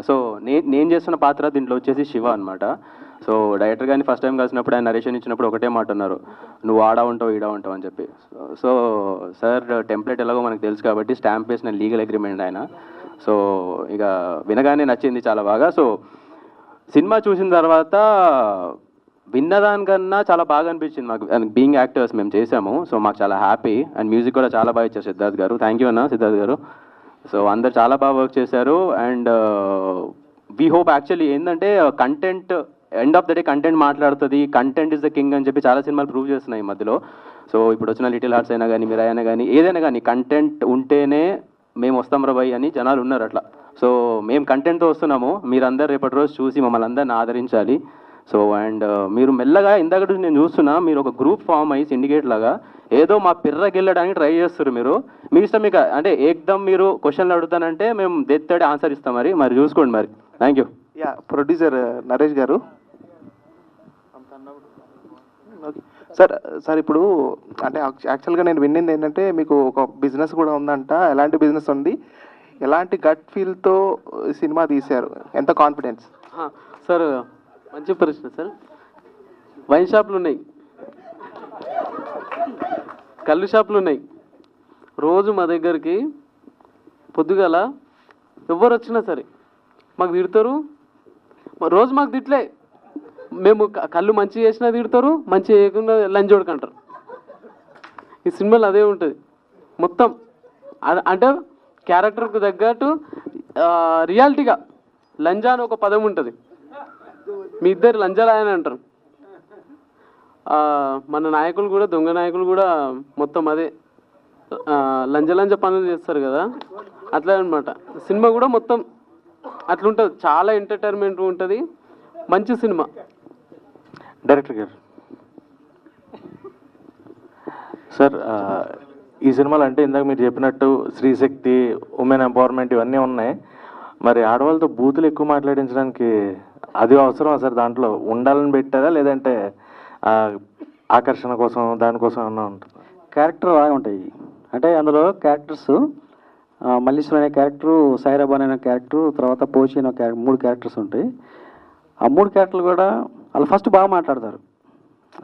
S18: so నేను చేస్తున్న పాత్ర దీంట్లో వచ్చేసి శివ అనమాట. సో డైరెక్టర్ గారిని ఫస్ట్ టైం కలిసినప్పుడు ఆయన నరేషన్ ఇచ్చినప్పుడు ఒకటే మాట అన్నారు, నువ్వు ఆడా ఉంటావు ఈడా ఉంటావు అని చెప్పి. సో సార్ టెంప్లెట్ ఎలాగో మనకు తెలుసు కాబట్టి స్టాంప్ వేసిన లీగల్ అగ్రిమెంట్ ఆయన. సో ఇక వినగానే నచ్చింది చాలా బాగా. సో సినిమా చూసిన తర్వాత విన్నదానికన్నా చాలా బాగా అనిపించింది మాకు. బీయింగ్ యాక్టర్స్ మేము చేసాము, సో మాకు చాలా హ్యాపీ. అండ్ మ్యూజిక్ కూడా చాలా బాగా ఇచ్చారు సిద్ధార్థ్ గారు. థ్యాంక్ యూ అన్న సిద్ధార్థ్ గారు. సో అందరు చాలా బాగా వర్క్ చేశారు. అండ్ వీ హోప్ యాక్చువల్లీ ఏంటంటే content end of the day content మాట్లాడుతుంది. కంటెంట్ ఇస్ ద కింగ్ అని చెప్పి చాలా సినిమాలు ప్రూవ్ చేస్తున్నాయి ఈ మధ్యలో. సో ఇప్పుడు వచ్చిన లిటిల్ హార్ట్స్ అయినా కానీ, మిరాయ్ అయినా కానీ, ఏదైనా కానీ కంటెంట్ ఉంటేనే మేము వస్తాం రా భయ్ అని జనాలు ఉన్నారు అట్లా. సో మేము కంటెంట్తో వస్తున్నాము. మీరందరూ రేపటి రోజు చూసి మమ్మల్ని అందరిని ఆదరించాలి. సో అండ్ మీరు మెల్లగా ఇందాక నేను చూస్తున్నా మీరు ఒక గ్రూప్ ఫామ్ అయ్యి సిండికేట్ లాగా ఏదో మా పిర్రకి వెళ్ళడానికి ట్రై చేస్తారు. మీ ఇష్టం. మీకు అంటే ఏకదమ్ మీరు క్వశ్చన్లు అడుగుతానంటే మేము దెత్తడి ఆన్సర్ ఇస్తాం. మరి చూసుకోండి మరి. Thank you.
S20: Yeah producer Naresh గారు. సార్ ఇప్పుడు అంటే యాక్చువల్గా నేను విన్నింది ఏంటంటే మీకు ఒక బిజినెస్ కూడా ఉందంట. ఎలాంటి బిజినెస్ ఉంది, ఎలాంటి గట్ ఫీల్తో సినిమా తీశారు, ఎంత కాన్ఫిడెన్స్?
S6: సార్ మంచి ప్రశ్న సార్. వైన్ షాపులు ఉన్నాయి, కళ్ళు షాపులు ఉన్నాయి. రోజు మా దగ్గరికి పొద్దుగాల ఎవరు వచ్చినా సరే మాకు తిడతారు. రోజు మాకు తిట్లే. మేము కళ్ళు మంచి చేసినా తిడతారు, మంచి చేయకుండా లంచ్ ఓడకంటారు. ఈ సినిమాలో అదే ఉంటుంది మొత్తం. అంటే క్యారెక్టర్కు తగ్గట్టు రియాలిటీగా లంజా అని ఒక పదం ఉంటుంది. మీ ఇద్దరు లంజాలు ఆయన అంటారు. మన నాయకులు కూడా, దొంగ నాయకులు కూడా మొత్తం అదే లంజ పనులు చేస్తారు కదా, అట్లా అనమాట. సినిమా కూడా మొత్తం అట్లుంటుంది. చాలా ఎంటర్టైన్మెంట్ ఉంటుంది. మంచి సినిమా.
S21: డైరెక్టర్ గారు. సార్ ఈ సినిమాలో అంటే ఇందాక మీరు చెప్పినట్టు స్త్రీశక్తి, ఉమెన్ ఎంపవర్మెంట్ ఇవన్నీ ఉన్నాయి. మరి ఆడవాళ్ళతో బూతులు ఎక్కువ మాట్లాడించడానికి అది అవసరమా సార్? దాంట్లో ఉండాలని పెట్టారా లేదంటే ఆకర్షణ కోసం దానికోసం అన్నా ఉంటుంది?
S5: క్యారెక్టర్ బాగా ఉంటాయి. అంటే అందులో క్యారెక్టర్స్ మల్లీశ్వరి అనే క్యారెక్టరు, సాయిరాబాన్ అనే క్యారెక్టరు, తర్వాత పోచి అనే క్యారెక్టర్, 3 క్యారెక్టర్స్ ఉంటాయి. ఆ 3 క్యారెక్టర్లు కూడా వాళ్ళు ఫస్ట్ బాగా మాట్లాడతారు,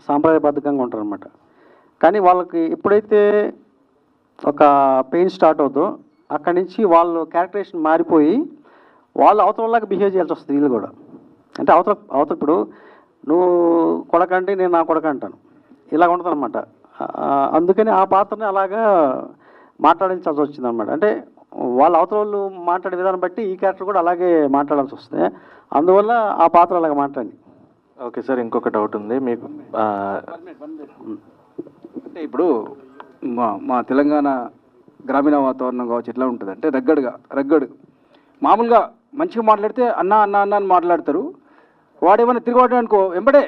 S5: సాంప్రదాయబద్ధంగా ఉంటారు అనమాట. కానీ వాళ్ళకి ఎప్పుడైతే ఒక పెయిన్ స్టార్ట్ అవుతుందో అక్కడి నుంచి వాళ్ళు క్యారెక్టరేషన్ మారిపోయి వాళ్ళు అవతలలాగా బిహేవ్ చేయాల్సి వస్తుంది వీళ్ళు కూడా. అంటే అవతల ఇప్పుడు నువ్వు కొడకంటే నేను నా కొడక అంటాను, ఇలా ఉంటుంది అనమాట. అందుకని ఆ పాత్రని అలాగా మాట్లాడించాల్సి వచ్చింది అనమాట. అంటే వాళ్ళ అవతల వాళ్ళు మాట్లాడే విధానం బట్టి ఈ క్యారెక్టర్ కూడా అలాగే మాట్లాడాల్సి వస్తే అందువల్ల ఆ పాత్ర అలాగే మాట్లాడి.
S21: ఓకే సార్, ఇంకొక డౌట్ ఉంది మీకు.
S7: అంటే ఇప్పుడు మా తెలంగాణ గ్రామీణ వాతావరణం కావచ్చు ఎట్లా ఉంటుంది అంటే రగ్గడు మామూలుగా మంచిగా మాట్లాడితే అన్న అన్న అన్న అని మాట్లాడతారు. వాడేమైనా తిరిగి అనుకో వెంబడే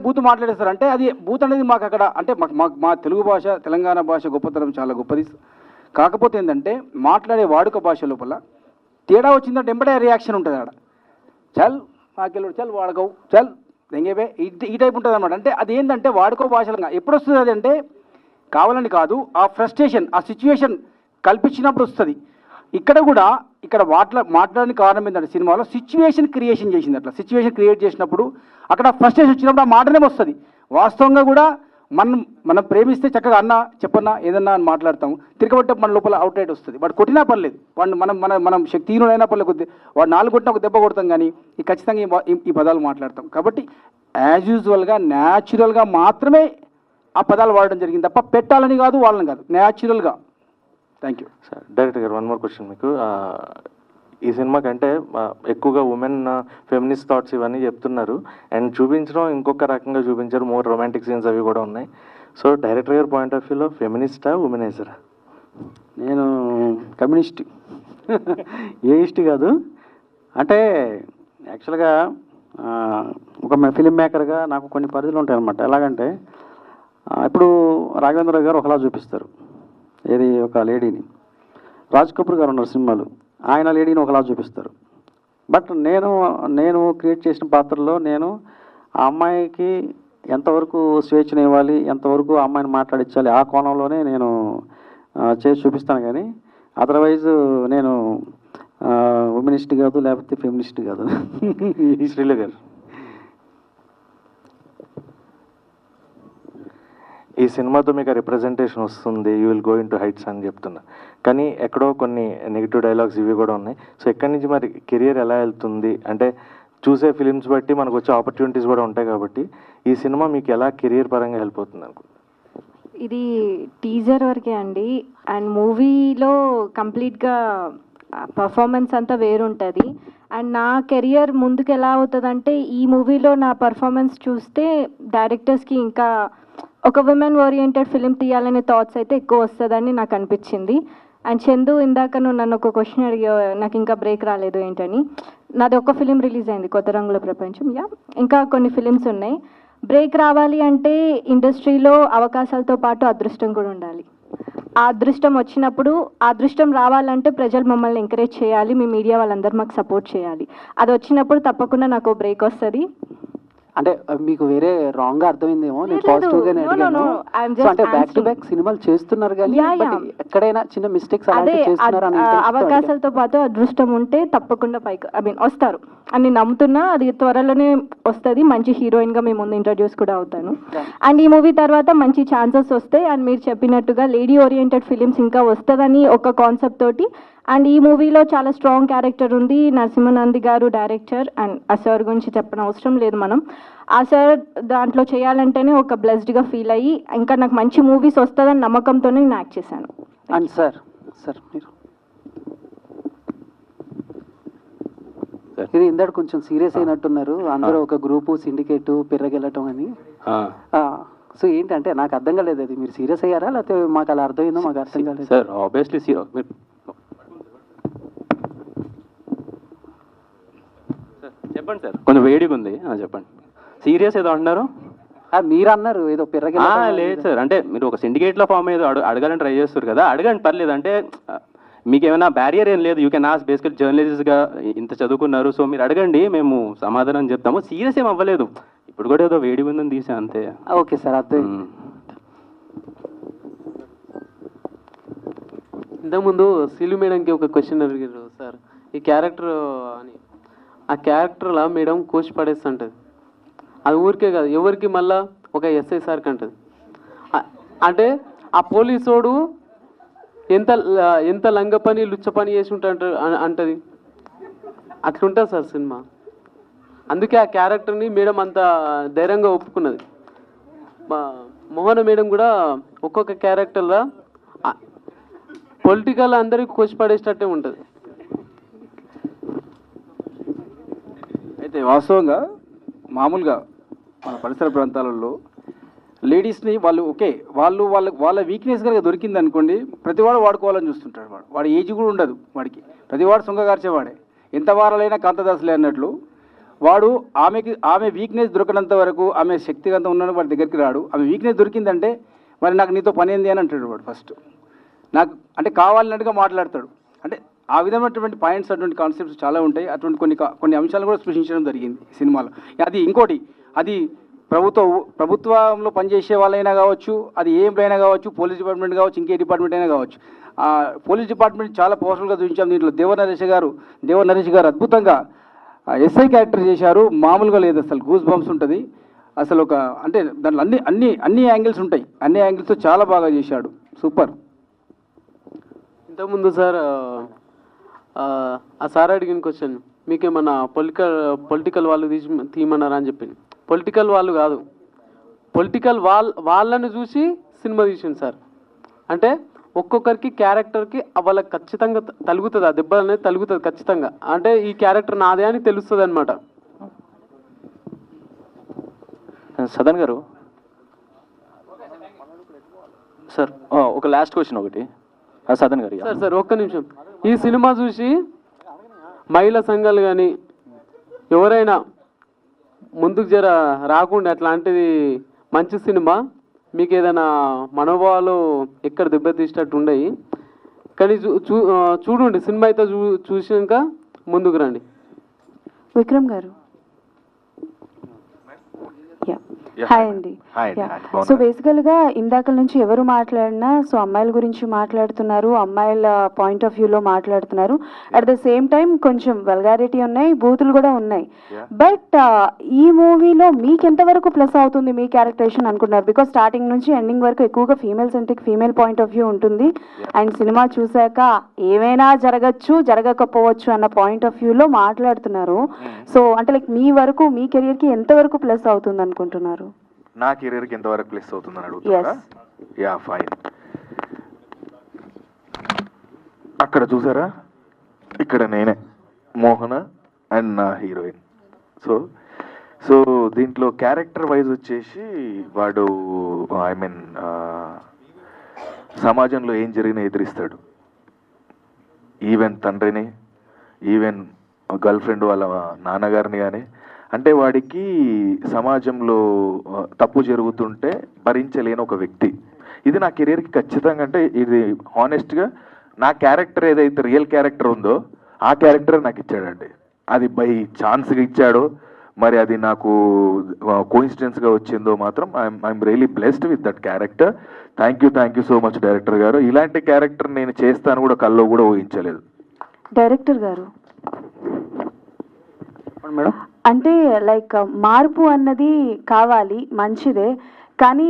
S7: బూతు మాట్లాడేస్తారు. అంటే అది బూత్ అనేది మాకు అక్కడ అంటే మా తెలుగు భాష తెలంగాణ భాష గొప్పతనం చాలా గొప్పది. కాకపోతే ఏంటంటే మాట్లాడే వాడుక భాష లోపల తేడా వచ్చిందంటే వెంబడే రియాక్షన్ ఉంటుంది అక్కడ. చల్ మాకెళ్ళి చల్ వాడుకోవు చల్ దెంగేబే ఈ టైప్ ఉంటుంది అనమాట. అంటే అది ఏంటంటే వాడుకో భాషలుగా ఎప్పుడు వస్తుంది అది అంటే కావాలని కాదు, ఆ ఫ్రస్ట్రేషన్ ఆ సిచ్యువేషన్ కల్పించినప్పుడు వస్తుంది. ఇక్కడ మాట్లాడడానికి కారణం ఏంటంటే సినిమాలో సిచ్యువేషన్ క్రియేషన్ చేసింది. అట్లా సిచ్యువేషన్ క్రియేట్ చేసినప్పుడు అక్కడ ఫ్రస్ట్రేషన్ వచ్చినప్పుడు ఆ మాటనే వస్తుంది. వాస్తవంగా కూడా మనం ప్రేమిస్తే చక్కగా అన్న చెప్పన్నా ఏదన్నా అని మాట్లాడతాము. తిరగబట్టే మన లోపల అవుట్ రైట్ వస్తుంది. వాడు కొట్టినా పర్లేదు, వాడిని మనం శక్తిహీనుడైనా పర్లేదు, కొద్ది వాడు 4 కొట్టినా ఒక దెబ్బ కొడతాం, కానీ ఖచ్చితంగా ఈ పదాలు మాట్లాడతాం. కాబట్టి యాజ్ యూజువల్గా న్యాచురల్గా మాత్రమే ఆ పదాలు వాడడం జరిగింది తప్ప పెట్టాలని కాదు, వాళ్ళని కాదు, న్యాచురల్గా. Thank you
S21: sir. డైరెక్టర్ గారు, వన్ మోర్ క్వశ్చన్ మీకు. ఈ సినిమాకి అంటే ఎక్కువగా ఉమెన్ ఫెమినిస్ట్ థాట్స్ ఇవన్నీ చెప్తున్నారు, అండ్ చూపించడం ఇంకొక రకంగా చూపించారు, మోర్ రొమాంటిక్ సీన్స్ అవి కూడా ఉన్నాయి. సో డైరెక్టర్ గారి పాయింట్ ఆఫ్ వ్యూలో ఫెమినిస్టా ఉమెనైజరా?
S5: నేను కమ్యూనిస్ట్, ఏయిస్ట్ కాదు. అంటే యాక్చువల్గా ఒక ఫిలిం మేకర్గా నాకు కొన్ని పరిధులు ఉంటాయి అన్నమాట. ఎలాగంటే ఇప్పుడు రాఘవేంద్ర గారు ఒకలా చూపిస్తారు, ఏది ఒక లేడీని. రాజ్ కపూర్ గారు ఉన్నారు సినిమాలు, ఆయన లేడీని ఒకలా చూపిస్తారు. బట్ నేను క్రియేట్ చేసిన పాత్రలో నేను ఆ అమ్మాయికి ఎంతవరకు స్వేచ్ఛనివ్వాలి, ఎంతవరకు ఆ అమ్మాయిని మాట్లాడించాలి, ఆ కోణంలోనే నేను చేసి చూపిస్తాను. కానీ అదర్వైజ్ నేను ఉమెనిస్ట్ కాదు, లేకపోతే ఫెమినిస్ట్ కాదు.
S21: శ్రీలు గారు, ఈ సినిమాతో మీకు రిప్రజెంటేషన్ వస్తుంది, you will go in to heights అని చెప్తున్నా, కానీ ఎక్కడో కొన్ని నెగిటివ్ డైలాగ్స్ ఇవి కూడా ఉన్నాయి. సో ఎక్కడి నుంచి మరి కెరియర్ ఎలా వెళ్తుంది అంటే చూసే ఫిలిమ్స్ బట్టి మనకు వచ్చే ఆపర్చునిటీస్ కూడా ఉంటాయి. కాబట్టి ఈ సినిమా మీకు ఎలా కెరియర్ పరంగా హెల్ప్ అవుతుంది అనుకుంటున్నాను?
S12: ఇది టీజర్ వరకే అండి, అండ్ మూవీలో కంప్లీట్గా పర్ఫార్మెన్స్ అంతా వేరుంటుంది. అండ్ నా కెరియర్ ముందుకు ఎలా అవుతుందంటే ఈ మూవీలో నా పర్ఫార్మెన్స్ చూస్తే డైరెక్టర్స్కి ఇంకా ఒక విమెన్ ఓరియంటెడ్ ఫిలిం తీయాలనే థాట్స్ అయితే ఎక్కువ వస్తుందని నాకు అనిపించింది. అండ్ చందు, ఇందాక నువ్వు నన్ను ఒక క్వశ్చన్ అడిగా, నాకు ఇంకా బ్రేక్ రాలేదు ఏంటని. నాది ఒక ఫిలిం రిలీజ్ అయింది, కొత్త రంగుల ప్రపంచం. ఇంకా కొన్ని ఫిలిమ్స్ ఉన్నాయి. బ్రేక్ రావాలి అంటే ఇండస్ట్రీలో అవకాశాలతో పాటు అదృష్టం కూడా ఉండాలి. ఆ అదృష్టం వచ్చినప్పుడు, ఆ అదృష్టం రావాలంటే ప్రజలు మమ్మల్ని ఎంకరేజ్ చేయాలి, మీ మీడియా వాళ్ళందరూ మాకు సపోర్ట్ చేయాలి. అది వచ్చినప్పుడు తప్పకుండా నాకు బ్రేక్ వస్తుంది.
S17: అంటే మీకు వేరే రాంగ్ గా అర్థమైందేమో, నేను పాజిటివ్ గానే అడిగాను. సో అంటే బ్యాక్ టు బ్యాక్ సినిమాలు చేస్తున్నారు కానీ ఎక్కడైనా చిన్న మిస్టేక్స్ అలాంటి చేస్తున్నారు అని
S12: అవకాశాలతో పాటు అదృష్టం ఉంటే తప్పకుండా పైకి వస్తారు అని నమ్ముతున్నా. అది త్వరలోనే వస్తుంది. మంచి హీరోయిన్ గా మీ ముందు ఇంట్రడ్యూస్ కూడా అవుతాను. అండ్ ఈ మూవీ తర్వాత మంచి ఛాన్సెస్ వస్తాయి. అండ్ మీరు చెప్పినట్టుగా లేడీ ఓరియంటెడ్ ఫిలిమ్స్ ఇంకా వస్తుందని ఒక కాన్సెప్ట్ తోటి. అండ్ ఈ మూవీలో చాలా స్ట్రాంగ్ క్యారెక్టర్ ఉంది. నరసింహనంది గారు డైరెక్టర్, అండ్ ఆ సార్ గురించి చెప్పిన అవసరం లేదు. మనం ఆ సార్ దాంట్లో చేయాలంటేనే ఒక బ్లెస్డ్గా ఫీల్ అయ్యి ఇంకా నాకు మంచి మూవీస్ వస్తుందని నమ్మకంతోనే నేను యాక్ట్ చేశాను.
S17: అండ్ సార్ మీరు ఇది ఇందాక కొంచెం సీరియస్ అయినట్టున్నారు, అందరూ ఒక గ్రూపు సిండికేట్ పెర్రగెళ్ళటం అని. సో ఏంటంటే నాకు అర్థం కాలేదు, అది మీరు సీరియస్ అయ్యారా లేకపోతే మాకు అలా అర్థమైందో మాకు అర్థం కాలేదు.
S18: సార్ ఆబ్వియస్లీ చెప్పండి సార్, కొంచెం వేడిగా ఉంది, చెప్పండి. సీరియస్ ఏదో అంటున్నారు?
S17: మీరు అన్నారు ఏదో పెరగ.
S18: లేదు సార్, అంటే మీరు ఒక సిండికేట్లో ఫామ్ ఏదో అడగాలని ట్రై చేస్తారు కదా, అడగండి పర్లేదు. అంటే మీకు ఏమైనా బ్యారియర్ ఏం లేదు, యూ కెన్ ఆస్క్. బేసికల్ జర్నలిస్ట్గా ఇంత చదువుకున్నారు, సో మీరు అడగండి, మేము సమాధానం చెప్తాము. సీరియస్ ఏం అవ్వలేదు, ఇప్పుడు కూడా ఏదో వేడిగా ఉందని తీసా అంతే.
S17: ఓకే సార్, అర్థం. ఇంతకుముందు సిలు మేడంకి ఒక క్వశ్చన్ అడిగారు సార్, ఈ క్యారెక్టర్ అని. ఆ క్యారెక్టర్లా మేడం కోచ్ పడేస్తుంటుంది, అది ఊరికే కాదు ఎవరికి మళ్ళా ఒక ఎస్ఐ సార్కి అంటుంది. అంటే ఆ పోలీసోడు ఎంత లంగ పని లుచ్చ పని చేసి ఉంటాడు అంటది, అట్లుంటుంది సార్ సినిమా. అందుకే ఆ క్యారెక్టర్ని మేడం అంత ధైర్యంగా ఒప్పుకున్నది. మోహన మేడం కూడా
S6: ఒక్కొక్క క్యారెక్టర్లో పొలిటికల్ అందరికి కోసి పడేసేటట్టే ఉంటుంది.
S7: అయితే వాస్తవంగా మామూలుగా మన పరిసర ప్రాంతాలలో లేడీస్ని వాళ్ళు ఓకే వాళ్ళ వీక్నెస్ కనుక దొరికింది అనుకోండి, ప్రతివాడు వాడుకోవాలని చూస్తుంటాడు. వాడి ఏజ్ కూడా ఉండదు వాడికి, ప్రతివాడు సొంగగార్చేవాడే, ఎంత వారాలైనా కాంతదాసులే అన్నట్లు. వాడు ఆమె వీక్నెస్ దొరకనంత వరకు, ఆమె శక్తివంతం ఉన్న వాడి దగ్గరికి రాడు. ఆమె వీక్నెస్ దొరికిందంటే మరి నాకు నీతో పని ఏంది అని అంటాడు వాడు. ఫస్ట్ నాకు అంటే కావాలన్నట్టుగా మాట్లాడతాడు. అంటే ఆ విధమైనటువంటి పాయింట్స్, అటువంటి కాన్సెప్ట్స్ చాలా ఉంటాయి. అటువంటి కొన్ని అంశాలు కూడా స్పృశించడం జరిగింది ఈ సినిమాలో. అది ఇంకోటి, అది ప్రభుత్వంలో పనిచేసే వాళ్ళైనా కావచ్చు, అది ఏమైనా కావచ్చు, పోలీస్ డిపార్ట్మెంట్ కావచ్చు, ఇంకే డిపార్ట్మెంట్ అయినా కావచ్చు. పోలీస్ డిపార్ట్మెంట్ చాలా పవర్ఫుల్గా చూపించాం. దీంట్లో దేవ నరేష్ గారు అద్భుతంగా ఎస్ఐ క్యారెక్టర్ చేశారు. మామూలుగా లేదు అసలు, గూస్ బంప్స్ ఉంటుంది అసలు. అంటే దాంట్లో అన్ని యాంగిల్స్ ఉంటాయి, అన్ని యాంగిల్స్తో చాలా బాగా చేశాడు. సూపర్.
S6: ఇంతకుముందు సార్ ఆ సార్ అడిగిన క్వశ్చన్, మీకేమన్నా పొలిటికల్ వాళ్ళు తీయమన్నారా అని చెప్పింది. పొలిటికల్ వాళ్ళు కాదు, పొలిటికల్ వాళ్ళని చూసి సినిమా తీసింది సార్. అంటే ఒక్కొక్కరికి క్యారెక్టర్కి వాళ్ళకి ఖచ్చితంగా తలుగుతుంది, ఆ దెబ్బ అనేది తలుగుతుంది ఖచ్చితంగా. అంటే ఈ క్యారెక్టర్ నాదే అని తెలుస్తుంది అనమాట.
S20: సదన్ గారు సార్, ఒక లాస్ట్ క్వశ్చన్ ఒకటి. సదన్ గారు
S6: సార్ ఒక్క నిమిషం. ఈ సినిమా చూసి మహిళా సంఘాలు కానీ ఎవరైనా ముందుకు రాకుండా అట్లాంటిది మంచి సినిమా, మీకు ఏదైనా మనోభావాలు ఎక్కడ దెబ్బతీసేటట్టు ఉండయి, కానీ చూడండి సినిమా అయితే చూసాక ముందుకు రండి.
S3: విక్రమ్ గారు హాయ్ అండి. సో బేసికల్గా ఇందాక నుంచి ఎవరు మాట్లాడినా సో అమ్మాయిల గురించి మాట్లాడుతున్నారు, అమ్మాయిల పాయింట్ ఆఫ్ వ్యూలో మాట్లాడుతున్నారు. అట్ ద సేమ్ టైం కొంచెం వల్గారిటీ ఉన్నాయి, బూతులు కూడా ఉన్నాయి. బట్ ఈ మూవీలో మీకు ఎంతవరకు ప్లస్ అవుతుంది మీ క్యారెక్టరేషన్ అనుకుంటున్నారు? బికాస్ స్టార్టింగ్ నుంచి ఎండింగ్ వరకు ఎక్కువగా female centric, female point of view ఉంటుంది. అండ్ సినిమా చూశాక ఏమైనా జరగచ్చు జరగకపోవచ్చు అన్న పాయింట్ ఆఫ్ వ్యూలో మాట్లాడుతున్నారు. సో అంటే లైక్ మీ వరకు మీ కెరియర్కి ఎంతవరకు ప్లస్ అవుతుంది అనుకుంటున్నారు?
S14: నా కెరీర్కి ఎంతవరకు ప్లస్ అవుతుందని అడుగుతున్నారా? Yeah fine. అక్కడ చూసారా, ఇక్కడ నేనే మోహన అండ్ నా హీరోయిన్. సో దీంట్లో క్యారెక్టర్ వైజ్ వచ్చేసి వాడు సమాజంలో ఏం జరిగినా ఎదిరిస్తాడు. ఈవెన్ తండ్రిని, ఈవెన్ గర్ల్ ఫ్రెండ్ వాళ్ళ నాన్నగారిని కానీ. అంటే వాడికి సమాజంలో తప్పు జరుగుతుంటే భరించలేని ఒక వ్యక్తి. ఇది నా కెరీర్కి ఖచ్చితంగా, అంటే ఇది హానెస్ట్గా నా క్యారెక్టర్ ఏదైతే రియల్ క్యారెక్టర్ ఉందో ఆ క్యారెక్టర్ నాకు ఇచ్చాడండి. అది బై ఛాన్స్గా ఇచ్చాడో మరి అది నాకు కోఇన్సిడెన్స్గా వచ్చిందో మాత్రం I'm really blessed with that character. Thank you so much director గారు. ఇలాంటి క్యారెక్టర్ నేను చేస్తాను కూడా కల్లో కూడా ఊహించలేదు.
S3: డైరెక్టర్ గారు
S7: మేడం,
S3: అంటే లైక్ మార్పు అన్నది కావాలి, మంచిదే, కానీ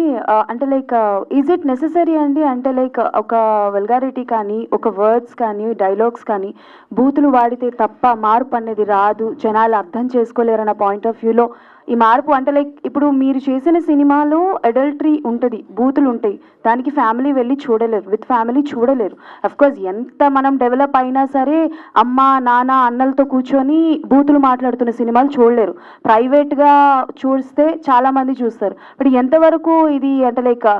S3: అంటే లైక్ ఈజ్ ఇట్ నెససరీ అండి? అంటే లైక్ ఒక వల్గారిటీ కానీ, ఒక వర్డ్స్ కానీ, డైలాగ్స్ కానీ బూతులు వాడితే తప్ప మార్పు అనేది రాదు, జనాలు అర్థం చేసుకోలేరన్న పాయింట్ ఆఫ్ వ్యూలో ఈ మార్పు అంటే లైక్ ఇప్పుడు మీరు చేసిన సినిమాలో అడల్టరీ ఉంటుంది, బూతులు ఉంటాయి, దానికి ఫ్యామిలీ వెళ్ళి చూడలేరు, విత్ ఫ్యామిలీ చూడలేరు. అఫ్కోర్స్ ఎంత మనం డెవలప్ అయినా సరే అమ్మ నాన్న అన్నలతో కూర్చొని బూతులు మాట్లాడుతున్న సినిమాలు చూడలేరు. ప్రైవేట్గా చూస్తే చాలామంది చూస్తారు. బట్ ఎంతవరకు ఇది అంటే లైక్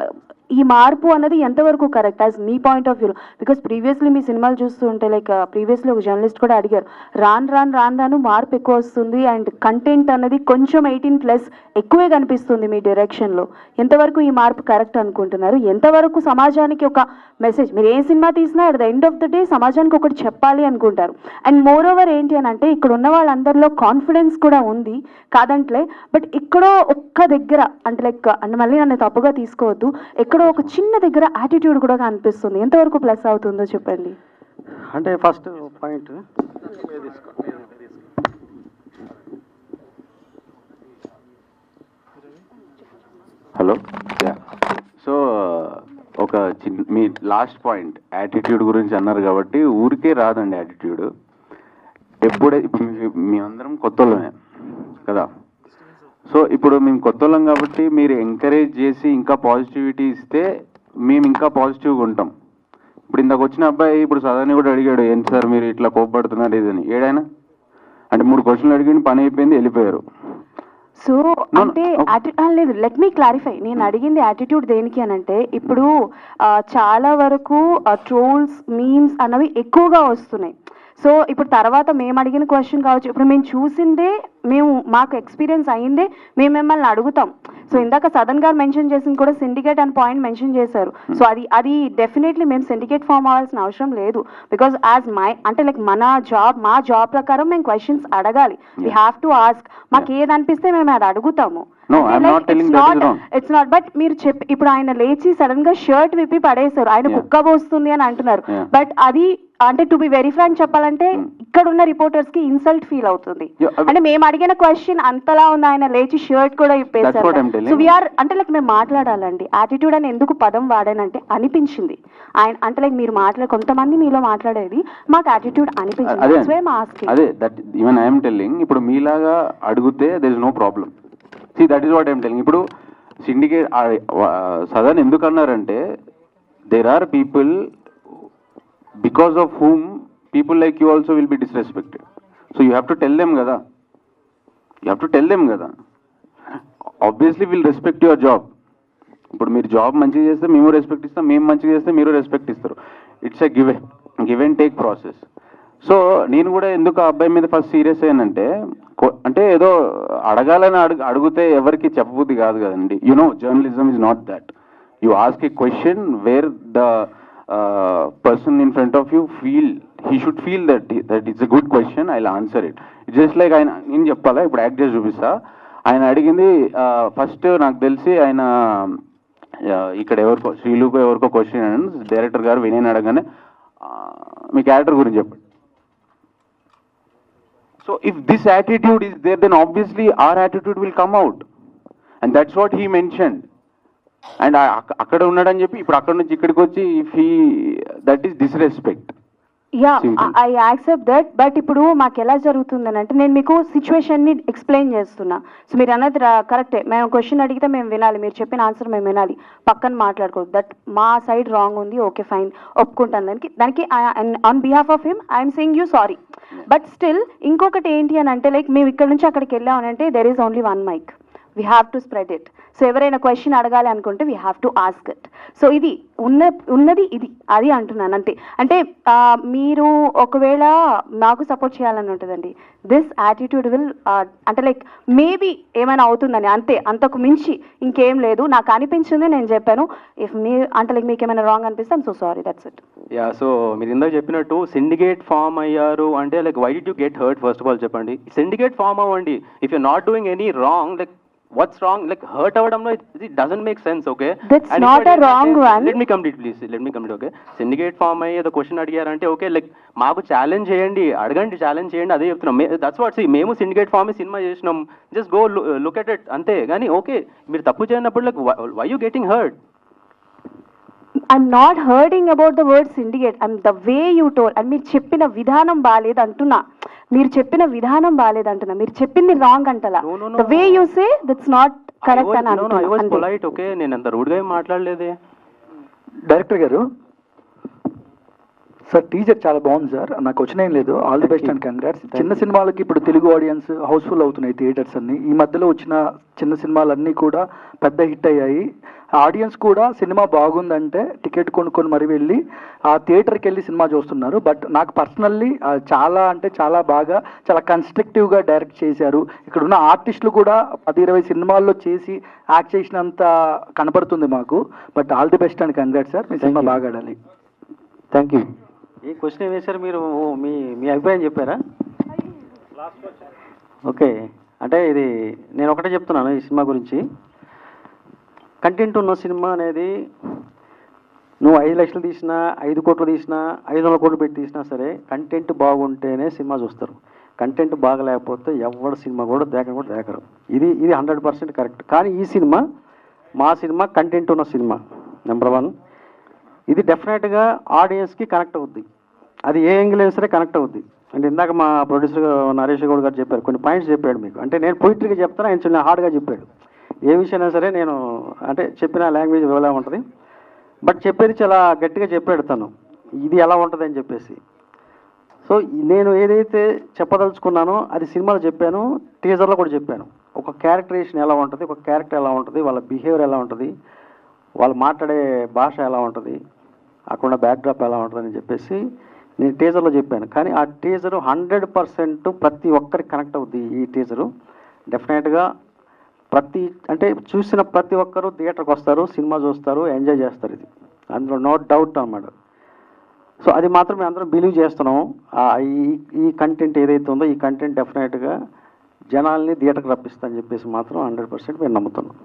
S3: ఈ మార్పు అన్నది ఎంతవరకు correct as me point of వ్యూలో? బికాస్ ప్రీవియస్లీ మీ సినిమాలు చూస్తూ ఉంటే లైక్ ప్రీవియస్లీ ఒక జర్నలిస్ట్ కూడా అడిగారు, రాను మార్పు ఎక్కువ వస్తుంది అండ్ కంటెంట్ అన్నది కొంచెం 18+ ఎక్కువే కనిపిస్తుంది మీ డైరెక్షన్లో. ఎంతవరకు ఈ మార్పు కరెక్ట్ అనుకుంటున్నారు? ఎంతవరకు సమాజానికి ఒక మెసేజ్, మీరు ఏ సినిమా తీసినా at the end of the day సమాజానికి ఒకటి చెప్పాలి అనుకుంటారు. అండ్ మోర్ ఓవర్ ఏంటి అని అంటే ఇక్కడ ఉన్న వాళ్ళందరిలో కాన్ఫిడెన్స్ కూడా ఉంది కాదంట్లే, బట్ ఎక్కడో ఒక్క దగ్గర అంటే లైక్ అంటే మళ్ళీ నన్ను తప్పుగా తీసుకోవద్దు, ఎక్కడో ఒక చిన్న దగ్గర యాటిట్యూడ్ కూడా కనిపిస్తుంది. ఎంతవరకు ప్లస్ అవుతుందో చెప్పండి.
S5: అంటే ఫస్ట్ పాయింట్
S18: హలో. సో ఒక మీ లాస్ట్ పాయింట్ యాటిట్యూడ్ గురించి అన్నారు కాబట్టి ఊరికే రాదండి యాటిట్యూడ్. ఇప్పుడు మేమందరం కొత్తోళ్ళమే కదా. సో ఇప్పుడు మేము కొత్తోళ్ళం కాబట్టి మీరు ఎంకరేజ్ చేసి ఇంకా పాజిటివిటీ ఇస్తే మేము ఇంకా పాజిటివ్గా ఉంటాం. ఇప్పుడు ఇందాక వచ్చిన అబ్బాయి ఇప్పుడు సదాన్ని కూడా అడిగాడు, ఏంటి సార్ మీరు ఇట్లా కోపడుతున్నారు ఇదని. ఏడైనా అంటే 3 క్వశ్చన్లు అడిగి పని అయిపోయింది, వెళ్ళిపోయారు.
S3: సో అంటే లేదు, లెట్ మీ క్లారిఫై. నేను అడిగింది యాటిట్యూడ్ దేనికి అని అంటే, ఇప్పుడు చాలా వరకు ట్రోల్స్ మీమ్స్ అన్నవి ఎక్కువగా వస్తున్నాయి. సో ఇప్పుడు తర్వాత మేము అడిగిన క్వశ్చన్ కావచ్చు, ఇప్పుడు మేము చూసిందే, మాకు ఎక్స్పీరియన్స్ అయ్యిందే మేము మిమ్మల్ని అడుగుతాం. సో ఇందాక సదన్ గారు మెన్షన్ చేసింది కూడా సిండికేట్ అని పాయింట్ మెన్షన్ చేశారు. సో అది డెఫినెట్లీ మేము సిండికేట్ ఫామ్ అవ్వాల్సిన అవసరం లేదు. బికాజ్ యాజ్ అంటే లైక్ మా జాబ్ ప్రకారం మేము క్వశ్చన్స్ అడగాలి. We have to ask. మాకు ఏది అనిపిస్తే మేము అది అడుగుతాము. ఇట్స్ నాట్ బట్ మీరు ఇప్పుడు ఆయన లేచి సడన్ గా షర్ట్ విప్పి పడేశారు, ఆయన కుక్క పోస్తుంది అని అంటున్నారు. బట్ అది అంటే టు బి వెరీ ఫ్రాంక్ చెప్పాలంటే ఇక్కడ ఉన్న రిపోర్టర్స్ కి ఇన్సల్ట్ ఫీల్ అవుతుంది. అంటే మేము అడిగిన క్వశ్చన్ అంతలా ఉంది, ఆయన లేచి షర్ట్ కూడా ఇప్పేశారు. సో వీఆర్ అంటే లైక్ మేము మాట్లాడాలండి. యాటిట్యూడ్ అని ఎందుకు పదం వాడానంటే అనిపించింది ఆయన అంటే లైక్ మీరు కొంతమంది మీలో మాట్లాడేది మాకు యాటిట్యూడ్ అనిపించింది.
S18: అదే దట్ ఈవెన్ ఐఎమ్ టెల్లింగ్. ఇప్పుడు మీలాగా అడిగితే there is no problem. See, that is what I am telling. ఇప్పుడు సిండికేట్ సదన్ ఎందుకు అన్నారంటే there are people because of whom people like you also will be disrespected. So you have to tell them కదా. You have to tell them కదా. Obviously we'll respect your job. ఇప్పుడు మీరు job మంచిగా చేస్తే మేము రెస్పెక్ట్ ఇస్తాం, మేము మంచిగా చేస్తే మీరు రెస్పెక్ట్ ఇస్తారు. It's a give and take process. So నేను కూడా ఎందుకు ఆ అబ్బాయి మీద ఫస్ట్ సీరియస్ అయ్యానంటే, అంటే ఏదో అడగాలని అడిగితే ఎవరికి చెప్పబుద్ధి కాదు కదండి. Journalism is not that. You ask a question where the person in front of you he should feel that it's a good question, I'll answer it. It's just like ఆయన నేను చెప్పాలా, ఇప్పుడు యాక్ట్ చేసి చూపిస్తా. ఆయన అడిగింది ఫస్ట్ నాకు తెలిసి ఆయన ఇక్కడ శ్రీలుకు ఎవరికో క్వశ్చన్ డైరెక్టర్ గారు వినయన్ అడగానే మీ క్యారెక్టర్ గురించి చెప్పండి. So if this attitude is there, then obviously our attitude will come out, and that's what he mentioned. And అక్కడ ఉన్నాడని చెప్పి ఇప్పుడు అక్కడ నుంచి ఇక్కడికి వచ్చి that is disrespect.
S3: I accept that. But ఇప్పుడు మాకు ఎలా జరుగుతుందని అంటే, నేను మీకు సిచ్యువేషన్ని ఎక్స్ప్లెయిన్ చేస్తున్నా. సో మీరు అన్నది కరెక్టే. మేము క్వశ్చన్ అడిగితే మేము వినాలి, మీరు చెప్పిన ఆన్సర్ మేము వినాలి, పక్కన మాట్లాడుకోవద్దు. దట్ మా సైడ్ రాంగ్ ఉంది, ఓకే ఫైన్, ఒప్పుకుంటాను. దానికి on behalf of him I'm saying you sorry. But still ఇంకొకటి ఏంటి అని అంటే, లైక్ మేము ఇక్కడ నుంచి అక్కడికి వెళ్ళామనంటే there is only one mike, we have to spread it. So ఎవరైనా క్వశ్చన్ అడగాలి అనుకుంటే we have to ask it. So ఇది ఉన్నది ఇది అది అంటున్నాను అంతే. అంటే మీరు ఒకవేళ నాకు సపోర్ట్ చేయాలని ఉంటుందండి, దిస్ యాటిట్యూడ్ విల్ అంటే లైక్ మేబీ ఏమైనా అవుతుందని అంతే, అంతకు మించి ఇంకేం లేదు. నాకు అనిపించింది నేను చెప్పాను. ఇఫ్ మీ అంటే లైక్ మీకు ఏమైనా రాంగ్ అనిపిస్తే I'm so sorry, that's it.
S2: Yeah, so మీరు ఇందాక చెప్పినట్టు సిండికేట్ ఫామ్ అయ్యారు అంటే like why did you get hurt? First of all చెప్పండి. సిండికేట్ ఫామ్ అవ్వండి. If you not doing any wrong, like what's wrong? Like hurt avadamlo it doesn't make sense. Okay,
S3: that's and not a wrong one.
S2: Let me complete please, let me complete. Okay, syndicate form ayi the question adigarante okay, like maaku challenge cheyandi, adagandi, challenge cheyandi, ade cheptunam. That's what, see, memu syndicate form e cinema chesnam, just go look at it ante. Gani okay, meer tappu cheyanappudu like why you getting hurt?
S3: I'm not hurting about the word syndicate. I'm the way you told. And మీరు చెప్పిన విధానం బాలేదు అంటున్నా, మీరు చెప్పిన విధానం బాలేదు అంటున్నా, మీరు చెప్పింది wrong అంటలా. The way you say that's not correct అని అంటున్నా.
S2: I was polite. Okay, నేను అంత రూడ్ గా మాట్లాడలేదే.
S22: డైరెక్టర్ గారు, సార్ టీజర్ చాలా బాగుంది సార్, నాకు వచ్చిన ఏం లేదు. All the best and congrats. చిన్న సినిమాలకి ఇప్పుడు తెలుగు ఆడియన్స్ హౌస్ఫుల్ అవుతున్నాయి థియేటర్స్ అన్ని. ఈ మధ్యలో వచ్చిన చిన్న సినిమాలన్నీ కూడా పెద్ద హిట్ అయ్యాయి. ఆడియన్స్ కూడా సినిమా బాగుందంటే టికెట్ కొనుక్కొని మరి వెళ్ళి ఆ థియేటర్కి వెళ్ళి సినిమా చూస్తున్నారు. బట్ నాకు పర్సనల్లీ చాలా అంటే చాలా బాగా, చాలా కన్స్ట్రక్టివ్గా డైరెక్ట్ చేశారు. ఇక్కడ ఉన్న ఆర్టిస్టులు కూడా 10-20 సినిమాల్లో చేసి యాక్ట్ చేసినంత కనపడుతుంది మాకు. But all the best and congrats sir, me cinema బాగా ఆడాలి.
S2: Thank you. ఏ క్వశ్చన్ వేశారు మీరు? మీ అభిప్రాయం చెప్పారా? ఓకే, అంటే ఇది నేను ఒకటే చెప్తున్నాను ఈ సినిమా గురించి. కంటెంట్ ఉన్న సినిమా అనేది నువ్వు 5 లక్షలు తీసినా, 5 కోట్లు తీసినా, 500 కోట్లు పెట్టి తీసినా సరే, కంటెంట్ బాగుంటేనే సినిమా చూస్తారు. కంటెంట్ బాగలేకపోతే ఎవరి సినిమా కూడా దేకరు. ఇది 100% కరెక్ట్. కానీ ఈ సినిమా, మా సినిమా కంటెంట్ ఉన్న సినిమా నెంబర్ 1. ఇది డెఫినెట్గా ఆడియన్స్కి కనెక్ట్ అవుద్ది. అది ఏ యాంగిల్ అయినా సరే కనెక్ట్ అవుద్ది. అంటే ఇందాక మా ప్రొడ్యూసర్ నరేష్ గౌడ్ గారు చెప్పారు, కొన్ని పాయింట్స్ చెప్పాడు మీకు. అంటే నేను పొయిటరీగా చెప్తాను, ఆయన హార్డ్గా చెప్పాడు. ఏ విషయమైనా సరే నేను అంటే చెప్పిన లాంగ్వేజ్ ఎలా ఉంటుంది. బట్ చెప్పేది చాలా గట్టిగా చెప్పాడు తను, ఇది ఎలా ఉంటుంది అని చెప్పేసి. సో నేను ఏదైతే చెప్పదలుచుకున్నానో అది సినిమాలో చెప్పాను, టీజర్లో కూడా చెప్పాను. ఒక క్యారెక్టరేషన్ ఎలా ఉంటుంది, ఒక క్యారెక్టర్ ఎలా ఉంటుంది, వాళ్ళ బిహేవియర్ ఎలా ఉంటుంది, వాళ్ళు మాట్లాడే భాష ఎలా ఉంటుంది, అక్కడ బ్యాక్డ్రాప్ ఎలా ఉంటుందని చెప్పేసి నేను టీజర్లో చెప్పాను. కానీ ఆ టీజరు 100% ప్రతి ఒక్కరికి కనెక్ట్ అవుద్ది. ఈ టీజరు డెఫినెట్గా అంటే చూసిన ప్రతి ఒక్కరు థియేటర్కి వస్తారు, సినిమా చూస్తారు, ఎంజాయ్ చేస్తారు. ఇది అందులో నో డౌట్ అన్నమాట. సో అది మాత్రం మేము అందరం బిలీవ్ చేస్తున్నాం. ఈ కంటెంట్ ఏదైతే ఉందో ఈ కంటెంట్ డెఫినెట్గా జనాల్ని థియేటర్కి రప్పిస్తా అని చెప్పేసి మాత్రం 100% మేము నమ్ముతున్నాం.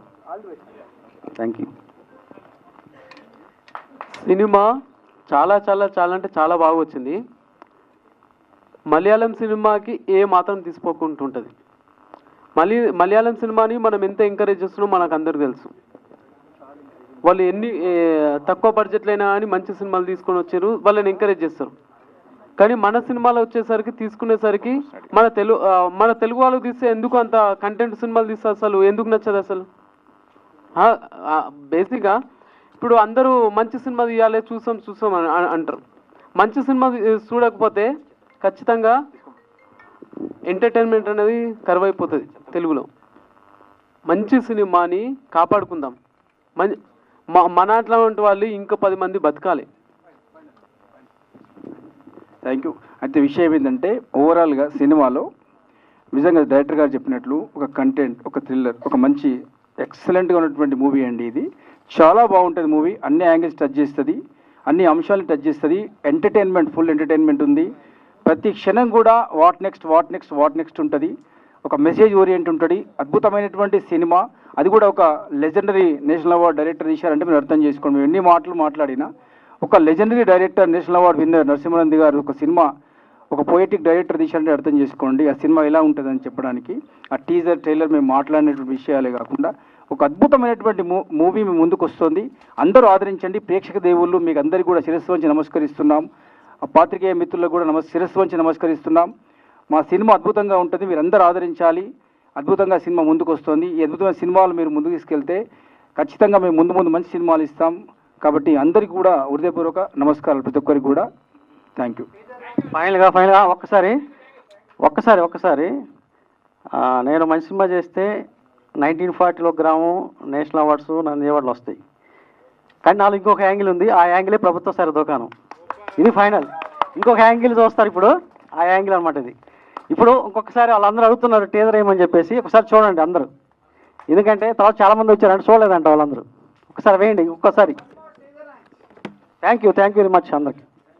S2: Thank you.
S6: సినిమా చాలా చాలా చాలా అంటే చాలా బాగా వచ్చింది. మలయాళం సినిమాకి ఏ మాత్రం తీసుకోకుంటుంటుంది. మలయాళం సినిమాని మనం ఎంత ఎంకరేజ్ చేస్తున్నామో మనకు అందరికీ తెలుసు. వాళ్ళు ఎన్ని తక్కువ బడ్జెట్లు అయినా కానీ మంచి సినిమాలు తీసుకొని వచ్చారు, వాళ్ళని ఎంకరేజ్ చేస్తారు. కానీ మన సినిమాలో వచ్చేసరికి తీసుకునేసరికి మన తెలుగు వాళ్ళు తీస్తే ఎందుకు అంత కంటెంట్ సినిమాలు తీస్తే అసలు ఎందుకు నచ్చదు అసలు? బేసిక్గా ఇప్పుడు అందరూ మంచి సినిమా తీయాలి, చూసాం అని అంటారు. మంచి సినిమా చూడకపోతే ఖచ్చితంగా ఎంటర్టైన్మెంట్ అనేది కరువైపోతుంది. తెలుగులో మంచి సినిమాని కాపాడుకుందాం. మన అట్లాంటి వాళ్ళు ఇంకా 10 మంది బతకాలి.
S7: Thank you. అయితే విషయం ఏంటంటే ఓవరాల్గా సినిమాలో నిజంగా డైరెక్టర్ గారు చెప్పినట్లు ఒక కంటెంట్, ఒక థ్రిల్లర్, ఒక మంచి ఎక్సలెంట్గా ఉన్నటువంటి మూవీ అండి. ఇది చాలా బాగుంటుంది మూవీ. అన్ని యాంగిల్స్ టచ్ చేస్తుంది, అన్ని అంశాలను టచ్ చేస్తుంది. ఎంటర్టైన్మెంట్, ఫుల్ ఎంటర్టైన్మెంట్ ఉంది. ప్రతి క్షణం కూడా వాట్ నెక్స్ట్ ఉంటుంది. ఒక మెసేజ్ ఓరియంట్ ఉంటుంది. అద్భుతమైనటువంటి సినిమా. అది కూడా ఒక లెజెండరీ నేషనల్ అవార్డ్ డైరెక్టర్ తీశారంటే మీరు అర్థం చేసుకోండి. మేము ఎన్ని మాటలు మాట్లాడినా ఒక legendary director, national award winner Narasimhanand గారు ఒక సినిమా, ఒక పోయిటిక్ డైరెక్టర్ తీశారంటే అర్థం చేసుకోండి ఆ సినిమా ఎలా ఉంటుందని చెప్పడానికి. ఆ టీజర్, ట్రైలర్ మేము మాట్లాడినటువంటి విషయాలే కాకుండా ఒక అద్భుతమైనటువంటి మూవీ మీ ముందుకు వస్తుంది. అందరూ ఆదరించండి. ప్రేక్షక దేవుళ్ళు మీకు అందరికీ కూడా శిరస్సు వంచి నమస్కరిస్తున్నాం. ఆ పాత్రికేయ మిత్రులకు కూడా శిరస్సు వంచి నమస్కరిస్తున్నాం. మా సినిమా అద్భుతంగా ఉంటుంది, మీరు అందరూ ఆదరించాలి. అద్భుతంగా సినిమా ముందుకు వస్తుంది. ఈ అద్భుతమైన సినిమాలు మీరు ముందుకు తీసుకెళ్తే ఖచ్చితంగా మేము ముందు మంచి సినిమాలు ఇస్తాం. కాబట్టి అందరికీ కూడా హృదయపూర్వక నమస్కారాలు ప్రతి ఒక్కరికి కూడా. Thank you.
S2: ఫైనల్గా ఒక్కసారి నేను మంచి సినిమా చేస్తే 1940లో గ్రామం, నేషనల్ అవార్డ్స్, నంది అవార్డులు వస్తాయి. కానీ నాలో ఇంకొక యాంగిల్ ఉంది. ఆ యాంగిలే ప్రభుత్వ స్థాయి దుకాణం. ఇది ఫైనల్. ఇంకొక యాంగిల్ చూస్తారు ఇప్పుడు, ఆ యాంగిల్ అనమాట ఇది. ఇప్పుడు ఇంకొకసారి వాళ్ళందరూ అడుగుతున్నారు టీజర్ ఏమని చెప్పేసి, ఒకసారి చూడండి అందరూ. ఎందుకంటే తర్వాత చాలామంది వచ్చారంటే చూడలేదంట వాళ్ళందరూ. ఒకసారి వేయండి ఒక్కసారి. థ్యాంక్ యూ వెరీ మచ్ అందరికి.